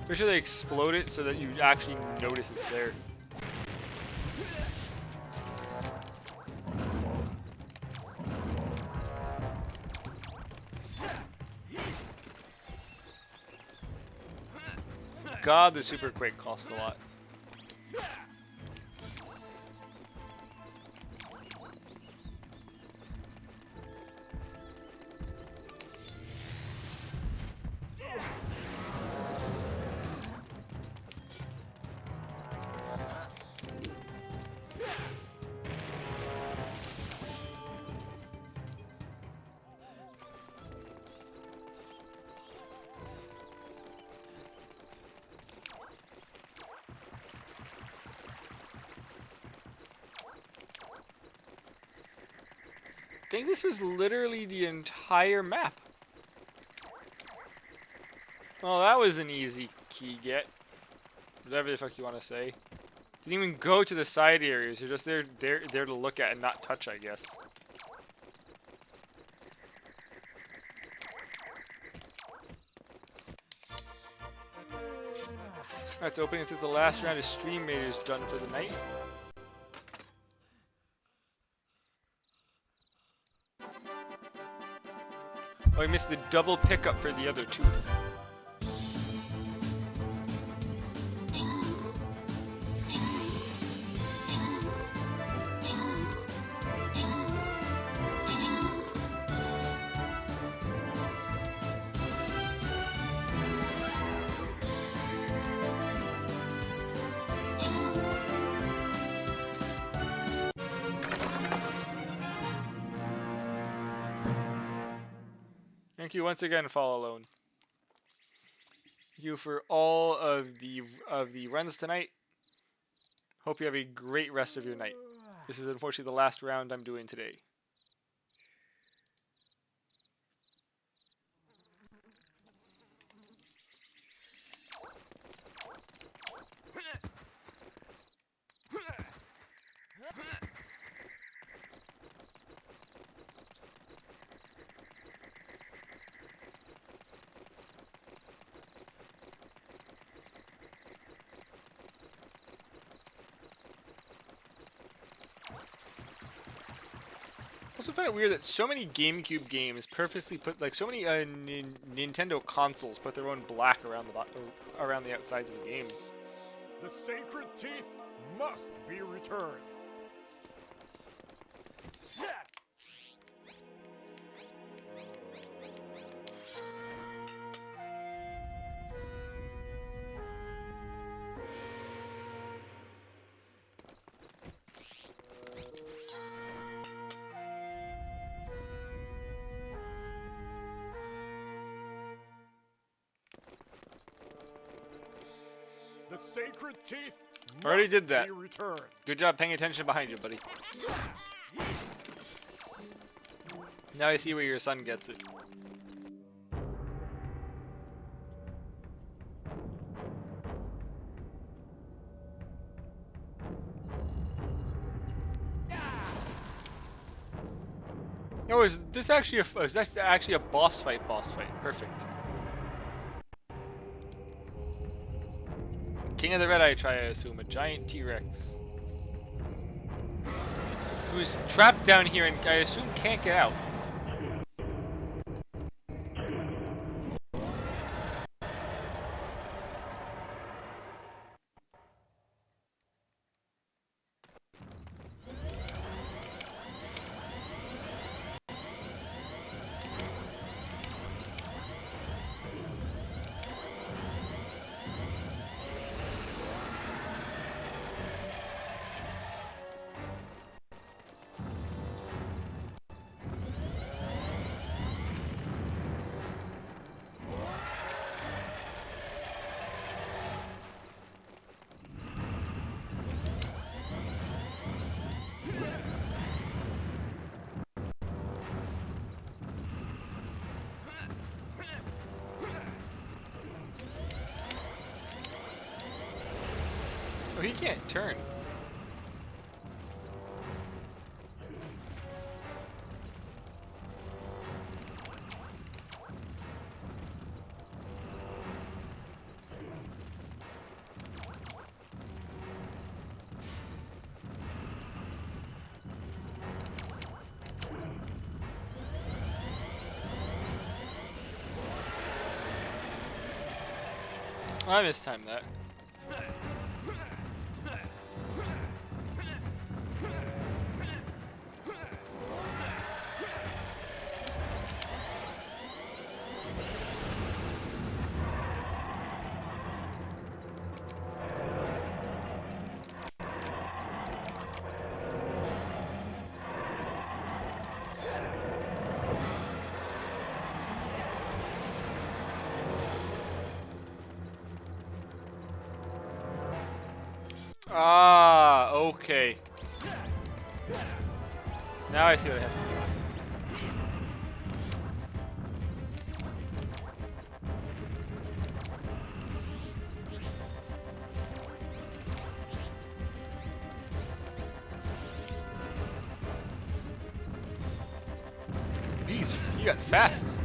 Make sure they explode it so that you actually notice it's there. God, the Super Quake costs a lot. I think this was literally the entire map. Well, that was an easy key get. Whatever the fuck you want to say. Didn't even go to the side areas. You're just there to look at and not touch, I guess. That's opening to the last round of Stream Raiders done for the night. Oh, I missed the double pickup for the other tooth. Thank you once again, Fall Alone. Thank you for all of the runs tonight. Hope you have a great rest of your night. This is unfortunately the last round I'm doing today. I also find it weird that so many GameCube games purposely put, like, so many Nintendo consoles put their own black around the outsides of the games. The sacred teeth must be returned. The sacred teeth Already must did that. be returned. Good job paying attention behind you, buddy. Now I see where your son gets it. Oh, is this actually is that actually a boss fight? Boss fight. Perfect. King of the Red Eye Tri, I assume. A giant T-Rex. Who's trapped down here and I assume can't get out. Oh, he can't turn. Oh, I mistimed that. Ah, okay. Now I see what I have to do. He got fast.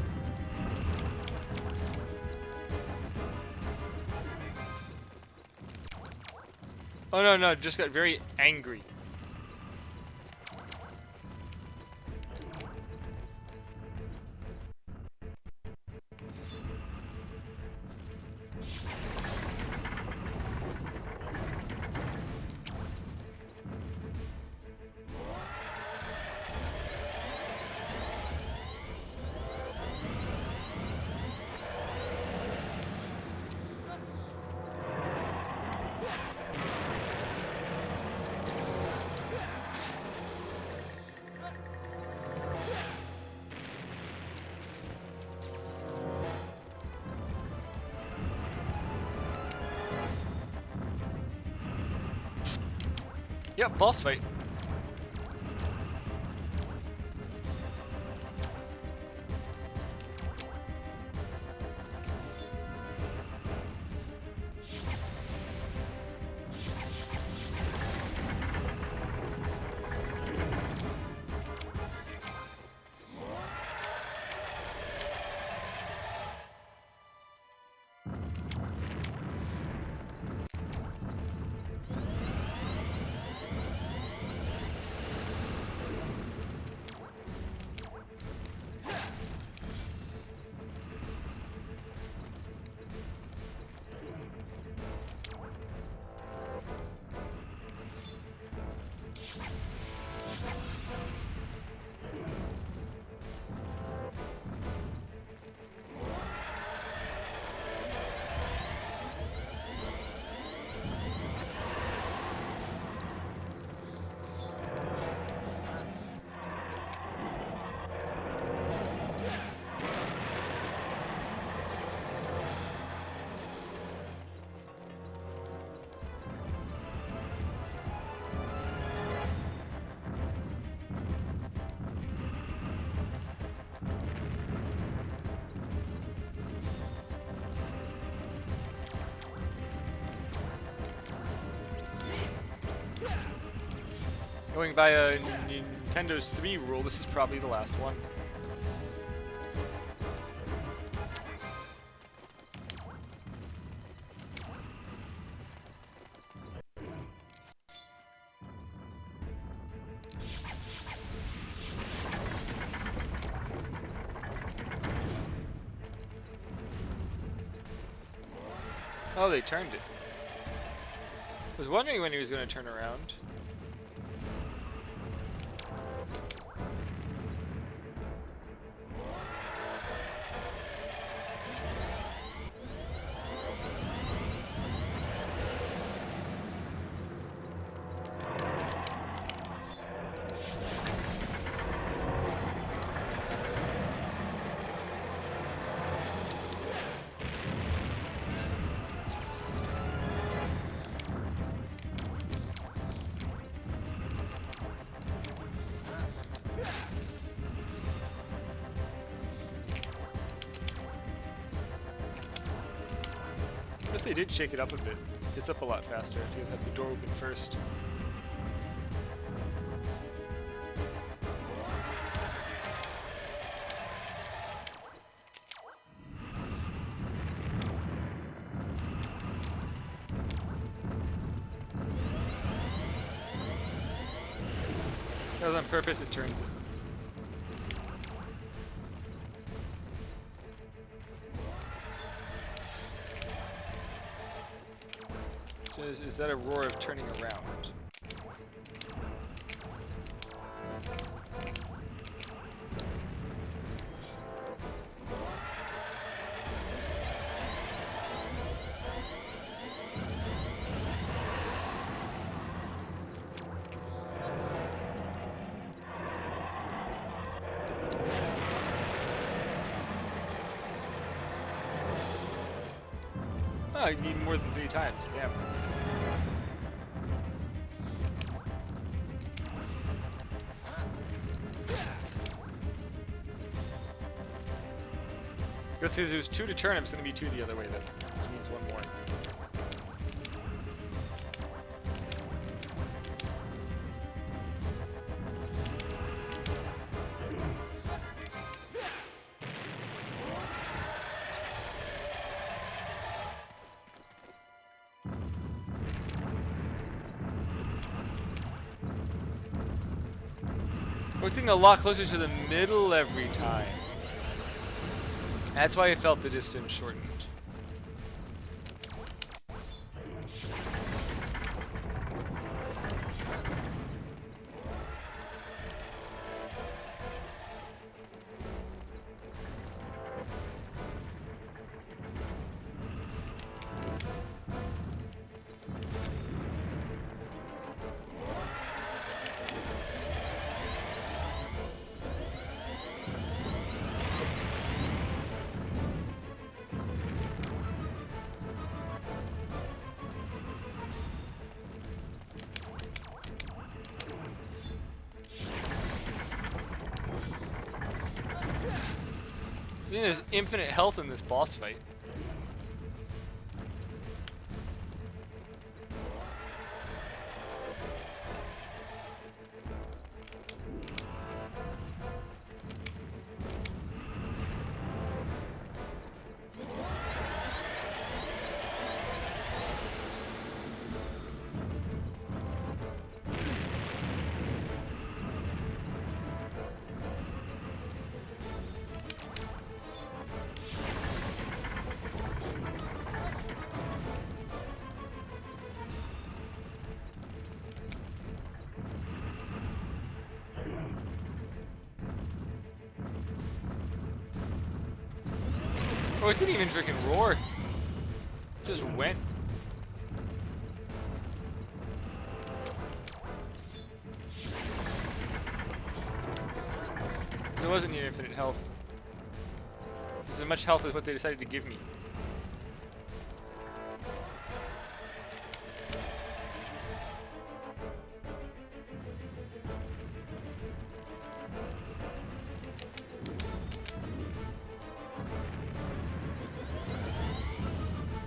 Oh no, just got very angry. Yep, boss fight. Going by a Nintendo's 3 rule, this is probably the last one. Oh, they turned it. I was wondering when he was going to turn around. I guess they did shake it up a bit. It's up a lot faster if you have the door open first. That was on purpose, it turns it. Is that a roar of turning around? Oh, you need more than 3 times, damn. Let's see, there's 2 to turn, it's going to be 2 the other way then. Which means 1 more. We're getting a lot closer to the middle every time. That's why I felt the distance shortened. I think there's infinite health in this boss fight. Oh, it didn't even freaking roar. It just went. So it wasn't near infinite health. This is as much health as what they decided to give me.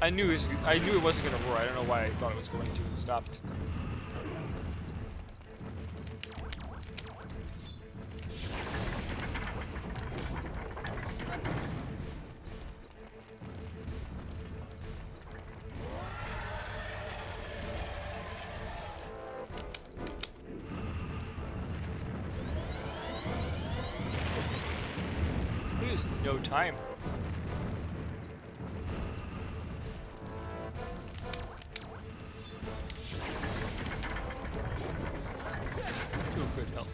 I knew it wasn't gonna roar. I don't know why I thought it was going to and stopped. Just no time. Ooh, good health.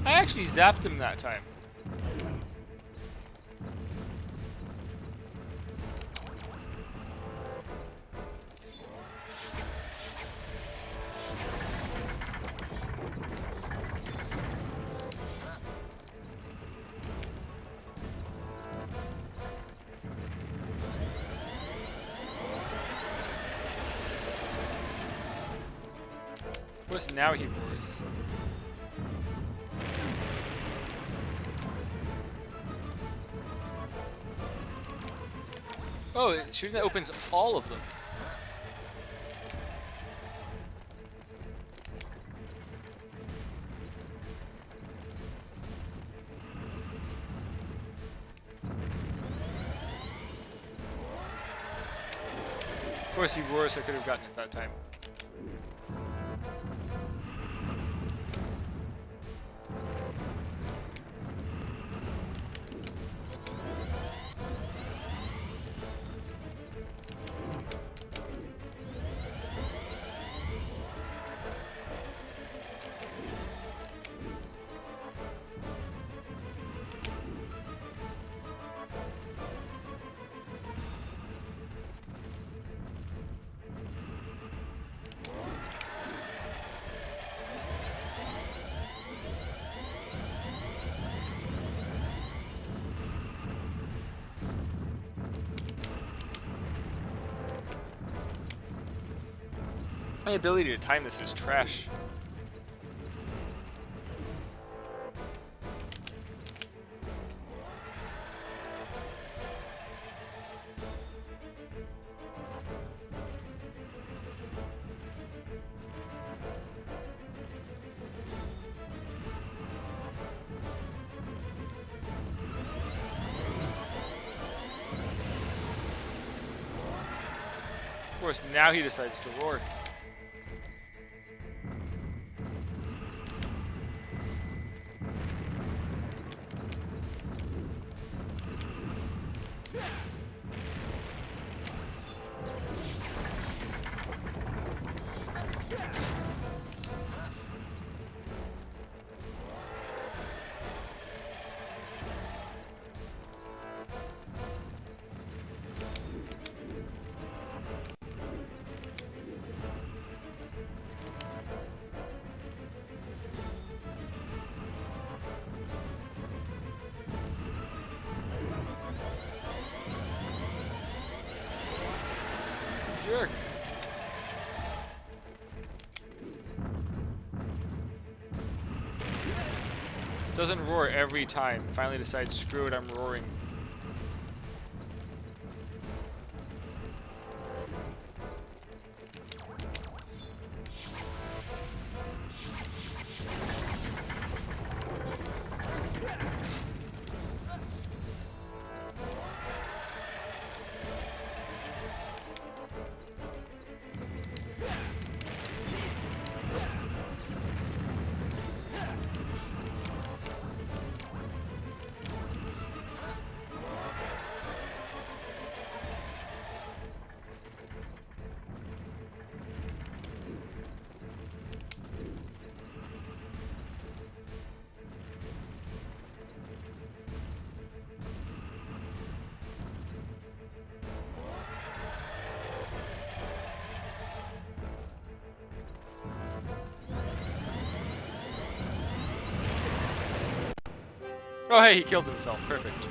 I actually zapped him that time. Of course, now he roars. Oh, shooting that opens all of them. Of course, he roars, so I could have gotten it that time. My ability to time this is trash. Of course, now he decides to roar. Jerk. Doesn't roar every time. Finally decides, screw it, I'm roaring. Oh, hey, he killed himself. Perfect.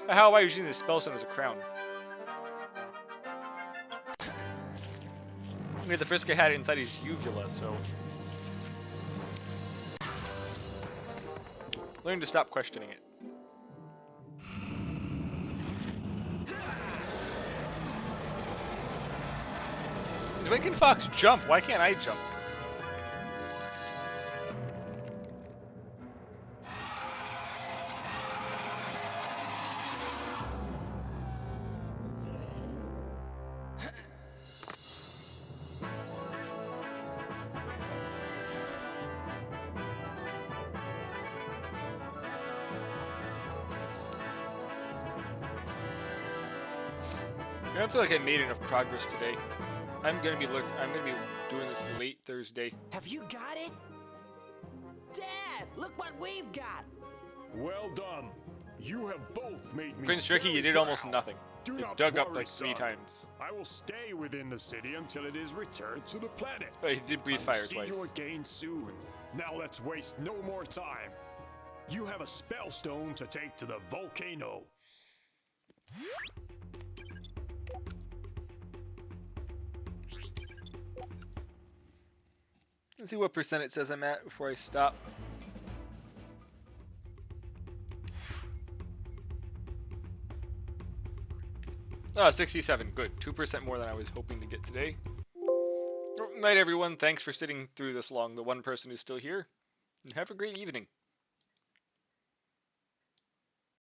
How am I using this spellstone as a crown? I mean, the first guy had it inside his uvula, so... Learn to stop questioning it. When can Fox jump? Why can't I jump? I don't feel like I made enough progress today. I'm gonna be doing this late Thursday. Have you got it? Dad, look what we've got. Well done. You have both made me. Prince Tricky, you did almost nothing. Do It not dug up worry, like 3 son. times. I will stay within the city until it is returned to the planet. But he did breathe fire See twice. you again soon. Now let's waste no more time. You have a spell stone to take to the volcano. Let's see what percent it says I'm at before I stop. Oh, 67. Good. 2% more than I was hoping to get today. Night, everyone. Thanks for sitting through this long. The one person who's still here. And have a great evening.